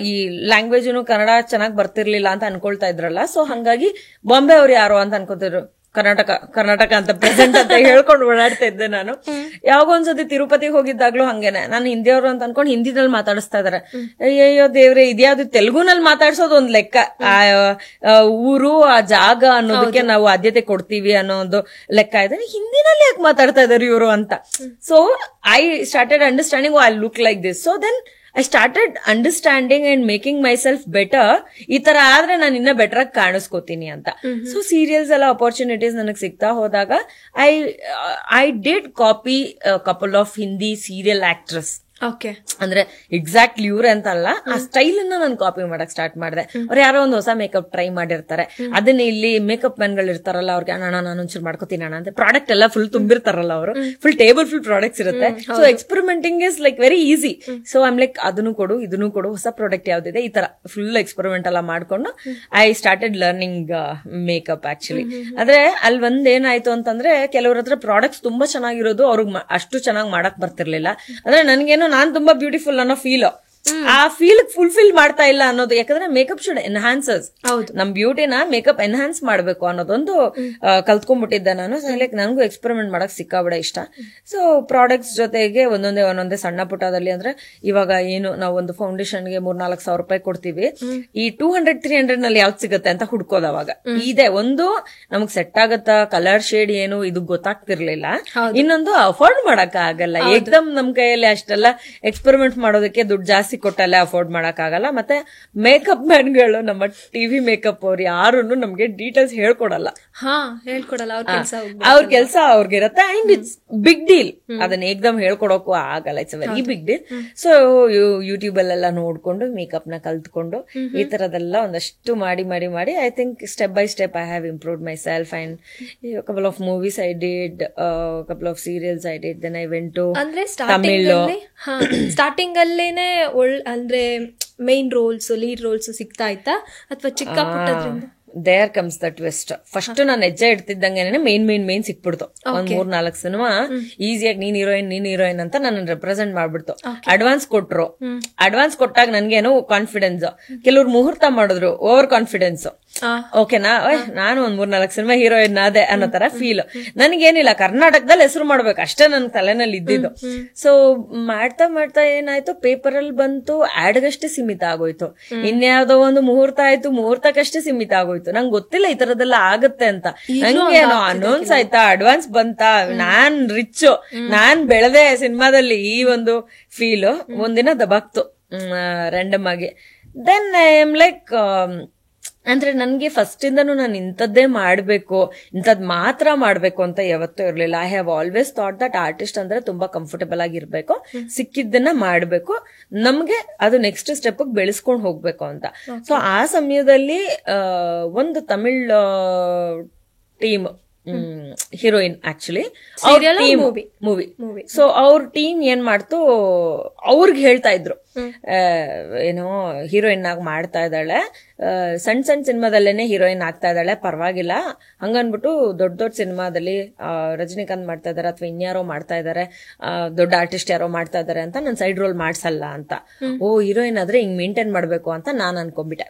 ಈ ಲ್ಯಾಂಗ್ವೇಜ್ ಕನ್ನಡ ಚೆನ್ನಾಗ್ ಬರ್ತಿರ್ಲಿಲ್ಲ ಅಂತ ಅನ್ಕೊಳ್ತಾ ಇದ್ರಲ್ಲ. ಸೊ ಹಂಗಾಗಿ ಬಾಂಬೆ ಅವ್ರು ಯಾರೋ ಅಂತ ಅನ್ಕೋತಿದ್ರು. ಕರ್ನಾಟಕ ಅಂತ ಪ್ರೆಸೆಂಟ್ ಅಂತ ಹೇಳ್ಕೊಂಡು ಓಡಾಡ್ತಾ ಇದ್ದೆ ನಾನು. ಯಾವಾಗ ಒಂದ್ಸತಿ ತಿರುಪತಿಗೆ ಹೋಗಿದ್ದಾಗ್ಲೂ ಹಂಗೇನೆ, ನಾನು ಹಿಂದಿಯವರು ಅಂತ ಅನ್ಕೊಂಡು ಹಿಂದಿನಲ್ಲಿ ಮಾತಾಡಿಸ್ತಾ ಇದಾರೆ. ಅಯ್ಯೋ ದೇವ್ರೆ, ಇದ್ಯಾವ್ದು ತೆಲುಗುನಲ್ಲಿ ಮಾತಾಡ್ಸೋದು ಒಂದ್ ಲೆಕ್ಕ, ಆ ಊರು ಆ ಜಾಗ ಅನ್ನೋದಕ್ಕೆ ನಾವು ಆದ್ಯತೆ ಕೊಡ್ತೀವಿ ಅನ್ನೋ ಒಂದು ಲೆಕ್ಕ ಇದೆ. ಹಿಂದಿನಲ್ಲಿ ಯಾಕೆ ಮಾತಾಡ್ತಾ ಇದಾರೆ ಇವರು ಅಂತ. So I started understanding I look like this. So then I started understanding and making myself better. ಈ ತರ ಆದ್ರೆ ನಾನು ಇನ್ನ ಬೆಟರ್ ಆಗಿ ಕಾಣಿಸ್ಕೋತೀನಿ ಅಂತ. ಸೊ ಸೀರಿಯಲ್ಸ್ ಎಲ್ಲ ಅಪರ್ಚುನಿಟೀಸ್ ನನಗೆ ಸಿಗ್ತಾ ಹೋದಾಗ I did copy couple of Hindi serial actress. ಅಂದ್ರೆ ಎಕ್ಸಾಕ್ಟ್ಲಿ ಇವ್ರೆ ಅಂತ ಅಲ್ಲ, ಆ ಸ್ಟೈಲ್ ಅನ್ನ ನಾನು ಕಾಪಿ ಮಾಡಕ್ ಸ್ಟಾರ್ಟ್ ಮಾಡಿದೆ. ಅವ್ರು ಯಾರೋ ಒಂದು ಹೊಸ ಮೇಕಪ್ ಟ್ರೈ ಮಾಡಿರ್ತಾರೆ, ಅದನ್ನ ಇಲ್ಲಿ ಮೇಕಪ್ ಮ್ಯಾನ್ ಗಳು ಇರ್ತಾರಲ್ಲ, ಅವ್ರಿಗೆ ಅಣ್ಣ ನಾನೊಂಚೂರು ಮಾಡ್ಕೋತೀನಿ ಅಣ್ಣ ಅಂತ ಪ್ರಾಡಕ್ಟ್ ಎಲ್ಲ ಫುಲ್ ತುಂಬಿರ್ತಾರಲ್ಲ, ಅವರು ಫುಲ್ ಟೇಬಲ್ ಫುಲ್ ಪ್ರಾಡಕ್ಟ್ಸ್ ಇರುತ್ತೆ. So experimenting is like very easy. So I'm like ಅದನ್ನು ಕೊಡು ಇದನ್ನು ಕೊಡು, ಹೊಸ ಪ್ರಾಡಕ್ಟ್ ಯಾವ್ದಿದೆ, ಈ ತರ ಫುಲ್ ಎಕ್ಸ್ಪೆರಿಮೆಂಟ್ ಎಲ್ಲ ಮಾಡ್ಕೊಂಡು I started learning makeup actually. ಆದ್ರೆ ಅಲ್ಲಿ ಒಂದೇನಾಯ್ತು ಅಂತಂದ್ರೆ ಕೆಲವ್ರ ಹತ್ರ ಪ್ರಾಡಕ್ಟ್ಸ್ ತುಂಬಾ ಚೆನ್ನಾಗಿರೋದು, ಅವ್ರಿಗೆ ಅಷ್ಟು ಚೆನ್ನಾಗಿ ಮಾಡಕ್ ಬರ್ತಿರ್ಲಿಲ್ಲ. ಅಂದ್ರೆ ನನ್ಗೇನೋ ನಾನ್ ತುಂಬಾ ಬ್ಯೂಟಿಫುಲ್ ಅನ್ನೋ ಫೀಲ್, ಆ ಫೀಲ್ ಫುಲ್ಫಿಲ್ ಮಾಡ್ತಾ ಇಲ್ಲ ಅನ್ನೋದು. ಯಾಕಂದ್ರೆ ಮೇಕಪ್ ಶುಡ್ ಎನ್ಹಾನ್ಸಸ್, ನಮ್ ಬ್ಯೂಟಿನ ಮೇಕಪ್ ಎನ್ಹಾನ್ಸ್ ಮಾಡ್ಬೇಕು ಅನ್ನೋದೊಂದು ಕಲ್ತ್ಕೊಂಡ್ಬಿಟ್ಟಿದ್ದೆ ನಾನು. ಲೈಕ್ ನನಗೂ ಎಕ್ಸ್ಪೆರಿಮೆಂಟ್ ಮಾಡಕ್ ಸಿಕ್ಕಾಬಿಡ ಇಷ್ಟ. ಸೊ ಪ್ರಾಡಕ್ಟ್ಸ್ ಜೊತೆಗೆ ಒಂದೊಂದೇ ಸಣ್ಣ ಪುಟ್ಟದಲ್ಲಿ, ಅಂದ್ರೆ ಇವಾಗ ಏನು ನಾವು ಒಂದು ಫೌಂಡೇಶನ್ಗೆ 3-4 ಸಾವಿರ ರೂಪಾಯಿ ಕೊಡ್ತೀವಿ, ಈ 200-300 ನಲ್ಲಿ ಯಾವ್ದು ಸಿಗುತ್ತೆ ಅಂತ ಹುಡ್ಕೋದು. ಅವಾಗ ಇದೆ ಒಂದು ನಮಗ್ ಸೆಟ್ ಆಗತ್ತಾ, ಕಲರ್ ಶೇಡ್ ಏನು ಇದು ಗೊತ್ತಾಗ್ತಿರ್ಲಿಲ್ಲ. ಇನ್ನೊಂದು ಅಫೋರ್ಡ್ ಮಾಡಕ್ ಆಗಲ್ಲ, ಏಕ್ದಮ್ ನಮ್ ಕೈಯಲ್ಲಿ ಅಷ್ಟೆಲ್ಲ ಎಕ್ಸ್ಪೆರಿಮೆಂಟ್ ಮಾಡೋದಕ್ಕೆ ದುಡ್ಡು ಜಾಸ್ತಿ ಕೊಟ್ಟಲ್ಲೇ ಅಫೋರ್ಡ್ ಮಾಡಕ್ ಆಗಲ್ಲ. ಮತ್ತೆ ಮೇಕಪ್ ಮ್ಯಾನ್ಗಳು, ನಮ್ಮ ಟಿವಿ ಮೇಕಪ್ ಅವ್ರು ಯಾರು ನಮ್ಗೆ ಡೀಟೇಲ್ಸ್ ಹೇಳ್ಕೊಡಲ್ಲ. ಅವ್ರ ಕೆಲಸ ಅವ್ರಿಗಿರತ್ತೆ. ಅಂಡ್ ಇಟ್ಸ್ ಬಿಗ್ ಡೀಲ್, ಅದನ್ನ ಏಕ್ದಮ್ ಹೇಳ್ಕೊಡೋಕು ಆಗಲ್ಲ. It's very big deal. So YouTube ಅಲ್ಲೆಲ್ಲ ನೋಡ್ಕೊಂಡು ಮೇಕಪ್ ನ ಕಲ್ತ್ಕೊಂಡು ಈ ತರದೆಲ್ಲ ಒಂದಷ್ಟು ಮಾಡಿ I think step by step I have improved my self. And couple of movies I did, couple of serials I did. Then I went to Tamil. Starting ಅಲ್ಲೇನೆ ಅಂದ್ರೆ ಮೇನ್ ರೋಲ್ಸ್, ಲೀಡ್ ರೋಲ್ಸ್ ಸಿಗ್ತಾ ಇತ್ತಾ ಅಥವಾ ಚಿಕ್ಕ ಪುಟ್ಟದ್ರಿಂದ? There comes the twist. First ನಾನು ಹೆಜ್ಜೆ ಇಡ್ತಿದ್ದಂಗೆ main ಸಿಕ್ಬಿಡ್ತು. ಒಂದ್ 3-4 ಸಿನಿಮಾ ಈಸಿಯಾಗಿ ನೀನ್ ಹೀರೋಯಿನ್ ಅಂತ ನನ್ನ ರೆಪ್ರೆಸೆಂಟ್ ಮಾಡ್ಬಿಡ್ತು. ಅಡ್ವಾನ್ಸ್ ಕೊಟ್ರು. ಅಡ್ವಾನ್ಸ್ ಕೊಟ್ಟಾಗ ನನ್ಗೇನು ಕಾನ್ಫಿಡೆನ್ಸ್, ಕೆಲವ್ರು ಮುಹೂರ್ತ ಮಾಡಿದ್ರು, ಓವರ್ ಕಾನ್ಫಿಡೆನ್ಸ್. ಓಕೆನಾ, ನಾನು ಒಂದ್ 3-4 ಸಿನಿಮಾ ಹೀರೋಯಿನ್ ಅದೇ ಅನ್ನೋ ತರ ಫೀಲ್. ನನ್ಗೇನಿಲ್ಲ, ಕರ್ನಾಟಕದಲ್ಲಿ ಹೆಸರು ಮಾಡ್ಬೇಕು ಅಷ್ಟೇ ನನ್ ತಲೆನಲ್ಲಿ ಇದ್ದಿದ್ದು. ಸೊ ಮಾಡ್ತಾ ಮಾಡ್ತಾ ಏನಾಯ್ತು, ಪೇಪರ್ ಅಲ್ಲಿ ಬಂತು, ಆಡ್ಗಷ್ಟೇ ಸೀಮಿತ ಆಗೋಯ್ತು. ಇನ್ಯಾವ್ದೋ ಒಂದು ಮುಹೂರ್ತ ಆಯ್ತು, ಮುಹೂರ್ತಕ್ಕಷ್ಟೇ ಸೀಮಿತ ಆಗೋಯ್ತು. ನಂಗೆ ಗೊತ್ತಿಲ್ಲ ಈ ತರದೆಲ್ಲ ಆಗತ್ತೆ ಅಂತ. ನಂಗೇನೋ ಅನೌನ್ಸ್ ಆಯ್ತಾ, ಅಡ್ವಾನ್ಸ್ ಬಂತ, ನಾನ್ ರಿಚ್, ನಾನ್ ಬೆಳೆದೆ ಸಿನಿಮಾದಲ್ಲಿ, ಈ ಒಂದು ಫೀಲ್ ಒಂದಿನ ದಬಾಕ್ತು ರ್ಯಾಂಡಮ್ ಆಗಿ. ದೆನ್ ಐ ಆಮ್ ಲೈಕ್, ಅಂದ್ರೆ ನನ್ಗೆ ಫಸ್ಟ್ ಇಂದನು ನಾನು ಇಂಥದ್ದೇ ಮಾಡ್ಬೇಕು, ಇಂಥದ್ ಮಾತ್ರ ಮಾಡ್ಬೇಕು ಅಂತ ಯಾವತ್ತೂ ಇರ್ಲಿಲ್ಲ. I have always thought that artist ಅಂದ್ರೆ ತುಂಬಾ ಕಂಫರ್ಟಬಲ್ ಆಗಿರ್ಬೇಕು, ಸಿಕ್ಕಿದ್ದನ್ನ ಮಾಡ್ಬೇಕು, ನಮ್ಗೆ ಅದು ನೆಕ್ಸ್ಟ್ ಸ್ಟೆಪ್ ಬೆಳೆಸ್ಕೊಂಡ್ ಹೋಗ್ಬೇಕು ಅಂತ. ಸೊ ಆ ಸಮಯದಲ್ಲಿ ಒಂದು Tamil team, heroine actually movie. So ಅವ್ರ ಟೀಮ್ ಏನ್ ಮಾಡ್ತು, ಅವ್ರಿಗೆ ಹೇಳ್ತಾ ಇದ್ರು, ಏನೋ ಹೀರೋಯಿನ್ ಆಗಿ ಮಾಡ್ತಾ ಇದ್ದಾಳೆ, ಸಣ್ಣ ಸಣ್ಣ ಸಿನಿಮಾದಲ್ಲೇನೆ ಹೀರೋಯಿನ್ ಆಗ್ತಾ ಇದ್ದಾಳೆ, ಪರವಾಗಿಲ್ಲ ಹಂಗನ್ಬಿಟ್ಟು ದೊಡ್ಡ ದೊಡ್ಡ ಸಿನಿಮಾದಲ್ಲಿ ರಜನಿಕಾಂತ್ ಮಾಡ್ತಾ ಇದಾರೆ ಅಥವಾ ಇನ್ಯಾರೋ ಮಾಡ್ತಾ ಇದಾರೆ, ದೊಡ್ಡ ಆರ್ಟಿಸ್ಟ್ ಯಾರೋ ಮಾಡ್ತಾ ಇದಾರೆ ಅಂತ ನಾನು ಸೈಡ್ ರೋಲ್ ಮಾಡ್ಸಲ್ಲ ಅಂತ. ಓ ಹೀರೋಯಿನ್ ಆದ್ರೆ ಹಿಂಗ್ ಮೇಂಟೈನ್ ಮಾಡ್ಬೇಕು ಅಂತ ನಾನ್ ಅನ್ಕೊಂಡ್ಬಿಟ್ಟೆ.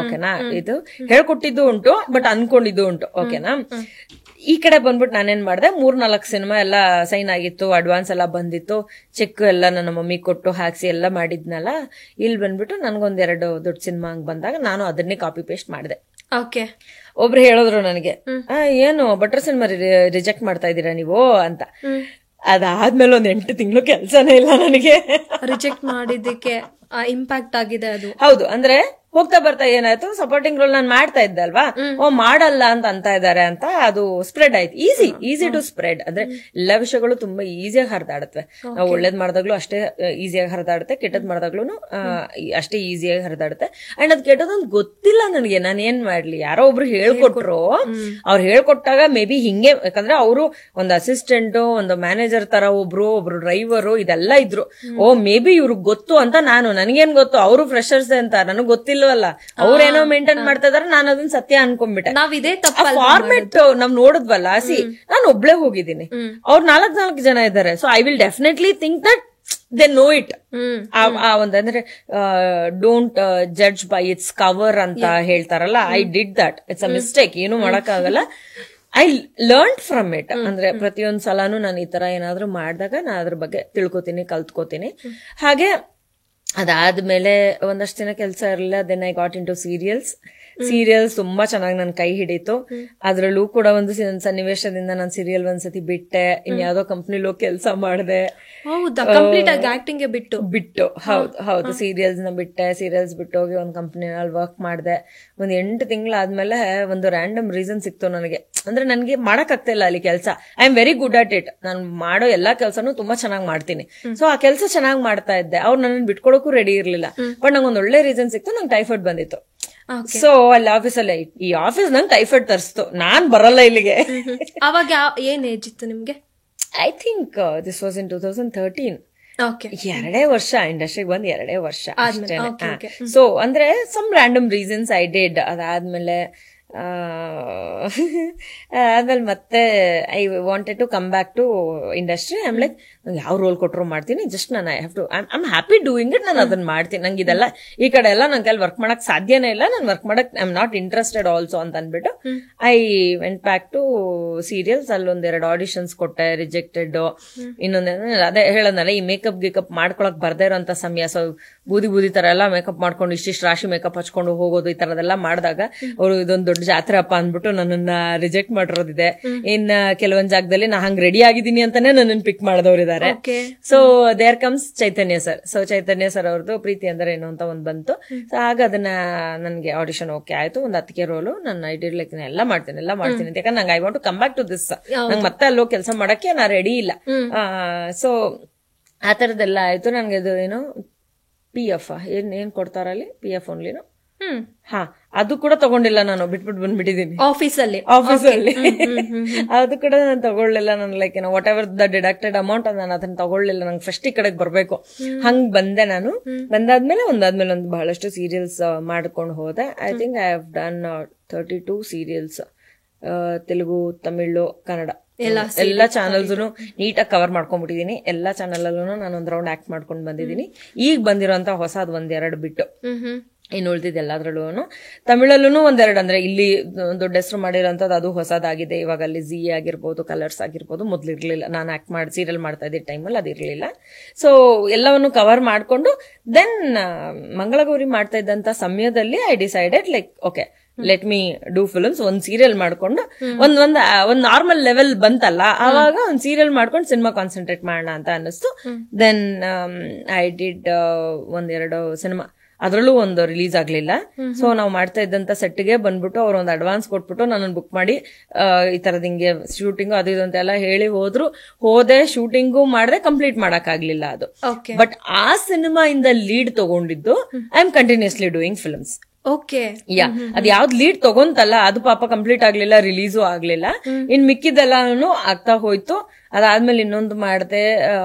ಓಕೆನಾ, ಇದು ಹೇಳ್ಕೊಟ್ಟಿದ್ದು ಉಂಟು, ಬಟ್ ಅನ್ಕೊಂಡಿದ್ದು ಉಂಟು. ಓಕೆನಾ, ಈ ಕಡೆ ಬಂದ್ಬಿಟ್ಟು ನಾನೇನ್ ಮಾಡ್ದೆ, 3-4 ಸಿನಿಮಾ ಎಲ್ಲ ಸೈನ್ ಆಗಿತ್ತು, ಅಡ್ವಾನ್ಸ್ ಎಲ್ಲ ಬಂದಿತ್ತು, ಚೆಕ್ ಎಲ್ಲ ನನ್ನ ಮಮ್ಮಿ ಕೊಟ್ಟು ಹಾಕ್ಸಿ ಎಲ್ಲ ಮಾಡಿದ್ನಲ್ಲ. ಇಲ್ಲಿ ಬಂದ್ಬಿಟ್ಟು ನನ್ಗೊಂದೆರಡು ದೊಡ್ಡ ಸಿನಿಮಾ ಹಂಗ್ ಬಂದಾಗ ನಾನು ಅದನ್ನೇ ಕಾಪಿ ಪೇಸ್ಟ್ ಮಾಡಿದೆ. ಓಕೆ, ಒಬ್ರು ಹೇಳಿದ್ರು ನನಗೆ, ಏನು ಬಟರ್ ಸಿನಿಮಾ ರಿಜೆಕ್ಟ್ ಮಾಡ್ತಾ ಇದ್ದೀರಾ ನೀವು ಅಂತ. ಅದಾದ್ಮೇಲೆ 8 ತಿಂಗಳು ಕೆಲ್ಸನೇ ಇಲ್ಲ ನನಗೆ. ರಿಜೆಕ್ಟ್ ಮಾಡಿದ್ದಕ್ಕೆ ಇಂಪ್ಯಾಕ್ಟ್ ಆಗಿದೆ ಅದು. ಹೌದು, ಅಂದ್ರೆ ಹೋಗ್ತಾ ಬರ್ತಾ ಏನಾಯ್ತು, ಸಪೋರ್ಟಿಂಗ್ ರೋಲ್ ನಾನು ಮಾಡ್ತಾ ಇದ್ದೆ ಅಲ್ವಾ, ಮಾಡಲ್ಲ ಅಂತ ಇದ್ದಾರೆ ಅಂತ ಅದು ಸ್ಪ್ರೆಡ್ ಆಯ್ತು. Easy to spread. ಅಂದ್ರೆ ಎಲ್ಲ ವಿಷಯಗಳು ತುಂಬಾ ಈಸಿಯಾಗಿ ಹರಿದಾಡುತ್ತವೆ. ನಾವು ಒಳ್ಳೇದ್ ಮಾಡಿದಾಗ್ಲೂ ಅಷ್ಟೇ ಈಸಿಯಾಗಿ ಹರಿದಾಡುತ್ತೆ, ಕೆಟ್ಟದ್ ಮಾಡಿದಾಗ್ಲೂ ಅಷ್ಟೇ ಈಸಿಯಾಗಿ ಹರಿದಾಡುತ್ತೆ. ಅಂಡ್ ಅದ್ ಕೆಟ್ಟದೊಂದು ಗೊತ್ತಿಲ್ಲ ನನಗೆ, ನಾನು ಏನ್ ಮಾಡ್ಲಿ, ಯಾರೋ ಒಬ್ರು ಹೇಳ್ಕೊಟ್ರು. ಅವ್ರು ಹೇಳ್ಕೊಟ್ಟಾಗ ಮೇ ಬಿ ಹಿಂಗೆ, ಯಾಕಂದ್ರೆ ಅವರು ಒಂದು ಅಸಿಸ್ಟೆಂಟ್, ಒಂದು ಮ್ಯಾನೇಜರ್ ತರ ಒಬ್ರು ಡ್ರೈವರು ಇದೆಲ್ಲ ಇದ್ರು. ಓ ಮೇ ಬಿ ಇವ್ರಿಗೆ ಗೊತ್ತು ಅಂತ ನನಗೇನ್ ಗೊತ್ತು, ಅವರು ಫ್ರೆಶರ್ಸ್ ಅಂತ ನನಗ್ ಗೊತ್ತಿಲ್ಲ. ಅವ್ರೇನೋ ಮೇಂಟೈನ್ ಮಾಡ್ತಾ ಇದಾರೆ, ನಾನು ಅದನ್ನ ಸತ್ಯ ಅನ್ಕೊಂಡ್ಬಿಟ್ಟೆ. ಫಾರ್ಮೆಟ್ ನಾವ್ ನೋಡಿದ್ವಲ್ಲ, ನಾನು ಒಬ್ಳೆ ಹೋಗಿದ್ದೀನಿ, ಅವ್ರು 4 ಜನ ಇದ್ದಾರೆ. So I will definitely think that they know it. ಅಂದ್ರೆ don't judge by its cover ಅಂತ ಹೇಳ್ತಾರಲ್ಲ, I did that. It's a mistake, ಏನು ಮಾಡಕ್ಕಾಗಲ್ಲ. I learn from it. ಅಂದ್ರೆ ಪ್ರತಿಯೊಂದ್ ಸಲಾನು ನಾನು ಈ ತರ ಏನಾದ್ರು ಮಾಡಿದಾಗ ನಾನು ಅದ್ರ ಬಗ್ಗೆ ತಿಳ್ಕೊತೀನಿ, ಕಲ್ತ್ಕೋತೀನಿ. ಹಾಗೆ ಅದಾದ್ಮೇಲೆ ಒಂದಷ್ಟು ದಿನ ಕೆಲಸ ಇರಲಿಲ್ಲ. Then I got into serials ತುಂಬಾ ಚೆನ್ನಾಗಿ ನನ್ ಕೈ ಹಿಡಿತು. ಅದ್ರಲ್ಲೂ ಕೂಡ ಒಂದು ಸನ್ನಿವೇಶದಿಂದ ನಾನು ಸೀರಿಯಲ್ ಒಂದ್ಸತಿ ಬಿಟ್ಟೆ, ಇನ್ಯಾವುದೋ ಕಂಪ್ನಿಲೂ ಕೆಲಸ ಮಾಡಿದೆ. ಬಿಟ್ಟು ಹೌದು ಸೀರಿಯಲ್ಸ್ ನ ಬಿಟ್ಟೆ. ಸೀರಿಯಲ್ಸ್ ಬಿಟ್ಟು ಹೋಗಿ ಒಂದು ಕಂಪ್ನಿನಲ್ಲಿ ವರ್ಕ್ ಮಾಡಿದೆ. 8 ತಿಂಗಳಾದ್ಮೇಲೆ ಒಂದು ರ್ಯಾಂಡಮ್ ರೀಸನ್ ಸಿಕ್ತು ನನಗೆ. ಅಂದ್ರೆ ನನ್ಗೆ ಮಾಡಕ್ ಆಗ್ತಾ ಇಲ್ಲ ಅಲ್ಲಿ ಕೆಲಸ. I am very good at it. ನಾನು ಮಾಡೋ ಎಲ್ಲಾ ಕೆಲಸನೂ ತುಂಬಾ ಚೆನ್ನಾಗಿ ಮಾಡ್ತೀನಿ. ಸೊ ಆ ಕೆಲಸ ಚೆನ್ನಾಗಿ ಮಾಡ್ತಾ ಇದ್ದೆ. ಅವ್ರು ನನ್ನ ಬಿಟ್ಕೊಡಕ್ಕೂ ರೆಡಿ ಇರ್ಲಿಲ್ಲ. ಬಟ್ ನಂಗೆ ಒಂದ್ ಒಳ್ಳೆ ರೀಸನ್ ಸಿಕ್ತು, ನಂಗೆ ಟೈಫಾಯ್ಡ್ ಬಂದಿತ್ತು. ಸೊ ಅಲ್ಲಿ ಆಫೀಸಲ್ಲಿ ಈ ಆಫೀಸ್ ನಂಗೆ ಟೈಫಾಯ್ಡ್ ತರಿಸ್ತು, ನಾನ್ ಬರಲ್ಲ ಇಲ್ಲಿಗೆ. ಅವಾಗ ಏನ್ ಏಜ್ ಇತ್ತು ನಿಮ್ಗೆ? I think this was in 2013. 2 ವರ್ಷ ಇಂಡಸ್ಟ್ರಿಗೆ ಬಂದ್ 2 ವರ್ಷ ಅಷ್ಟೇ. ಸೊ ಅಂದ್ರೆ some random reasons I did. ಅದಾದ್ಮೇಲೆ ಮತ್ತೆ I wanted to come back to industry. I am like, ಯಾವ ರೋಲ್ ಕೊಟ್ಟರು ಮಾಡ್ತೀನಿ, ಜಸ್ಟ್ ನಾನು I have to, I am happy doing it. ನಾನು ಅದನ್ನ ಮಾಡ್ತೀನಿ. ನಂಗೆ ಇದೆಲ್ಲ ಈ ಕಡೆ ಎಲ್ಲ ನನ್ ಕೈಲಿ ವರ್ಕ್ ಮಾಡಕ್ ಸಾಧ್ಯನೇ ಇಲ್ಲ, ನಾನು ವರ್ಕ್ ಮಾಡಕ್ I am not interested also ಅಂತ ಅಂದ್ಬಿಟ್ಟು I went back to serials. ಅಲ್ಲೊಂದೆರಡು ಆಡಿಷನ್ಸ್ ಕೊಟ್ಟೆ, ರಿಜೆಕ್ಟೆಡ್. ಅದೇ ಹೇಳದ್ನಲ್ಲ, ಈ ಮೇಕಪ್ ಗಿಕಪ್ ಮಾಡ್ಕೊಳಕ್ ಬರ್ದೇ ಇರೋಂತ ಸಮಯ. ಸೊ ಬೂದಿ ತರ ಎಲ್ಲ ಮೇಕಪ್ ಮಾಡ್ಕೊಂಡು ಇಷ್ಟಿಷ್ಟು ರಾಶಿ ಮೇಕಪ್ ಹಚ್ಕೊಂಡು ಹೋಗೋದು, ಈ ತರದೆಲ್ಲ ಮಾಡಿದಾಗ ಅವರು ಇದೊಂದು ದೊಡ್ಡ ಜಾತ್ರೆ ಅಪ್ಪ ಅಂದ್ಬಿಟ್ಟು ನನ್ನನ್ನ ರಿಜೆಕ್ಟ್ ಮಾಡಿರೋದಿದೆ. ಇನ್ ಕೆಲವೊಂದ್ ಜಾಗದಲ್ಲಿ ನಾ ಹಂಗ್ ರೆಡಿ ಆಗಿದ್ದೀನಿ ಅಂತಾನೆ ನನ್ನನ್ನು ಪಿಕ್ ಮಾಡಿದವರಿದ್ದಾರೆ. So there comes Chaitanya sir. So Chaitanya sir ಅವ್ರದ್ದು ಪ್ರೀತಿ ಅಂದ್ರೆ ಏನು ಅಂತ ಒಂದ್ ಬಂತು. ಸೊ ಆಗ ಅದನ್ನ ನನ್ಗೆ ಆಡಿಷನ್ ಓಕೆ ಆಯ್ತು. ಒಂದ್ 10ಕೆ ರೋಲು ನನ್ನ ಐಡಿಯಾ ಎಲ್ಲ ಮಾಡ್ತೀನಿ ಅಂತ. ಯಾಕಂದ್ರೆ ನಂಗೆ I want to come back to this. ನಂಗೆ ಮತ್ತೆ ಅಲ್ಲೋ ಕೆಲಸ ಮಾಡಕ್ಕೆ ನಾ ರೆಡಿ ಇಲ್ಲ. ಸೊ ಆ ತರದೆಲ್ಲ ಆಯ್ತು. ನನ್ಗೆ ಇದು ಏನು PF ಏನ್ ಕೊಡ್ತಾರಲ್ಲಿ, PF ಓನ್ಲಿನು. ಅದು ಕೂಡ ತಗೊಂಡಿಲ್ಲ, ನಾನು ಬಿಟ್ಬಿಟ್ಟು ಬಂದ್ಬಿಟ್ಟಿದ್ದೀನಿ ಆಫೀಸಲ್ಲಿ. ಅದು ಕೂಡ ನಾನು ತಗೊಳ್ಳಿಲ್ಲ. ನಾನು ಲೈಕ್ ಏನೋ what ever the deducted amount ನಾನು ಅದನ್ನ ತಗೊಳ್ಳಿಲ್ಲ. ನಂಗೆ ಫಸ್ಟ್ ಈ ಕಡೆಗೆ ಬರ್ಬೇಕು ಹಂಗ್ ಬಂದೆ ನಾನು. ಬಂದಾದ್ಮೇಲೆ ಒಂದು ಬಹಳಷ್ಟು ಸೀರಿಯಲ್ಸ್ ಮಾಡ್ಕೊಂಡು ಹೋದೆ. I think I have done 32 serials, Telugu, Tamil, Kannada ಎಲ್ಲ ಚಾನಲ್ಸ್ ನೀಟಾಗಿ ಕವರ್ ಮಾಡ್ಕೊಂಡ್ಬಿಟ್ಟಿದೀನಿ. ಎಲ್ಲಾ ಚಾನಲ್ ಅಲ್ಲೂ ನಾನು ಒಂದ್ ರೌಂಡ್ ಆಕ್ಟ್ ಮಾಡ್ಕೊಂಡು ಬಂದಿದ್ದೀನಿ. ಈಗ ಬಂದಿರೋಂತ ಹೊಸದ್ 1-2 ಬಿಟ್ಟು ಇನ್ನು ಉಳಿದಿದೆ ಎಲ್ಲದ್ರಲ್ಲೂ. ತಮಿಳಲ್ಲೂ ಒಂದೆರಡು, ಅಂದ್ರೆ ಇಲ್ಲಿ ದೊಡ್ಡ ಹೆಸರು ಮಾಡಿರೋಂಥದ್ದು ಅದು ಹೊಸದಾಗಿದೆ. ಇವಾಗ ಅಲ್ಲಿ ಝೀ ಆಗಿರ್ಬೋದು, ಕಲರ್ಸ್ ಆಗಿರ್ಬೋದು, ಮೊದ್ಲಿರ್ಲಿಲ್ಲ. ನಾನು ಆಕ್ಟ್ ಮಾಡಿ ಸೀರಿಯಲ್ ಮಾಡ್ತಾ ಇದ್ದ ಟೈಮಲ್ಲಿ ಅದಿರ್ಲಿಲ್ಲ. ಸೊ ಎಲ್ಲವನ್ನು ಕವರ್ ಮಾಡ್ಕೊಂಡು ದೆನ್ ಮಂಗಳಗೌರಿ ಮಾಡ್ತಾ ಇದ್ದಂತ ಸಮಯದಲ್ಲಿ I decided like okay, let me do films. ಒಂದ್ ಸೀರಿಯಲ್ ಮಾಡ್ಕೊಂಡು ಒಂದ್ ನಾರ್ಮಲ್ ಲೆವೆಲ್ ಬಂತಲ್ಲ, ಆವಾಗ ಒಂದ್ ಸೀರಿಯಲ್ ಮಾಡ್ಕೊಂಡು ಸಿನಿಮಾ ಕಾನ್ಸಂಟ್ರೇಟ್ ಮಾಡೋಣ ಅಂತ ಅನ್ನಿಸ್ತು. ದೆನ್ ಐ ಡಿಡ್ ಒಂದೆರಡು ಸಿನಿಮಾ, ಅದ್ರಲ್ಲೂ ಒಂದು ರಿಲೀಸ್ ಆಗ್ಲಿಲ್ಲ. ಸೊ ನಾವು ಮಾಡ್ತಾ ಇದ್ದಂತ ಸೆಟ್ಗೆ ಬಂದ್ಬಿಟ್ಟು ಅವ್ರು ಒಂದು ಅಡ್ವಾನ್ಸ್ ಕೊಟ್ಬಿಟ್ಟು ನನ್ನನ್ನು ಬುಕ್ ಮಾಡಿ ಈ ತರದ್ ಹಿಂಗೆ ಶೂಟಿಂಗು ಅದು ಇದು ಅಂತೆಲ್ಲ ಹೇಳಿ ಹೋದೆ. ಶೂಟಿಂಗು ಮಾಡದೆ, ಕಂಪ್ಲೀಟ್ ಮಾಡಕ್ ಆಗ್ಲಿಲ್ಲ ಅದು. ಬಟ್ ಆ ಸಿನಿಮಾ ಇಂದ ಲೀಡ್ ತಗೊಂಡಿದ್ದು I am continuously doing films. Okay, yeah, ಅದ್ ಯಾವ್ದ್ ಲೀಡ್ ತಗೊಂತಲ್ಲ ಅದು ಪಾಪ ಕಂಪ್ಲೀಟ್ ಆಗ್ಲಿಲ್ಲ, ರಿಲೀಸು ಆಗ್ಲಿಲ್ಲ. ಇನ್ ಮಿಕ್ಕಿದೆಲ್ಲಾನು ಆಗ್ತಾ ಹೋಯ್ತು. ಅದಾದ್ಮೇಲೆ ಇನ್ನೊಂದು ಮಾಡಿದೆ,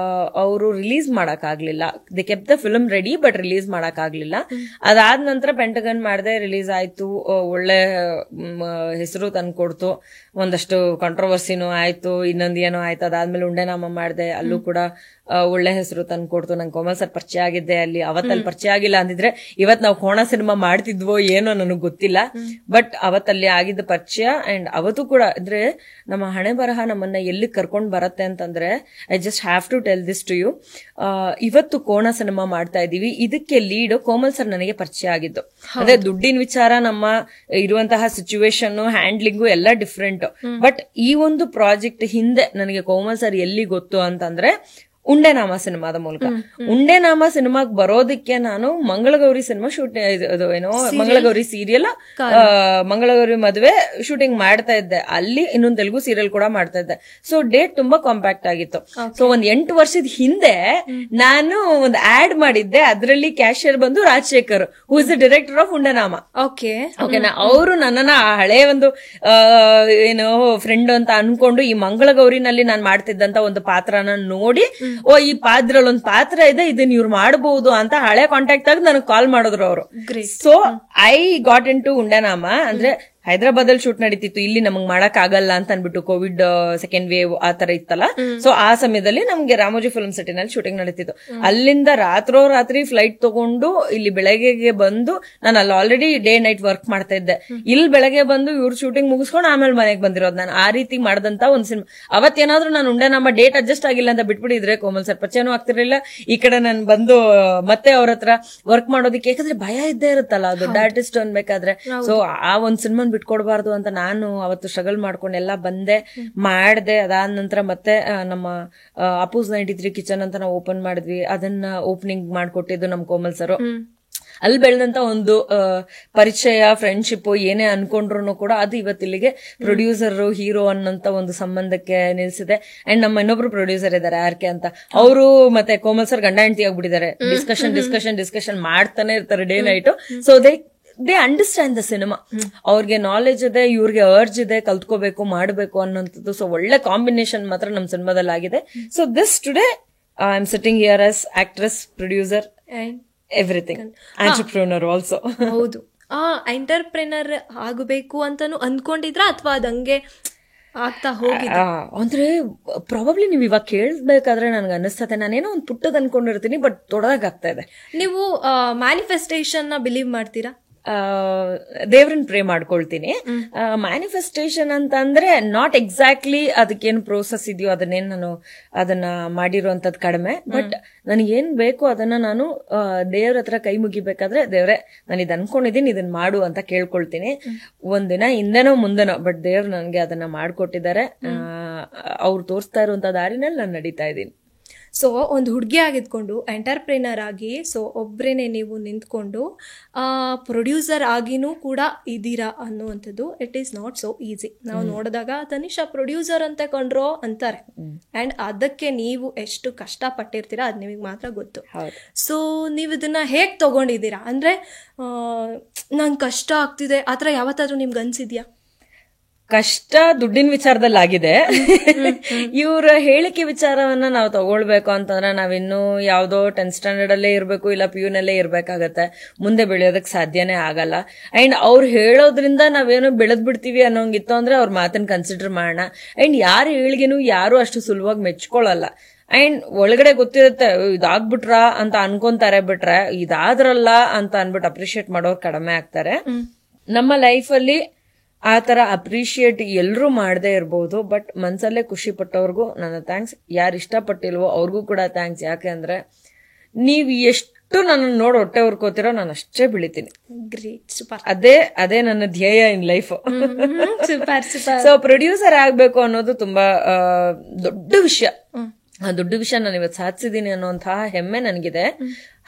ಅವರು ರಿಲೀಸ್ ಮಾಡಕ್ ಆಗ್ಲಿಲ್ಲ. They kept the film ready but release ಮಾಡಕ್ ಆಗ್ಲಿಲ್ಲ. ಅದಾದ ನಂತರ ಪೆಂಟಗನ್ ಮಾಡಿದೆ, ರಿಲೀಸ್ ಆಯ್ತು, ಒಳ್ಳೆ ಹೆಸರು ತಂದ್ಕೊಡ್ತು, ಒಂದಷ್ಟು ಕಾಂಟ್ರವರ್ಸಿನೂ ಆಯ್ತು, ಇನ್ನೊಂದು ಏನೋ ಆಯ್ತು. ಅದಾದ್ಮೇಲೆ ಉಂಡೆನಾಮ ಮಾಡಿದೆ, ಅಲ್ಲೂ ಕೂಡ ಒಳ್ಳೆ ಹೆಸರು ತಂದ್ಕೊಡ್ತು. ನಂಗೆ ಕೋಮಲ್ ಸರ್ ಪರಿಚಯ ಆಗಿದ್ದೆ ಅಲ್ಲಿ. ಅವತ್ತಲ್ಲಿ ಪರಿಚಯ ಆಗಿಲ್ಲ ಅಂದಿದ್ರೆ ಇವತ್ ನಾವು ಕೋಣ ಸಿನಿಮಾ ಮಾಡ್ತಿದ್ವೋ ಏನೋ ನನಗ್ ಗೊತ್ತಿಲ್ಲ. ಬಟ್ ಅವತ್ತಲ್ಲಿ ಆಗಿದ್ದ ಪರಿಚಯ. ಅಂಡ್ ಅವತ್ತು ಕೂಡ ಅಂದ್ರೆ ನಮ್ಮ ಹಣೆ ಬರಹ ನಮ್ಮನ್ನ ಎಲ್ಲಿ ಕರ್ಕೊಂಡ್ ಬರತ್ತೆ ಅಂತಂದ್ರೆ, I just have to tell this to you. ಇವತ್ತು ಕೋಣ ಸಿನಿಮಾ ಮಾಡ್ತಾ ಇದೀವಿ, ಇದಕ್ಕೆ ಲೀಡ್ ಕೋಮಲ್ ಸರ್ ನನಗೆ ಪರಿಚಯ ಆಗಿದ್ದು. ಅಂದ್ರೆ ದುಡ್ಡಿನ ವಿಚಾರ, ನಮ್ಮ ಇರುವಂತಹ ಸಿಚುವೇಶನ್, ಹ್ಯಾಂಡ್ಲಿಂಗು ಎಲ್ಲ ಡಿಫ್ರೆಂಟ್. ಬಟ್ ಈ ಒಂದು ಪ್ರಾಜೆಕ್ಟ್ ಹಿಂದೆ ನನಗೆ ಕೋಮಲ್ ಸರ್ ಎಲ್ಲಿ ಗೊತ್ತು ಅಂತಂದ್ರೆ ಉಂಡೆನಾಮ ಸಿನಿಮಾದ ಮೂಲಕ. ಉಂಡೆನಾಮ ಸಿನಿಮಾಗ್ ಬರೋದಕ್ಕೆ ನಾನು ಮಂಗಳಗೌರಿ ಸಿನಿಮಾ ಮಂಗಳಗೌರಿ ಸೀರಿಯಲ್, ಮಂಗಳಗೌರಿ ಮದುವೆ ಶೂಟಿಂಗ್ ಮಾಡ್ತಾ ಇದ್ದೆ. ಅಲ್ಲಿ ಇನ್ನೊಂದು ತೆಲುಗು ಸೀರಿಯಲ್ ಕೂಡ ಮಾಡ್ತಾ ಇದ್ದೆ. ಸೊ ಡೇಟ್ ತುಂಬಾ ಕಾಂಪ್ಯಾಕ್ಟ್ ಆಗಿತ್ತು. ಸೊ ಒಂದ್ 8 ವರ್ಷದ ಹಿಂದೆ ನಾನು ಒಂದು ಆಡ್ ಮಾಡಿದ್ದೆ. ಅದರಲ್ಲಿ ಕ್ಯಾಶಿಯರ್ ಬಂದು Rajashekar, who is the director of Undenaama. ಓಕೆನಾ, ಅವರು ನನ್ನನ್ನ ಹಳೆ ಒಂದು ಏನೋ ಫ್ರೆಂಡ್ ಅಂತ ಅನ್ಕೊಂಡು ಈ ಮಂಗಳಗೌರಿನಲ್ಲಿ ನಾನು ಮಾಡ್ತಿದ್ದಂತ ಒಂದು ಪಾತ್ರನ ನೋಡಿ, ಓ ಈ ಪಾತ್ರದಲ್ಲಿ ಒಂದು ಪಾತ್ರ ಇದೆ, ಇದನ್ನ ಇವ್ರು ಮಾಡಬಹುದು ಅಂತ ಹಳೆ ಕಾಂಟ್ಯಾಕ್ಟ್ ಆಗಿ ನನಗೆ ಕಾಲ್ ಮಾಡಿದ್ರು ಅವರು. So I got into Undenaama. ಅಂದ್ರೆ ಹೈದರಾಬಾದ್ ಅಲ್ಲಿ ಶೂಟ್ ನಡೀತಿತ್ತು, ಇಲ್ಲಿ ನಮಗ್ ಮಾಡಕ್ ಆಗಲ್ಲ ಅಂತ ಅನ್ಬಿಟ್ಟು ಕೋವಿಡ್ ಸೆಕೆಂಡ್ ವೇವ್ ಆ ತರ ಇತ್ತಲ್ಲ. ಸೊ ಆ ಸಮಯದಲ್ಲಿ ನಮ್ಗೆ ರಾಮೋಜಿ ಫಿಲ್ಮ್ ಸಿಟಿ ನಲ್ಲಿ ಶೂಟಿಂಗ್ ನಡೀತಿತ್ತು. ಅಲ್ಲಿಂದ ರಾತ್ರಿ ಫ್ಲೈಟ್ ತಗೊಂಡು ಇಲ್ಲಿ ಬೆಳಗ್ಗೆಗೆ ಬಂದು, ನಾನು ಅಲ್ಲಿ ಆಲ್ರೆಡಿ ಡೇ ನೈಟ್ ವರ್ಕ್ ಮಾಡ್ತಾ ಇದ್ದೆ. ಇಲ್ಲಿ ಬೆಳಗ್ಗೆ ಬಂದು ಇವ್ರ ಶೂಟಿಂಗ್ ಮುಗಿಸ್ಕೊಂಡು ಆಮೇಲೆ ಮನೆಗೆ ಬಂದಿರೋದು. ನಾನು ಆ ರೀತಿ ಮಾಡದಂತ ಒಂದ್ ಸಿನಿಮಾ. ಅವತ್ತೇನಾದ್ರೂ ನಾನು ಉಂಡೆನಾಮ ಡೇಟ್ ಅಡ್ಜಸ್ಟ್ ಆಗಿಲ್ಲ ಅಂತ ಬಿಟ್ಬಿಟ್ಟಿದ್ರೆ ಕೋಮಲ್ ಸರ್ ಪರಿಚಯನೂ ಆಗ್ತಿರ್ಲಿಲ್ಲ. ಈ ಕಡೆ ನಾನು ಬಂದು ಮತ್ತೆ ಅವ್ರ ಹತ್ರ ವರ್ಕ್ ಮಾಡೋದಕ್ಕೆ, ಯಾಕಂದ್ರೆ ಭಯ ಇದ್ದೇ ಇರುತ್ತಲ್ಲ, ದೊಡ್ಡ ಆರ್ಟಿಸ್ಟ್ ಅನ್ಬೇಕಾದ್ರೆ. ಸೊ ಆ ಒಂದ್ ಸಿನಿಮಾ ಬಿಟ್ಕೊಡ್ಬಾರ್ದು ಅಂತ ನಾನು ಅವತ್ತು ಸ್ಟ್ರಗಲ್ ಮಾಡ್ಕೊಂಡೆಲ್ಲ ಬಂದೆ, ಮಾಡ್ದೆ. ಅದಾದ ನಂತರ ಮತ್ತೆ ನಮ್ಮ ಅಪೂಸ್ 93 ಕಿಚನ್ ಅಂತ ನಾವು ಓಪನ್ ಮಾಡಿದ್ವಿ. ಅದನ್ನ ಓಪನಿಂಗ್ ಮಾಡ್ಕೊಟ್ಟಿದ್ದು ನಮ್ ಕೋಮಲ್ ಸರ್. ಅಲ್ಲಿ ಬೆಳೆದಂತ ಒಂದು ಪರಿಚಯ, ಫ್ರೆಂಡ್ಶಿಪ್ ಏನೇ ಅನ್ಕೊಂಡ್ರು ಕೂಡ ಅದು ಇವತ್ತಿಲ್ಲಿಗೆ ಪ್ರೊಡ್ಯೂಸರ್ ಹೀರೋ ಅನ್ನೋಂತ ಒಂದು ಸಂಬಂಧಕ್ಕೆ ನಿಲ್ಸಿದೆ. ಅಂಡ್ ನಮ್ಮ ಇನ್ನೊಬ್ರು ಪ್ರೊಡ್ಯೂಸರ್ ಇದಾರೆ ಆರ್ ಕೆ ಅಂತ, ಅವರು ಮತ್ತೆ ಕೋಮಲ್ ಸರ್ ಗಂಡ ಹೆಂಡತಿ ಆಗ್ಬಿಟ್ಟಿದ್ದಾರೆ. ಡಿಸ್ಕಷನ್ ಮಾಡ್ತಾನೆ ಇರ್ತಾರೆ day night. So they understand the cinema. ಅವ್ರಿಗೆ ನಾಲೆಜ್ ಇದೆ, ಇವ್ರಿಗೆ ಅರ್ಜ್ ಇದೆ, ಕಲ್ತ್ಕೋಬೇಕು, ಮಾಡಬೇಕು ಅನ್ನೋಂಥದ್ದು. ಸೊ ಒಳ್ಳೆ ಕಾಂಬಿನೇಷನ್ ಮಾತ್ರ ನಮ್ ಸಿನಿಮಾದಲ್ಲಿ ಆಗಿದೆ. So this today I am sitting here as actress, producer, everything, entrepreneur also. ಹೌದು, ಎಂಟರ್ಪ್ರಿನರ್ ಆಗಬೇಕು ಅಂತಾನು ಅನ್ಕೊಂಡಿದ್ರ ಅಥವಾ ಅದಂಗೆ ಆಗ್ತಾ ಹೋಗಿದೆ? ಅಂದ್ರೆ ಪ್ರಾಬಬ್ಲಿ ನೀವು ಇವಾಗ ಕೇಳ್ಬೇಕಾದ್ರೆ ನನ್ಗೆ ಅನಿಸ್ತದೆ ನಾನೇನೋ ಒಂದು ಪುಟ್ಟದ್ ಅನ್ಕೊಂಡಿರ್ತೀನಿ, ಬಟ್ ದೊಡ್ಡದಾಗ್ತಾ ಇದೆ. ನೀವು ಮ್ಯಾನಿಫೆಸ್ಟೇಷನ್ ನ ಬಿಲೀವ್ ಮಾಡ್ತೀರಾ? ದೇವ್ರನ್ನ ಪ್ರೇ ಮಾಡ್ಕೊಳ್ತೀನಿ. ಮ್ಯಾನಿಫೆಸ್ಟೇಷನ್ ಅಂತ ಅಂದ್ರೆ ನಾಟ್ ಎಕ್ಸಾಕ್ಟ್ಲಿ ಅದಕ್ಕೇನು ಪ್ರೋಸೆಸ್ ಇದೆಯೋ ಅದನ್ನ ಮಾಡಿರುವಂತದ್ ಕಡಿಮೆ. ಬಟ್ ನನಗೇನ್ ಬೇಕು ಅದನ್ನ ನಾನು ದೇವ್ರ ಹತ್ರ ಕೈ ಮುಗಿಬೇಕಾದ್ರೆ, ದೇವ್ರೆ ನಾನು ಇದು ಅನ್ಕೊಂಡಿದ್ದೀನಿ, ಇದನ್ನ ಮಾಡು ಅಂತ ಕೇಳ್ಕೊಳ್ತೀನಿ. ಒಂದಿನ ಹಿಂದೆನೋ ಮುಂದೆನೋ, ಬಟ್ ದೇವ್ರು ನನ್ಗೆ ಅದನ್ನ ಮಾಡ್ಕೊಟ್ಟಿದ್ದಾರೆ. ಅವ್ರು ತೋರಿಸ್ತಾ ಇರುವಂತ ದಾರಿನಲ್ಲಿ ನಾನು ನಡೀತಾ ಇದ್ದೀನಿ. ಸೊ ಒಂದು ಹುಡುಗಿ ಆಗಿದ್ಕೊಂಡು ಎಂಟರ್ಪ್ರಿನರ್ ಆಗಿ, ಸೊ ಒಬ್ರೇನೆ ನೀವು ನಿಂತ್ಕೊಂಡು ಪ್ರೊಡ್ಯೂಸರ್ ಆಗಿನೂ ಕೂಡ ಇದೀರಾ ಅನ್ನುವಂಥದ್ದು, it is not so easy. ನಾವು ನೋಡಿದಾಗ ತನಿಷಾ ಪ್ರೊಡ್ಯೂಸರ್ ಅಂತ ಕೊಂಡ್ರೋ ಅಂತಾರೆ. ಅಂಡ್ ಅದಕ್ಕೆ ನೀವು ಎಷ್ಟು ಕಷ್ಟ ಪಟ್ಟಿರ್ತೀರಾ ಅದ್ ನಿಮಗೆ ಮಾತ್ರ ಗೊತ್ತು. ಸೊ ನೀವು ಇದನ್ನ ಹೇಗ್ ತಗೊಂಡಿದ್ದೀರಾ? ಅಂದ್ರೆ ನಂಗೆ ಕಷ್ಟ ಆಗ್ತಿದೆ ಆತರ ಯಾವತ್ತಾದ್ರೂ ನಿಮ್ಗೆ ಅನ್ಸಿದ್ಯಾ? ಕಷ್ಟ ದುಡ್ಡಿನ ವಿಚಾರದಲ್ಲಿ ಆಗಿದೆ. ಇವ್ರ ಹೇಳಿಕೆ ವಿಚಾರವನ್ನ ನಾವು ತಗೊಳ್ಬೇಕು ಅಂತಂದ್ರೆ ನಾವಿನ್ನು ಯಾವ್ದೋ 10th ಸ್ಟ್ಯಾಂಡರ್ಡ್ ಅಲ್ಲೇ ಇರ್ಬೇಕು, ಇಲ್ಲ PU ನಲ್ಲೇ ಇರ್ಬೇಕಾಗತ್ತೆ. ಮುಂದೆ ಬೆಳೆಯೋದಕ್ ಸಾಧ್ಯನೇ ಆಗಲ್ಲ. ಅಂಡ್ ಅವ್ರು ಹೇಳೋದ್ರಿಂದ ನಾವೇನೋ ಬೆಳೆದ್ ಬಿಡ್ತೀವಿ ಅನ್ನೋಂಗಿತ್ತು ಅಂದ್ರೆ ಅವ್ರ ಮಾತನ್ನ ಕನ್ಸಿಡರ್ ಮಾಡೋಣ. ಅಂಡ್ ಯಾರ ಹೇಳಿಗೆನು ಯಾರು ಅಷ್ಟು ಸುಲಭವಾಗಿ ಮೆಚ್ಕೊಳ್ಳಲ್ಲ. ಅಂಡ್ ಒಳಗಡೆ ಗೊತ್ತಿರುತ್ತೆ ಇದಾಗ್ಬಿಟ್ರ ಅಂತ ಅನ್ಕೊಂತಾರೆ, ಬಿಟ್ರೆ ಇದಾದ್ರಲ್ಲ ಅಂತ ಅನ್ಬಿಟ್ಟು ಅಪ್ರಿಶಿಯೇಟ್ ಮಾಡೋರು ಕಡಿಮೆ ಆಗ್ತಾರೆ. ನಮ್ಮ ಲೈಫಲ್ಲಿ ಆ ತರ ಅಪ್ರಿಶಿಯೇಟ್ ಎಲ್ರೂ ಮಾಡದೇ ಇರ್ಬೋದು, ಬಟ್ ಮನ್ಸಲ್ಲೇ ಖುಷಿ ಪಟ್ಟವ್ರಿಗೂ ನನ್ನ ಥ್ಯಾಂಕ್ಸ್. ಯಾರು ಇಷ್ಟಪಟ್ಟಿಲ್ವೋ ಅವ್ರಿಗೂ ಕೂಡ ಥ್ಯಾಂಕ್ಸ್. ಯಾಕೆ ಅಂದ್ರೆ ನೀವ್ ಎಷ್ಟು ನನ್ನ ನೋಡಿ ಹೊಟ್ಟೆ ಹುರ್ಕೋತಿರೋ ನಾನು ಅಷ್ಟೇ ಬೆಳಿತೀನಿ. Great, super. ಅದೇ ನನ್ನ ಧ್ಯೇಯ in life. Super super. So producer ಆಗ್ಬೇಕು ಅನ್ನೋದು ತುಂಬಾ ದೊಡ್ಡ ವಿಷಯ. ಆ ದೊಡ್ಡ ವಿಷಯ ನಾನು ಇವತ್ತು ಸಾಧಿಸಿದೀನಿ ಅನ್ನೋಂತಹ ಹೆಮ್ಮೆ ನನಗಿದೆ.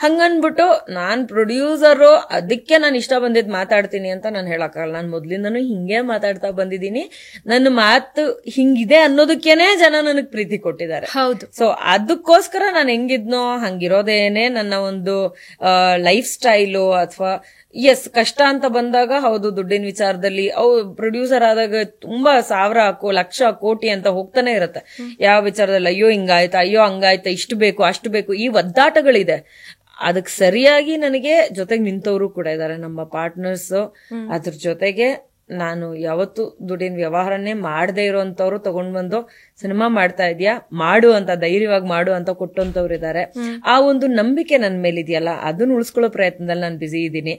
ಹಂಗನ್ಬಿಟ್ಟು ನಾನ್ ಪ್ರೊಡ್ಯೂಸರು ಅದಕ್ಕೆ ನಾನು ಇಷ್ಟ ಬಂದಿದ್ ಮಾತಾಡ್ತೀನಿ ಅಂತ ನಾನು ಹೇಳಕ್ಕಾಗಲ್ಲ. ನಾನು ಮೊದ್ಲಿಂದನೂ ಹಿಂಗೆ ಮಾತಾಡ್ತಾ ಬಂದಿದ್ದೀನಿ. ನನ್ನ ಮಾತು ಹಿಂಗಿದೆ ಅನ್ನೋದಕ್ಕೇನೆ ಜನ ನನಗ್ ಪ್ರೀತಿ ಕೊಟ್ಟಿದ್ದಾರೆ. ಹೌದು. ಸೊ ಅದಕ್ಕೋಸ್ಕರ ನಾನು ಹೆಂಗಿದ್ನೋ ಹಂಗಿರೋದೇನೆ ನನ್ನ ಒಂದು ಲೈಫ್ ಸ್ಟೈಲು. ಅಥವಾ ಎಸ್, ಕಷ್ಟ ಅಂತ ಬಂದಾಗ ಹೌದು, ದುಡ್ಡಿನ ವಿಚಾರದಲ್ಲಿ ಪ್ರೊಡ್ಯೂಸರ್ ಆದಾಗ ತುಂಬಾ ಸಾವಿರ ಲಕ್ಷ ಕೋಟಿ ಅಂತ ಹೋಗ್ತಾನೆ ಇರುತ್ತೆ. ಯಾವ ವಿಚಾರದಲ್ಲಿ ಅಯ್ಯೋ ಹಿಂಗಾಯ್ತಾ, ಅಯ್ಯೋ ಹಂಗಾಯ್ತಾ, ಇಷ್ಟು ಬೇಕು ಅಷ್ಟು ಬೇಕು, ಈ ಒದ್ದಾಟಗಳಿದೆ. ಅದಕ್ಕೆ ಸರಿಯಾಗಿ ನನಗೆ ಜೊತೆಗೆ ನಿಂತವರು ಕೂಡ ಇದ್ದಾರೆ, ನಮ್ಮ ಪಾರ್ಟ್ನರ್ಸ್. ಅದ್ರ ಜೊತೆಗೆ ನಾನು ಯಾವತ್ತು ದುಡ್ಡಿನ ವ್ಯವಹಾರನೇ ಮಾಡದೇ ಇರೋಂಥವ್ರು ತಗೊಂಡ್ ಬಂದು ಸಿನಿಮಾ ಮಾಡ್ತಾ ಇದೀಯಾ, ಮಾಡು ಅಂತ, ಧೈರ್ಯವಾಗಿ ಮಾಡು ಅಂತ ಕೊಟ್ಟಂತವ್ರು ಇದ್ದಾರೆ. ಆ ಒಂದು ನಂಬಿಕೆ ನನ್ನ ಮೇಲಿದೆಯಲ್ಲ, ಅದನ್ನ ಉಳಿಸ್ಕೊಳ್ಳೋ ಪ್ರಯತ್ನದಲ್ಲಿ ನಾನು ಬಿಸಿ ಇದ್ದೀನಿ.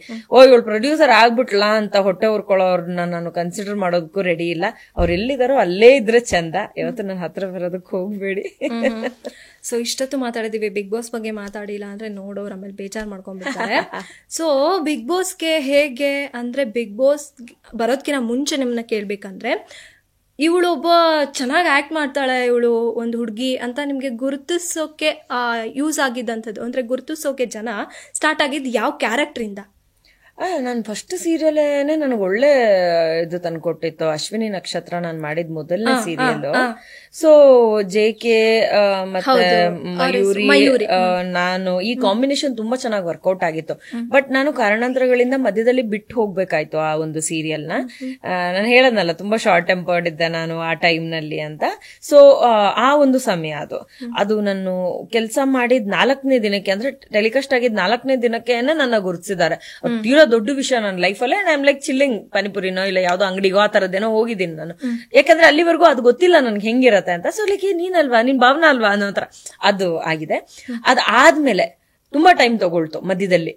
ಇವಳು ಪ್ರೊಡ್ಯೂಸರ್ ಆಗ್ಬಿಟ್ಲಾ ಅಂತ ಹೊಟ್ಟೆ ಹುರ್ಕೊಳ್ಳೋರ್ನ ನಾನು ಕನ್ಸಿಡರ್ ಮಾಡೋದಕ್ಕೂ ರೆಡಿ ಇಲ್ಲ. ಅವ್ರು ಎಲ್ಲಿದಾರೋ ಅಲ್ಲೇ ಇದ್ರೆ ಚಂದ. ಇವತ್ತು ನನ್ನ ಹತ್ರ ಬರೋದಕ್ಕೆ ಹೋಗ್ಬೇಡಿ. ಸೊ ಇಷ್ಟೊತ್ತು ಮಾತಾಡಿದೀವಿ, ಬಿಗ್ ಬಾಸ್ ಬಗ್ಗೆ ಮಾತಾಡಿಲ್ಲ ಅಂದ್ರೆ ನೋಡೋರು ಆಮೇಲೆ ಬೇಜಾರ್ ಮಾಡ್ಕೊಂಡ್ಬಿಡ್ತಾರೆ. ಸೊ ಬಿಗ್ ಬಾಸ್ಗೆ ಹೇಗೆ ಅಂದ್ರೆ, ಬಿಗ್ ಬಾಸ್ ಬರೋದ್ಕಿಂತ ಮುಂಚೆ ನಿಮ್ಮನ್ನ ಕೇಳ್ಬೇಕಂದ್ರೆ, ಇವಳು ಒಬ್ಬ ಚೆನ್ನಾಗಿ ಆಕ್ಟ್ ಮಾಡ್ತಾಳೆ, ಇವಳು ಒಂದು ಹುಡುಗಿ ಅಂತ ನಿಮ್ಗೆ ಗುರುತಿಸೋಕೆ ಯೂಸ್ ಆಗಿದ್ದಂಥದ್ದು ಅಂದ್ರೆ, ಗುರುತಿಸೋಕೆ ಜನ ಸ್ಟಾರ್ಟ್ ಆಗಿದ್ದು ಯಾವ ಕ್ಯಾರೆಕ್ಟರ್ ಇಂದ? ನಾನು ಫಸ್ಟ್ ಸೀರಿಯಲ್ನೇ ನನಗೆ ಒಳ್ಳೆ ಇದು ತಂದ್ಕೊಟ್ಟಿತ್ತು. ಅಶ್ವಿನಿ ನಕ್ಷತ್ರ ನಾನು ಮಾಡಿದ ಮೊದಲನೇ ಸೀರಿಯಲ್. ಸೊ JK ಮತ್ತೆ ಮಯೂರಿ, ನಾನು ಈ ಕಾಂಬಿನೇಷನ್ ತುಂಬಾ ಚೆನ್ನಾಗಿ ವರ್ಕೌಟ್ ಆಗಿತ್ತು. ಬಟ್ ನಾನು ಕಾರಣಾಂತರಗಳಿಂದ ಮಧ್ಯದಲ್ಲಿ ಬಿಟ್ಟು ಹೋಗ್ಬೇಕಾಯ್ತು ಆ ಒಂದು ಸೀರಿಯಲ್ ನ. ನಾನು ಹೇಳದ್ನಲ್ಲ, ತುಂಬಾ ಶಾರ್ಟ್ ಟೆಂಪರ್ಡ್ ಇದ್ದೆ ನಾನು ಆ ಟೈಮ್ ನಲ್ಲಿ ಅಂತ. ಸೊ ಆ ಒಂದು ಸಮಯ ಅದು ನಾನು ಕೆಲಸ ಮಾಡಿದ 4ನೇ ದಿನಕ್ಕೆ, ಅಂದ್ರೆ ಟೆಲಿಕಾಸ್ಟ್ ಆಗಿದ್ 4ನೇ ದಿನಕ್ಕೆ ನನ್ನ ಗುರುತಿಸಿದ್ದಾರೆ. ದೊಡ್ಡ ವಿಷಯ ನನ್ನ ಲೈಫಲ್ಲೇ. ಐ ಆಮ್ ಲೈಕ್ ಚಿಲ್ಲಿಂಗ್, ಪಾನಿಪುರಿನೋ ಇಲ್ಲ ಯಾವ್ದೋ ಅಂಗಡಿಗೋ ಆ ತರದ್ದೇನೋ ಹೋಗಿದ್ದೀನಿ ನಾನು. ಯಾಕಂದ್ರೆ ಅಲ್ಲಿವರೆಗೂ ಅದು ಗೊತ್ತಿಲ್ಲ ನನ್ಗೆ ಹೆಂಗಿರತ್ತೆ ಅಂತ. ಸೊ ಲೈಕ್ ನೀನಲ್ವಾ, ನೀನ್ ಭಾವನಾ ಅಲ್ವಾ ಅನ್ನೋ ತರ ಅದು ಆಗಿದೆ. ಅದಾದ್ಮೇಲೆ ತುಂಬಾ ಟೈಮ್ ತಗೊಳ್ತು ಮಧ್ಯದಲ್ಲಿ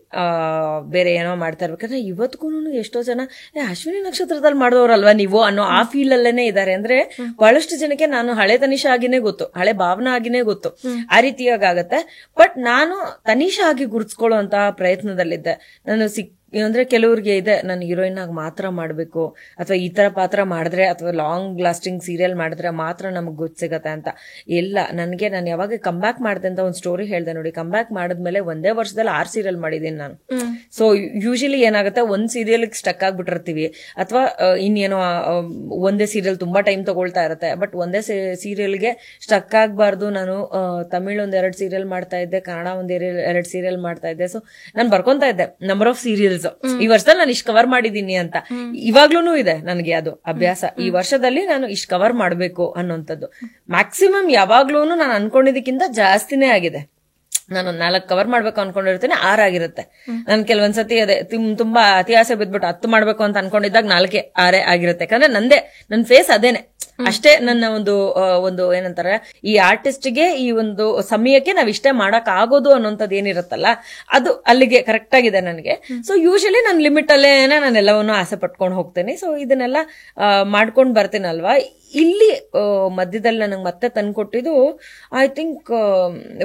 ಬೇರೆ ಏನೋ ಮಾಡ್ತಾ ಇರ್ಬೇಕಾದ್ರೆ. ಇವತ್ಗೂ ಎಷ್ಟೋ ಜನ ಅಶ್ವಿನಿ ನಕ್ಷತ್ರದಲ್ಲಿ ಮಾಡಿದವ್ರಲ್ವಾ ನೀವು ಅನ್ನೋ ಆ ಫೀಲ್ ಅಲ್ಲೇನೆ ಇದ್ದಾರೆ. ಅಂದ್ರೆ ಬಹಳಷ್ಟು ಜನಕ್ಕೆ ನಾನು ಹಳೆ ತನಿಷಾ ಆಗಿನೇ ಗೊತ್ತು, ಹಳೆ ಭಾವನಾ ಆಗಿನೇ ಗೊತ್ತು, ಆ ರೀತಿಯಾಗತ್ತೆ. ಬಟ್ ನಾನು ತನಿಷಾ ಆಗಿ ಗುರುತಿಸ್ಕೊಳ್ಳೋ ಅಂತ ಪ್ರಯತ್ನದಲ್ಲಿದ್ದೆ. ನಾನು ಅಂದ್ರೆ ಕೆಲವ್ರಿಗೆ ಇದೆ, ನಾನು ಹೀರೋಯಿನ್ ಆಗಿ ಮಾತ್ರ ಮಾಡ್ಬೇಕು, ಅಥವಾ ಈ ತರ ಪಾತ್ರ ಮಾಡಿದ್ರೆ, ಅಥವಾ ಲಾಂಗ್ ಲಾಸ್ಟಿಂಗ್ ಸೀರಿಯಲ್ ಮಾಡಿದ್ರೆ ಮಾತ್ರ ನಮಗ್ ಗೊತ್ತು ಸಿಗತ್ತೆ ಅಂತ. ಇಲ್ಲ, ನನ್ಗೆ ನಾನು ಯಾವಾಗ ಕಮ್ ಬ್ಯಾಕ್ ಮಾಡಿದೆ ಅಂತ ಒಂದು ಸ್ಟೋರಿ ಹೇಳ್ದೆ ನೋಡಿ. ಕಮ್ ಬ್ಯಾಕ್ ಮಾಡಿದ್ಮೇಲೆ ಒಂದೇ ವರ್ಷದಲ್ಲಿ 6 ಸೀರಿಯಲ್ ಮಾಡಿದೀನಿ ನಾನು. ಸೊ ಯೂಶಲಿ ಏನಾಗುತ್ತೆ, ಒಂದ್ ಸೀರಿಯಲ್ ಸ್ಟಕ್ ಆಗ್ಬಿಟ್ಟಿರ್ತೀವಿ, ಅಥವಾ ಇನ್ನೇನೋ ಒಂದೇ ಸೀರಿಯಲ್ ತುಂಬಾ ಟೈಮ್ ತಗೊಳ್ತಾ ಇರುತ್ತೆ. ಬಟ್ ಒಂದೇ ಸೀರಿಯಲ್ಗೆ ಸ್ಟಕ್ ಆಗ್ಬಾರ್ದು. ನಾನು ತಮಿಳ್ 2 ಸೀರಿಯಲ್ ಮಾಡ್ತಾ ಇದ್ದೆ, ಕನ್ನಡ 2 ಸೀರಿಯಲ್ ಮಾಡ್ತಾ ಇದ್ದೆ. ಸೊ ನಾನು ಬರ್ಕೊಂತಾ ಇದ್ದೆ ನಂಬರ್ ಆಫ್ ಸೀರಿಯಲ್ಸ್. ಈ ವರ್ಷದಲ್ಲಿ ನಾನು ಇಷ್ಟು ಕವರ್ ಮಾಡಿದೀನಿ ಅಂತ. ಇವಾಗ್ಲೂ ಇದೆ ನನಗೆ ಅದು ಅಭ್ಯಾಸ. ಈ ವರ್ಷದಲ್ಲಿ ನಾನು ಇಷ್ಟು ಕವರ್ ಮಾಡ್ಬೇಕು ಅನ್ನೋಂಥದ್ದು. ಮ್ಯಾಕ್ಸಿಮಮ್ ಯಾವಾಗ್ಲೂ ನಾನು ಅನ್ಕೊಂಡಿದ್ದಕ್ಕಿಂತ ಜಾಸ್ತಿನೇ ಆಗಿದೆ. ನಾನು 4 ಕವರ್ ಮಾಡ್ಬೇಕು ಅನ್ಕೊಂಡಿರ್ತೀನಿ, 6 ಆಗಿರುತ್ತೆ. ನನ್ ಕೆಲವೊಂದ್ಸತಿ ಅದೇ ತುಂಬಾ ಅತಿ ಆಸೆ ಬಿದ್ಬಿಟ್ಟು 10 ಮಾಡ್ಬೇಕು ಅಂತ ಅನ್ಕೊಂಡಿದ್ದಾಗ 4 6 ಆಗಿರುತ್ತೆ. ಯಾಕಂದ್ರೆ ನನ್ನ ಫೇಸ್ ಅದೇನೆ ಅಷ್ಟೇ. ನನ್ನ ಒಂದು ಏನಂತಾರೆ, ಈ ಆರ್ಟಿಸ್ಟ್ಗೆ ಈ ಒಂದು ಸಮಯಕ್ಕೆ ನಾವ್ ಇಷ್ಟೇ ಮಾಡಕ್ ಆಗೋದು ಅನ್ನೋಂಥದ್ದು ಏನಿರುತ್ತಲ್ಲ, ಅದು ಅಲ್ಲಿಗೆ ಕರೆಕ್ಟ್ ಆಗಿದೆ ನನಗೆ. ಸೊ ಯೂಶಲಿ ನನ್ನ ಲಿಮಿಟ್ ಅಲ್ಲೇನೆ ನಾನು ಎಲ್ಲವನ್ನೂ ಆಸೆ ಪಟ್ಕೊಂಡು ಹೋಗ್ತೇನೆ. ಸೊ ಇದನ್ನೆಲ್ಲ ಮಾಡ್ಕೊಂಡ್ ಬರ್ತೀನಲ್ವಾ. ಇಲ್ಲಿ ಮಧ್ಯದಲ್ಲಿ ನನಗೆ ಮತ್ತೆ ತಂದ್ಕೊಟ್ಟಿದ್ದು ಐ ಥಿಂಕ್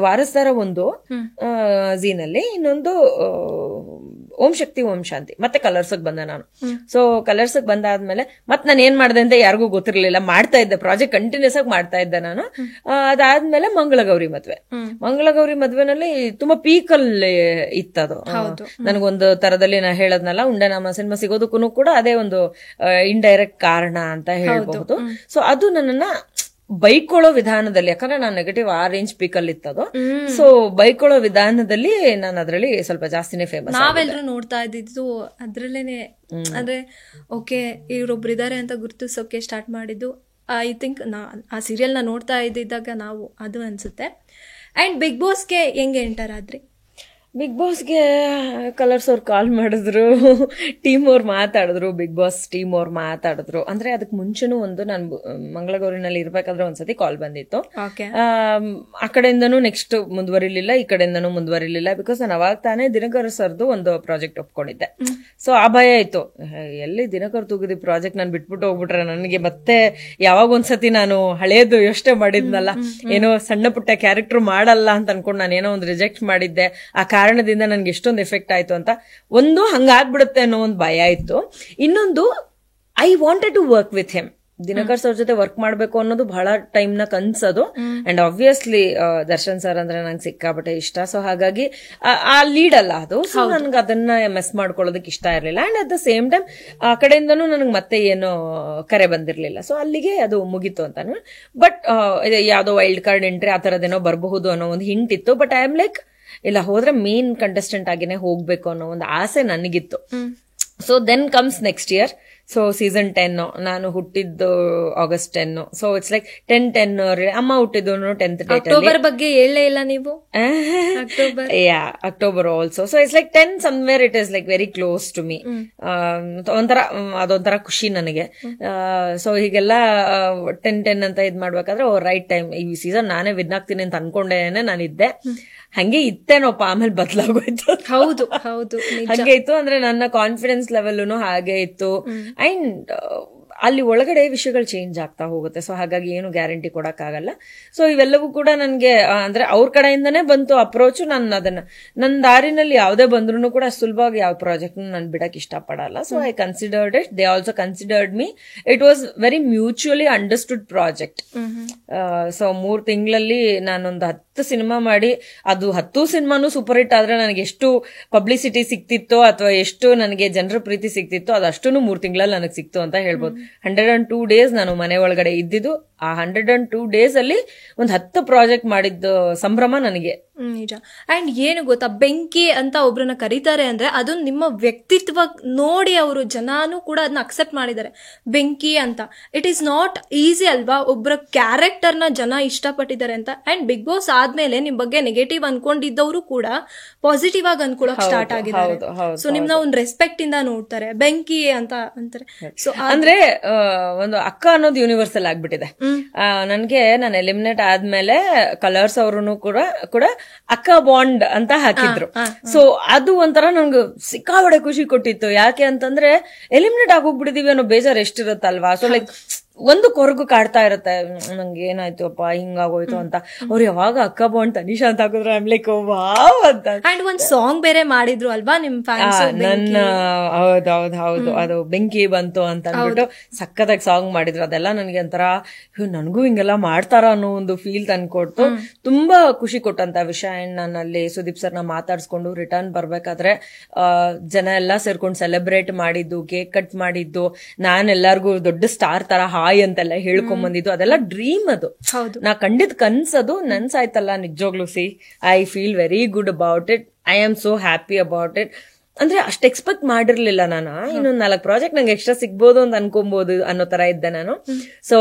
ವಾರಸ್ದಾರ ಒಂದು ಝೀನಲ್ಲಿ, ಇನ್ನೊಂದು ಓಂ ಶಕ್ತಿ ಓಂ ಶಾಂತಿ, ಮತ್ತೆ ಕಲರ್ಸ್ಗೆ ಬಂದೆ ನಾನು. ಸೊ ಕಲರ್ಸ್ಗೆ ಬಂದಾದ್ಮೇಲೆ ಮತ್ತೆ ನಾನು ಏನ್ ಮಾಡಿದೆ ಅಂತ ಯಾರಿಗೂ ಗೊತ್ತಿರ್ಲಿಲ್ಲ. ಮಾಡ್ತಾ ಇದ್ದೆ, ಪ್ರಾಜೆಕ್ಟ್ ಕಂಟಿನ್ಯೂಸ್ ಆಗಿ ಮಾಡ್ತಾ ಇದ್ದೆ ನಾನು. ಅದಾದ್ಮೇಲೆ ಮಂಗಳಗೌರಿ ಮದ್ವೆನಲ್ಲಿ ತುಂಬಾ ಪೀಕಲ್ಲಿ ಇತ್ತದು. ನನಗೊಂದು ತರದಲ್ಲಿ ನಾ ಹೇಳದ್ನಲ್ಲ, ಉಂಡೆನಾಮ ಸಿನಿಮಾ ಸಿಗೋದಕ್ಕೂ ಕೂಡ ಅದೇ ಒಂದು ಇಂಡೈರೆಕ್ಟ್ ಕಾರಣ ಅಂತ ಹೇಳ್ಬಹುದು. ಸೊ ಅದು ನನ್ನನ್ನ ಬೈಕೊಳ್ಳೋ ವಿಧಾನದಲ್ಲಿ, ಯಾಕಂದ್ರೆ ನಾನು ನೆಗೆಟಿವ್ ಆ ರೇಂಜ್ ಪೀಕಲ್ಲಿ ಇತ್ತದು. ಸೊ ಬೈಕೊಳ್ಳೋ ವಿಧಾನದಲ್ಲಿ ನಾನು ಅದ್ರಲ್ಲಿ ಸ್ವಲ್ಪ ಜಾಸ್ತಿನೇ ಫೇಮಸ್. ನಾವೆಲ್ಲರೂ ನೋಡ್ತಾ ಇದ್ದಿದ್ದು ಅದ್ರಲ್ಲೇನೆ. ಅಂದ್ರೆ ಓಕೆ, ಇವ್ರೊಬ್ರು ಇದಾರೆ ಅಂತ ಗುರುತಿಸೋಕೆ ಸ್ಟಾರ್ಟ್ ಮಾಡಿದ್ದು ಐ ಥಿಂಕ್ ಆ ಸೀರಿಯಲ್ ನ ನೋಡ್ತಾ ಇದ್ದಿದ್ದಾಗ ನಾವು, ಅದು ಅನ್ಸುತ್ತೆ. ಅಂಡ್ ಬಿಗ್ ಬಾಸ್ಗೆ ಹೆಂಗೆ ಎಂಟರ್ ಆದ್ರಿ? ಬಿಗ್ ಬಾಸ್ಗೆ ಕಲರ್ಸ್ ಅವ್ರು ಕಾಲ್ ಮಾಡಿದ್ರು, ಟೀಮ್ ಅವ್ರು ಮಾತಾಡಿದ್ರು, ಬಿಗ್ ಬಾಸ್ ಟೀಮ್ ಅವ್ರು ಮಾತಾಡಿದ್ರು. ಅಂದ್ರೆ ಅದಕ್ಕೆ ಮುಂಚೆನೂ ಒಂದು ನಾನು ಮಂಗಳಗೌರಿನಲ್ಲಿ ಇರ್ಬೇಕಾದ್ರೆ ಒಂದ್ಸತಿ ಕಾಲ್ ಬಂದಿತ್ತು. ಆ ಕಡೆಯಿಂದನೂ ನೆಕ್ಸ್ಟ್ ಮುಂದುವರಿಲಿಲ್ಲ, ಈ ಕಡೆಯಿಂದನೂ ಮುಂದುವರಿಲಿಲ್ಲ. ಬಿಕಾಸ್ ನಾನು ಅವಾಗ ತಾನೇ ದಿನಕರ್ ಸರ್ದು ಒಂದು ಪ್ರಾಜೆಕ್ಟ್ ಒಪ್ಕೊಂಡಿದ್ದೆ. ಸೊ ಆ ಭಯ ಇತ್ತು, ಎಲ್ಲಿ ದಿನಕರ್ ತೂಗಿದ ಪ್ರಾಜೆಕ್ಟ್ ನಾನು ಬಿಟ್ಬಿಟ್ಟು ಹೋಗ್ಬಿಟ್ರೆ ನನಗೆ ಮತ್ತೆ ಯಾವಾಗ ಒಂದ್ಸತಿ ನಾನು ಹಳೇದು ಯೋಚನೆ ಮಾಡಿದ್ನಲ್ಲ, ಏನೋ ಸಣ್ಣ ಪುಟ್ಟ ಕ್ಯಾರೆಕ್ಟರ್ ಮಾಡಲ್ಲ ಅಂತ ಅನ್ಕೊಂಡು ನಾನೇನೋ ಒಂದು ರಿಜೆಕ್ಟ್ ಮಾಡಿದ್ದೆ, ಆ ಕಾರಣದಿಂದ ನನ್ಗೆ ಎಷ್ಟೊಂದು ಎಫೆಕ್ಟ್ ಆಯ್ತು ಅಂತ ಒಂದು ಹಂಗಾಗ್ಬಿಡುತ್ತೆ ಅನ್ನೋ ಒಂದು ಭಯ ಇತ್ತು. ಇನ್ನೊಂದು, I wanted to work with him. Dinakar sir ಜೊತೆ ವರ್ಕ್ ಮಾಡ್ಬೇಕು ಅನ್ನೋದು ಬಹಳ ಟೈಮ್ ನ ಕನ್ಸದು. ಅಂಡ್ ಆಬ್ವಿಯಸ್ಲಿ ದರ್ಶನ್ ಸರ್ ಅಂದ್ರೆ ನಂಗೆ ಸಿಕ್ಕಾಬಟ್ಟೆ ಇಷ್ಟ. ಸೊ ಹಾಗಾಗಿ ಆ ಲೀಡ್ ಅಲ್ಲ ಅದು. ಸೊ ನನ್ಗೆ ಅದನ್ನ ಮಿಸ್ ಮಾಡ್ಕೊಳ್ಳೋದಕ್ಕೆ ಇಷ್ಟ ಇರ್ಲಿಲ್ಲ. And at the same time ಆ ಕಡೆಯಿಂದನೂ ನನಗೆ ಮತ್ತೆ ಏನೋ ಕರೆ ಬಂದಿರ್ಲಿಲ್ಲ. ಸೊ ಅಲ್ಲಿಗೆ ಅದು ಮುಗೀತು ಅಂತ. ಬಟ್ ಯಾವ್ದೋ ವೈಲ್ಡ್ ಕಾರ್ಡ್ ಎಂಟ್ರಿ ಆ ತರದೇನೋ ಬರಬಹುದು ಅನ್ನೋ ಒಂದು ಹಿಂಟ್ ಇತ್ತು. ಬಟ್ ಐ ಆಮ್ ಲೈಕ್, ಇಲ್ಲ ಹೋದ್ರೆ ಮೇನ್ ಕಂಟೆಸ್ಟೆಂಟ್ ಆಗಿನೇ ಹೋಗ್ಬೇಕು ಅನ್ನೋ ಒಂದು ಆಸೆ ನನಗಿತ್ತು. So then comes next year. So season 10, ನಾನು ಹುಟ್ಟಿದ್ದು August 10. So it's like 10-10. ಅಮ್ಮ ಹುಟ್ಟಿದ್ದು 10th ಡೇಟ್. ಅಕ್ಟೋಬರ್ ಬಗ್ಗೆ ಹೇಳಲೇ ಇಲ್ಲ ನೀವು. October also. So it's like 10 somewhere it is like very close to me. ಅದೊಂಥರ ಖುಷಿ ನನಗೆ. ಸೊ ಹೀಗೆಲ್ಲ 10-10 ಅಂತ ಇದ್ ಮಾಡ್ಬೇಕಾದ್ರೆ ರೈಟ್ ಟೈಮ್, ಈ ಸೀಸನ್ ನಾನೇ ವಿನ್ ಆಗ್ತೀನಿ ಅಂತ ಅನ್ಕೊಂಡೇನೆ ನಾನಿದ್ದೆ. ಹಂಗೆ ಇತ್ತೇನೋಪ್ಪ, ಆಮೇಲೆ ಬದಲಾಗೋಯ್ತು. ಹೌದು ಹೌದು, ಹಂಗೆ ಇತ್ತು. ಅಂದ್ರೆ ನನ್ನ ಕಾನ್ಫಿಡೆನ್ಸ್ ಲೆವೆಲ್ನು ಹಾಗೆ ಇತ್ತು. ಅಂಡ್ ಅಲ್ಲಿ ಒಳಗಡೆ ವಿಷಯಗಳು ಚೇಂಜ್ ಆಗ್ತಾ ಹೋಗುತ್ತೆ. ಸೊ ಹಾಗಾಗಿ ಏನು ಗ್ಯಾರಂಟಿ ಕೊಡಕ್ಕಾಗಲ್ಲ. ಸೊ ಇವೆಲ್ಲವೂ ಕೂಡ ನನ್ಗೆ ಅಂದ್ರೆ ಅವ್ರ ಕಡೆಯಿಂದನೇ ಬಂತು ಅಪ್ರೋಚ್. ನಾನು ಅದನ್ನ ನನ್ನ ದಾರಿನಲ್ಲಿ ಯಾವುದೇ ಬಂದ್ರು ಕೂಡ ಸುಲಭವಾಗಿ ಯಾವ ಪ್ರಾಜೆಕ್ಟ್ ನಾನು ಬಿಡಕ್ ಇಷ್ಟಪಡಲ್ಲ. So I considered it, they also considered me. It was very mutually understood project. So 3 ತಿಂಗಳಲ್ಲಿ ನಾನೊಂದು 10 ಸಿನಿಮಾ ಮಾಡಿ, ಅದು 10 ಸಿನಿಮಾನು ಸೂಪರ್ ಹಿಟ್ ಆದ್ರೆ ನನಗೆ ಎಷ್ಟು ಪಬ್ಲಿಸಿಟಿ ಸಿಕ್ತಿತ್ತೋ ಅಥವಾ ಎಷ್ಟು ನನಗೆ ಜನರ ಪ್ರೀತಿ ಸಿಕ್ತಿತ್ತೋ ಅದಷ್ಟು 3 ತಿಂಗಳಲ್ಲಿ ನನಗೆ ಸಿಕ್ತು ಅಂತ ಹೇಳ್ಬೋದು. 102 ಡೇಸ್ ನಾನು ಮನೆ ಒಳಗಡೆ ಇದ್ದಿದ್ದು. ಆ 102 ಡೇಸ್ ಅಲ್ಲಿ ಒಂದು 10 ಪ್ರಾಜೆಕ್ಟ್ ಮಾಡಿದ್ದು ಸಂಭ್ರಮ ನನಗೆ. ನಿಜ. ಅಂಡ್ ಏನು ಗೊತ್ತಾ, ಬೆಂಕಿ ಅಂತ ಒಬ್ರನ್ನ ಕರೀತಾರೆ ಅಂದ್ರೆ ಅದು ನಿಮ್ಮ ವ್ಯಕ್ತಿತ್ವ ನೋಡಿ ಅವರು ಜನಾನು ಕೂಡ ಅದನ್ನ ಅಕ್ಸೆಪ್ಟ್ ಮಾಡಿದ್ದಾರೆ, ಬೆಂಕಿ ಅಂತ. ಇಟ್ ಈಸ್ ನಾಟ್ ಈಸಿ ಅಲ್ವಾ, ಒಬ್ಬರ ಕ್ಯಾರೆಕ್ಟರ್ ನ ಜನ ಇಷ್ಟಪಟ್ಟಿದ್ದಾರೆ ಅಂತ. ಅಂಡ್ ಬಿಗ್ ಬಾಸ್ ಆದ್ಮೇಲೆ ನಿಮ್ ಬಗ್ಗೆ ನೆಗೆಟಿವ್ ಅನ್ಕೊಂಡಿದ್ದವರು ಕೂಡ ಪಾಸಿಟಿವ್ ಆಗಿ ಅನ್ಕೊಳಕ್ ಸ್ಟಾರ್ಟ್ ಆಗಿದ್ದಾರೆ. ಸೊ ನಿಮ್ನ ಒಂದು ರೆಸ್ಪೆಕ್ಟ್ ಇಂದ ನೋಡ್ತಾರೆ, ಬೆಂಕಿ ಅಂತ ಅಂತಾರೆ. ಸೊ ಅಂದ್ರೆ ಒಂದು ಅಕ್ಕ ಅನ್ನೋದು ಯೂನಿವರ್ಸಲ್ ಆಗ್ಬಿಟ್ಟಿದೆ ನನ್ಗೆ. ನಾನು ಎಲಿಮಿನೇಟ್ ಆದ್ಮೇಲೆ ಕಲರ್ಸ್ ಅವರು ಕೂಡ ಅಕ್ಕ ಬಾಂಡ್ ಅಂತ ಹಾಕಿದ್ರು. ಸೊ ಅದು ಒಂಥರ ನಂಗೆ ಸಿಕ್ಕಾಬಡೆ ಖುಷಿ ಕೊಟ್ಟಿತ್ತು. ಯಾಕೆ ಅಂತಂದ್ರೆ ಎಲಿಮಿನೇಟ್ ಆಗೋಗ್ಬಿಟ್ಟಿದೀವಿ ಅನ್ನೋ ಬೇಜಾರು ಎಷ್ಟಿರುತ್ತಲ್ವಾ. ಸೊ ಲೈಕ್ ಒಂದು ಕೊರಗು ಕಾಡ್ತಾ ಇರುತ್ತೆ, ನಂಗೆ ಏನಾಯ್ತು ಅಪ್ಪ ಹಿಂಗಾಗೋಯ್ತು ಅಂತ. ಅವ್ರು ಯಾವಾಗ ಅಕ್ಕ ಬಾಂಡ್ ತನಿಷಾ ಅಂತ ಹಾಕಿದ್ರು, ಐಮ್ ಲೈಕ್ ವಾವ್ ಅಂತ. ಅಂಡ್ ಒಂದ್ ಸಾಂಗ್ ಬೇರೆ ಮಾಡಿದ್ರು ಅಲ್ವಾ ನಿಮ್ ಫ್ಯಾನ್ಸ್? ನನ್ನ ಹೌದು, ಅದು ಬೆಂಕಿ ಬಂತು ಅಂತ ಅಂದ್ಬಿಟ್ಟು ಸಕ್ಕತ್ತಾಗಿ ಸಾಂಗ್ ಮಾಡಿದ್ರು. ಅದೆಲ್ಲ ನನಗೆ ಒಂಥರ ನನಗೂ ಹಿಂಗೆಲ್ಲ ಮಾಡ್ತಾರ ಅನ್ನೋ ಒಂದು ಫೀಲ್ ತಂದ್ಕೊಡ್ತು. ತುಂಬಾ ಖುಷಿ ಕೊಟ್ಟಂತ ವಿಷಯ. ಅಂಡ್ ನಾನು ಅಲ್ಲಿ ಸುದೀಪ್ ಸರ್ನ ಮಾತಾಡ್ಸ್ಕೊಂಡು ರಿಟರ್ನ್ ಬರ್ಬೇಕಾದ್ರೆ ಜನ ಎಲ್ಲಾ ಸೇರ್ಕೊಂಡು ಸೆಲೆಬ್ರೇಟ್ ಮಾಡಿದ್ದು, ಕೇಕ್ ಕಟ್ ಮಾಡಿದ್ದು, ನಾನೆಲ್ಲರಿಗೂ ದೊಡ್ಡ ಸ್ಟಾರ್ ತರ ಹಾಯ್ ಅಂತೆಲ್ಲ ಹೇಳ್ಕೊಂಡ್ ಬಂದಿದ್ದು, ಅದೆಲ್ಲ ಡ್ರೀಮ್. ಅದು ನಾ ಕಂಡಿದ್ ಕನ್ಸದು ನನ್ಸಾಯ್ತಲ್ಲ ನಿಜವಾಗ್ಲೂ. C, I feel very good about it. I am so happy about it. ಅಂದ್ರೆ ಅಷ್ಟು ಎಕ್ಸ್ಪೆಕ್ಟ್ ಮಾಡಿರ್ಲಿಲ್ಲ ನಾನು. ಇನ್ನೊಂದ್ 4 ಪ್ರಾಜೆಕ್ಟ್ ನಂಗೆ ಎಕ್ಸ್ಟ್ರಾ ಸಿಗ್ಬೋದು ಅಂತ ಅನ್ಕೊಬಹುದು ಅನ್ನೋ ತರ ಇದ್ದೆ ನಾನು. ಸೊ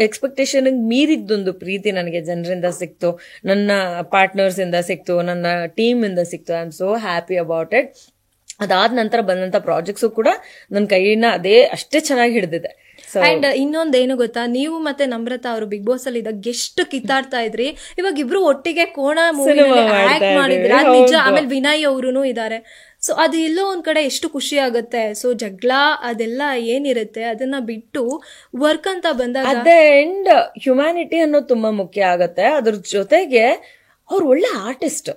ಎಕ್ಸ್ಪೆಕ್ಟೇಷನ್ ಮೀರಿದ್ದೊಂದು ಪ್ರೀತಿ ನನಗೆ ಜನರಿಂದ ಸಿಕ್ತು, ನನ್ನ ಪಾರ್ಟ್ನರ್ಸ್ ಇಂದ ಸಿಕ್ತು, ನನ್ನ ಟೀಮ್ ಇಂದ ಸಿಕ್ತು. I am so happy about it. ಅದಾದ ನಂತರ ಬಂದಂತ ಪ್ರಾಜೆಕ್ಟ್ಸ್ ಕೂಡ ನನ್ನ ಕೈನ ಅಷ್ಟೇ ಚೆನ್ನಾಗಿ ಹಿಡಿದಿದೆ. ಅಂಡ್ ಇನ್ನೊಂದೇನು ಗೊತ್ತಾ, ನೀವು ಮತ್ತೆ ನಮ್ರತಾ ಅವರು ಬಿಗ್ ಬಾಸ್ ಅಲ್ಲಿ ಇದ್ದಾಗ ಎಷ್ಟು ಕಿತ್ತಾಡ್ತಾ ಇದ್ರಿ. ಇವಾಗ ಇಬ್ರು ಒಟ್ಟಿಗೆ ಕೋಣ ಮೂವಿ ಆಕ್ಟ್ ಮಾಡಿದ್ರಿ, ಅದ್ ನಿಜ. ಆಮೇಲೆ ವಿನಯ್ ಅವರುನು ಇದಾರೆ. ಸೊ ಅದು ಎಲ್ಲೋ ಒಂದ್ ಕಡೆ ಎಷ್ಟು ಖುಷಿ ಆಗುತ್ತೆ. ಸೊ ಜಗಳ ಅದೆಲ್ಲ ಏನಿರುತ್ತೆ ಅದನ್ನ ಬಿಟ್ಟು ವರ್ಕ್ ಅಂತ ಬಂದಾಗ ಅಟ್ ದ ಎಂಡ್ ಹ್ಯುಮ್ಯಾನಿಟಿ ಅನ್ನೋದು ತುಂಬಾ ಮುಖ್ಯ ಆಗತ್ತೆ. ಅದ್ರ ಜೊತೆಗೆ ಅವ್ರು ಒಳ್ಳೆ ಆರ್ಟಿಸ್ಟ್.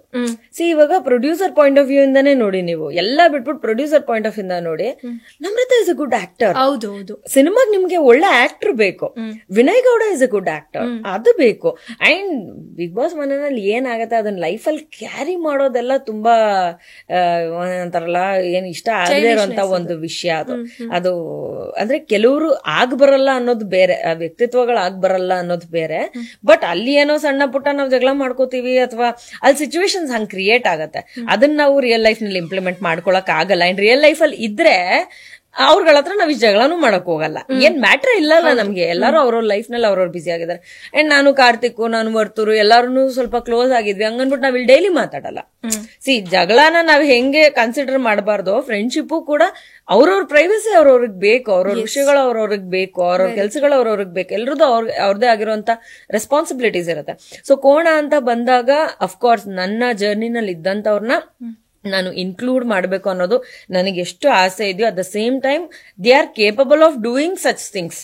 ಸಿ, ಇವಾಗ ಪ್ರೊಡ್ಯೂಸರ್ ಪಾಯಿಂಟ್ ಆಫ್ ವ್ಯೂ ಇಂದಾನೇ ನೋಡಿ, ನೀವು ಎಲ್ಲ ಬಿಟ್ಬಿಟ್ಟು ಪ್ರೊಡ್ಯೂಸರ್ ಪಾಯಿಂಟ್ ಆಫ್ ಇಂದ ನೋಡಿ, Namratha is a good actor. ಹೌದು, ಸಿನಿಮಾಗ್ ನಿಮ್ಗೆ ಒಳ್ಳೆ ಆಕ್ಟರ್ ಬೇಕು. Vinay Gowda is a good actor, ಅದು ಬೇಕು. ಅಂಡ್ ಬಿಗ್ ಬಾಸ್ ಮನೆಯಲ್ಲಿ ಏನಾಗತ್ತೆ ಅದನ್ನ ಲೈಫ್ ಅಲ್ಲಿ ಕ್ಯಾರಿ ಮಾಡೋದೆಲ್ಲ ತುಂಬಾ ಅಂತಾರಲ್ಲ, ಏನ್ ಇಷ್ಟ ಆಗದೆ ಇರೋಂತ ಒಂದು ವಿಷಯ ಅದು. ಅಂದ್ರೆ ಕೆಲವರು ಆಗ್ ಬರಲ್ಲ ಅನ್ನೋದು ಬೇರೆ, ವ್ಯಕ್ತಿತ್ವಗಳು ಆಗ್ ಬರಲ್ಲ ಅನ್ನೋದು ಬೇರೆ. ಬಟ್ ಅಲ್ಲಿ ಏನೋ ಸಣ್ಣ ಪುಟ್ಟ ನಾವ್ ಜಗಳ ಮಾಡ್ಕೋತೀವಿ ಅಥವಾ ಅಲ್ಲಿ ಸಿಚುವೇಶನ್ಸ್ ಹಂಗ್ ಕ್ರಿಯೇಟ್ ಆಗತ್ತೆ. ಅದನ್ನ ನಾವು ರಿಯಲ್ ಲೈಫ್ ನಲ್ಲಿ ಇಂಪ್ಲಿಮೆಂಟ್ ಮಾಡ್ಕೊಳಕ್ ಆಗಲ್ಲ. ಅಂಡ್ ರಿಯಲ್ ಲೈಫ್ ಅಲ್ಲಿ ಇದ್ರೆ ಅವ್ರಗಳ ಹತ್ರ ನಾವ್ ಇಷ್ಟು ಜಗಳನೂ ಮಾಡಕ್ ಹೋಗಲ್ಲ, ಏನ್ ಮ್ಯಾಟ್ರ್ ಇಲ್ಲಲ್ಲ ನಮ್ಗೆ. ಎಲ್ಲಾರು ಅವ್ರವ್ರ ಲೈಫ್ ನಲ್ಲಿ ಅವ್ರವ್ರು ಬಿಸಿ ಆಗಿದ್ದಾರೆ. ಅಂಡ್ ನಾನು ಕಾರ್ತಿಕ್, ನಾನು ವರ್ತೂರು ಎಲ್ಲಾರು ಸ್ವಲ್ಪ ಕ್ಲೋಸ್ ಆಗಿದ್ವಿ, ಹಂಗನ್ಬಿಟ್ಟು ನಾವ್ ಇಲ್ಲಿ ಡೈಲಿ ಮಾತಾಡಲ್ಲ. ಜಗಳನ ನಾವ್ ಹೆಂಗೆ ಕನ್ಸಿಡರ್ ಮಾಡಬಾರ್ದು, ಫ್ರೆಂಡ್ಶಿಪ್ ಕೂಡ ಅವ್ರವ್ರ ಪ್ರೈವಸಿ ಅವ್ರವ್ರಿಗೆ ಬೇಕು, ಅವ್ರವ್ರ ವಿಷಯಗಳು ಅವ್ರವ್ರಿಗೆ ಬೇಕು, ಅವ್ರವ್ರ ಕೆಲ್ಸಗಳು ಅವ್ರವ್ರಿಗೆ ಬೇಕು, ಎಲ್ರದ್ದು ಅವ್ರದೇ ಆಗಿರುವಂತ ರೆಸ್ಪಾನ್ಸಿಬಿಲಿಟೀಸ್ ಇರುತ್ತೆ. ಸೊ ಕೋಣ ಅಂತ ಬಂದಾಗ ಅಫ್ಕೋರ್ಸ್ ನನ್ನ ಜರ್ನಿನಲ್ಲಿ ಇದ್ದಂತವ್ರನ್ನ ನಾನು ಇನ್ಕ್ಲೂಡ್ ಮಾಡಬೇಕು ಅನ್ನೋದು ನನಗೆ ಎಷ್ಟು ಆಸೆ ಇದೆಯೋ, at the same time they are capable of doing such things.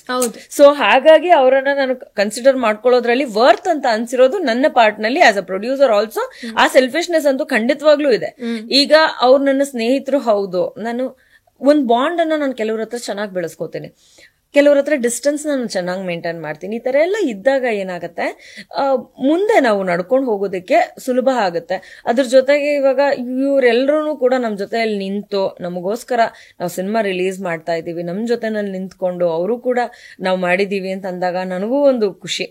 So ಹಾಗಾಗಿ ಅವರನ್ನ ನಾನು ಕನ್ಸಿಡರ್ ಮಾಡ್ಕೊಳ್ಳೋದ್ರಲ್ಲಿ ವರ್ತ್ ಅಂತ ಅನ್ಸಿರೋದು ನನ್ನ ಪಾರ್ಟ್ ನಲ್ಲಿ ಆಸ್ ಅ ಪ್ರೊಡ್ಯೂಸರ್ ಆಲ್ಸೋ. ಆ ಸೆಲ್ಫಿಶ್ನೆಸ್ ಅಂತೂ ಖಂಡಿತವಾಗ್ಲೂ ಇದೆ. ಈಗ ಅವ್ರು ನನ್ನ ಸ್ನೇಹಿತರು ಹೌದು, ನಾನು ಒಂದ್ ಬಾಂಡ್ ಅನ್ನ ನಾನು ಕೆಲವ್ರ ಹತ್ರ ಚೆನ್ನಾಗಿ ಬೆಳೆಸ್ಕೋತೇನೆ, ಕೆಲವ್ರ ಹತ್ರ ಡಿಸ್ಟೆನ್ಸ್ ನಾನು ಚೆನ್ನಾಗಿ ಮೇಂಟೈನ್ ಮಾಡ್ತೀನಿ. ಈ ತರ ಎಲ್ಲ ಇದ್ದಾಗ ಏನಾಗತ್ತೆ, ಮುಂದೆ ನಾವು ನಡ್ಕೊಂಡು ಹೋಗೋದಕ್ಕೆ ಸುಲಭ ಆಗುತ್ತೆ. ಅದ್ರ ಜೊತೆಗೆ ಇವಾಗ ಇವರೆಲ್ಲರೂ ಕೂಡ ನಮ್ ಜೊತೆಯಲ್ಲಿ ನಿಂತು ನಮಗೋಸ್ಕರ ನಾವು ಸಿನಿಮಾ ರಿಲೀಸ್ ಮಾಡ್ತಾ ಇದೀವಿ, ನಮ್ ಜೊತೆನಲ್ಲಿ ನಿಂತ್ಕೊಂಡು ಅವರು ಕೂಡ ನಾವು ಮಾಡಿದೀವಿ ಅಂತ ಅಂದಾಗ ನನಗೂ ಒಂದು ಖುಷಿ.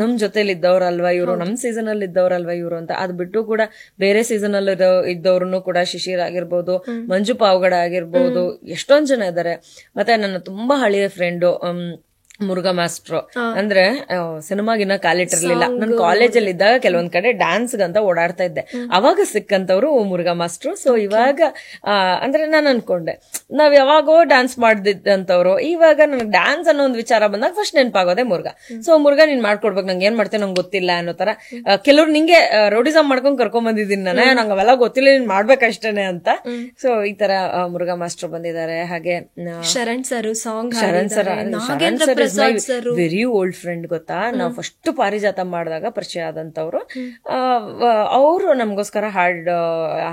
ನಮ್ ಜೊತೆಲಿ ಇದ್ದವ್ರಲ್ವಾ ಇವರು, ನಮ್ ಸೀಸನ್ ಅಲ್ಲಿ ಇದ್ದವ್ರಲ್ವಾ ಇವರು ಅಂತ. ಅದ್ ಬಿಟ್ಟು ಕೂಡ ಬೇರೆ ಸೀಸನ್ ಅಲ್ಲಿ ಇದ್ದವ್ರು ಕೂಡ, ಶಿಶಿರ್ ಆಗಿರ್ಬೋದು, ಮಂಜು ಪಾವಗಡ ಆಗಿರ್ಬೋದು, ಎಷ್ಟೊಂದ್ ಜನ ಇದ್ದಾರೆ. ಮತ್ತೆ ನನ್ನ ತುಂಬಾ ಹಳೆಯ ಫ್ರೆಂಡು ಮುರುಘಾ ಮಾಸ್ಟ್ರು, ಅಂದ್ರೆ ಸಿನಿಮಾಗಿನ್ನ ಕಾಲಿಟ್ಟಿರ್ಲಿಲ್ಲ. ನಾನು ಕಾಲೇಜಲ್ಲಿ ಇದ್ದಾಗ ಕೆಲವೊಂದ್ ಕಡೆ ಡ್ಯಾನ್ಸ್ ಅಂತ ಓಡಾಡ್ತಾ ಇದ್ದೆ, ಅವಾಗ ಸಿಕ್ಕಂತವ್ರು ಮುರುಘಾ ಮಾಸ್ಟ್ರು. ಸೊ ಇವಾಗ ಅಂದ್ರೆ ನಾನು ಅನ್ಕೊಂಡೆ ನಾವ್ ಯಾವಾಗೋ ಡ್ಯಾನ್ಸ್ ಮಾಡ್ದಿದ್ದಂತವ್ರು, ಇವಾಗ ನನಗೆ ಡ್ಯಾನ್ಸ್ ಅನ್ನೋ ಒಂದು ವಿಚಾರ ಬಂದಾಗ ಫಸ್ಟ್ ನೆನಪಾಗೋದೆ ಮುರುಘಾ. ಸೊ ಮುರುಘಾ ನೀನ್ ಮಾಡ್ಕೊಡ್ಬೇಕು, ನಂಗೆ ಏನ್ ಮಾಡ್ತೇನೆ ನಂಗೆ ಗೊತ್ತಿಲ್ಲ ಅನ್ನೋ ತರ. ಕೆಲವ್ರು ನಿಂಗೆ ರೌಡಿಸಮ್ ಮಾಡ್ಕೊಂಡ್ ಕರ್ಕೊಂಡ್ ಬಂದಿದ್ದೀನಿ ನಾನು, ನಂಗೆ ಅವೆಲ್ಲ ಗೊತ್ತಿಲ್ಲ, ನೀನ್ ಮಾಡ್ಬೇಕಷ್ಟೇನೆ ಅಂತ. ಸೊ ಈ ತರ ಮುರುಘಾ ಮಾಸ್ಟ್ರು ಬಂದಿದ್ದಾರೆ. ಹಾಗೆ Sharan sir song, Sharan sir very old friend ಗೊತ್ತಾ. ನಾವು ಫಸ್ಟ್ ಪಾರಿಜಾತ ಮಾಡಿದಾಗ ಪರಿಚಯ ಆದಂತವ್ರು. ಅವರು ನಮಗೋಸ್ಕರ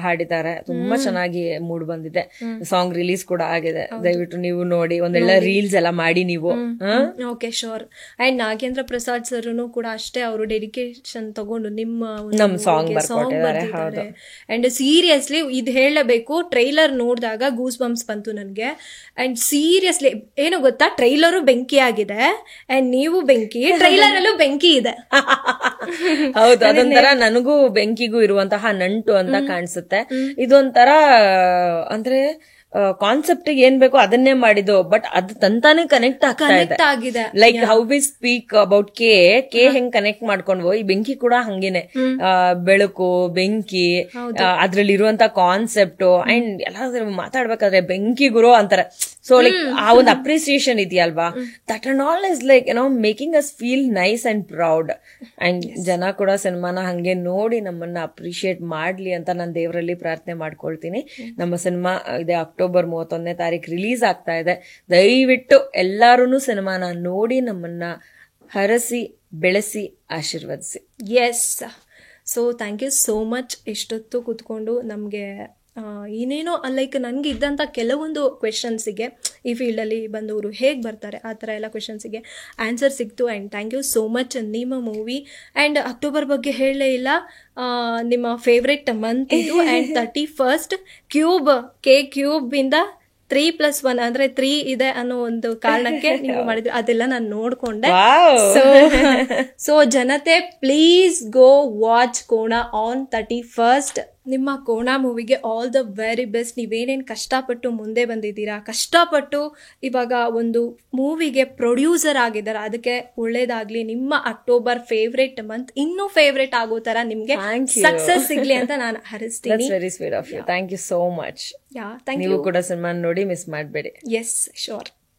ಹಾಡಿದ್ದಾರೆ, ತುಂಬಾ ಚೆನ್ನಾಗಿ ಮೂಡ್ ಬಂದಿದೆ. ಸಾಂಗ್ ರಿಲೀಸ್ ಕೂಡ ಆಗಿದೆ, ದಯವಿಟ್ಟು ನೀವು ನೋಡಿ, ಒಂದೆಲ್ಲ ರೀಲ್ಸ್ ಎಲ್ಲ ಮಾಡಿ ನೀವು. Okay sure. And Nagendra Prasad sir ಕೂಡ ಅಷ್ಟೇ, ಅವರು ಡೆಡಿಕೇಶನ್ ತಗೊಂಡು ನಮ್ ಸಾಂಗ್ ಬರ್ಕೊಟ್ಟಿದ್ದಾರೆ. ಅಂಡ್ ಸೀರಿಯಸ್ಲಿ ಇದು ಹೇಳಬೇಕು, ಟ್ರೈಲರ್ ನೋಡಿದಾಗ ಗೂಸ್ ಬಂಪ್ಸ್ ಬಂತು ನನ್ಗೆ. ಅಂಡ್ ಸೀರಿಯಸ್ಲಿ ಏನು ಗೊತ್ತಾ, ಟ್ರೈಲರು ಬೆಂಕಿ ಆಗಿದೆ ಅಂಡ್ ನೀವು ಬೆಂಕಿ, ಟ್ರೈಲರ್ ಅಲ್ಲೂ ಬೆಂಕಿ ಇದೆ. ಹೌದು, ಅದೊಂಥರ ನನಗೂ ಬೆಂಕಿಗೂ ಇರುವಂತಹ ನಂಟು ಅಂತ ಕಾಣಿಸುತ್ತೆ. ಇದೊಂಥರ ಅಂದ್ರೆ ಕಾನ್ಸೆಪ್ಟ್ ಏನ್ ಬೇಕೋ ಅದನ್ನೇ ಮಾಡಿದ್ದು, ಬಟ್ ಅದು ತಂತಾನೆ ಕನೆಕ್ಟ್ ಆಗ್ತಾ ಇದೆ. Like how we speak about K ಹೆಂಗ್ ಕನೆಕ್ಟ್ ಮಾಡ್ಕೊಂಡ್ವೋ, ಈ ಬೆಂಕಿ ಕೂಡ ಹಂಗೇನೆ. ಬೆಳಕು, ಬೆಂಕಿ, ಅದ್ರಲ್ಲಿ ಇರುವಂತ ಕಾನ್ಸೆಪ್ಟ್ ಅಂಡ್ ಎಲ್ಲ ಮಾತಾಡ್ಬೇಕಾದ್ರೆ ಬೆಂಕಿ ಗುರು ಅಂತಾರೆ. ಸೊ ಲೈಕ್ ಆ ಒಂದು ಅಪ್ರಿಸಿಯೇಷನ್ ಇದೆಯಲ್ವಾ, that and all is like making us feel nice and proud. And ಜನ ಕೂಡ ಸಿನಿಮಾನ ಹಂಗೆ ನೋಡಿ ನಮ್ಮನ್ನ ಅಪ್ರಿಶಿಯೇಟ್ ಮಾಡ್ಲಿ ಅಂತ ನಾನು ದೇವರಲ್ಲಿ ಪ್ರಾರ್ಥನೆ ಮಾಡ್ಕೊಳ್ತೀನಿ. ನಮ್ಮ ಸಿನಿಮಾ ಇದೆ ಅಕ್ಟೋಬರ್ 31ನೇ ತಾರೀಕು ರಿಲೀಸ್ ಆಗ್ತಾ ಇದೆ. ದಯವಿಟ್ಟು ಎಲ್ಲಾರು ಸಿನಿಮಾನ ನೋಡಿ ನಮ್ಮನ್ನ ಹರಸಿ ಬೆಳೆಸಿ ಆಶೀರ್ವದಿಸಿ. Yes, so thank you so much. ಇಷ್ಟೊತ್ತು ಕೂತ್ಕೊಂಡು ನಮಗೆ ಏನೇನೋ ಲೈಕ್ ನನಗೆ ಇದ್ದಂಥ ಕೆಲವೊಂದು ಕ್ವೆಶನ್ಸಿಗೆ ಈ ಫೀಲ್ಡಲ್ಲಿ ಬಂದವರು ಹೇಗೆ ಬರ್ತಾರೆ ಆ ಥರ ಎಲ್ಲ ಕ್ವೆಶನ್ಸಿಗೆ ಆನ್ಸರ್ ಸಿಕ್ತು. And thank you so much. ನಿಮ್ಮ ಮೂವಿ ಆ್ಯಂಡ್ ಅಕ್ಟೋಬರ್ ಬಗ್ಗೆ ಹೇಳಲೇ ಇಲ್ಲ, ನಿಮ್ಮ ಫೇವ್ರೆಟ್ ಮಂತ್ ಇದು. ಆ್ಯಂಡ್ 31st ಕ್ಯೂಬಿಂದ 3+1 ಅಂದ್ರೆ 3 ಇದೆ ಅನ್ನೋ ಒಂದು ಕಾರಣಕ್ಕೆ ನೀವು ಮಾಡಿದ್ರಿ, ಅದೆಲ್ಲ ನಾನು ನೋಡ್ಕೊಂಡೆ. ಸೊ ಜನತೆ ಪ್ಲೀಸ್ ಗೋ ವಾಚ್ ಕೋಣ ಆನ್ 31st. ನಿಮ್ಮ ಕೋಣ ಮೂವಿಗೆ ಆಲ್ ದ ವೆರಿ ಬೆಸ್ಟ್. ನೀವೇನೇನು ಕಷ್ಟಪಟ್ಟು ಮುಂದೆ ಬಂದಿದ್ದೀರಾ, ಕಷ್ಟಪಟ್ಟು ಇವಾಗ ಒಂದು ಮೂವಿಗೆ ಪ್ರೊಡ್ಯೂಸರ್ ಆಗಿದ್ದಾರೆ, ಅದಕ್ಕೆ ಒಳ್ಳೇದಾಗ್ಲಿ. ನಿಮ್ಮ ಅಕ್ಟೋಬರ್ ಫೇವ್ರೇಟ್ ಮಂತ್ ಇನ್ನೂ ಫೇವ್ರೇಟ್ ಆಗೋ ತರ ನಿಮ್ಗೆ ಸಕ್ಸಸ್ ಸಿಗ್ಲಿ ಅಂತ ನಾನು ಹರಿಸ್ತೀನಿ. Very sweet of you. Thank you so much. Yeah, thank you. ನೀವು ಕೂಡ ಸಿನಿಮಾ ನೋಡಿ ಮಿಸ್ ಮಾಡಬೇಡಿ. Yes, sure.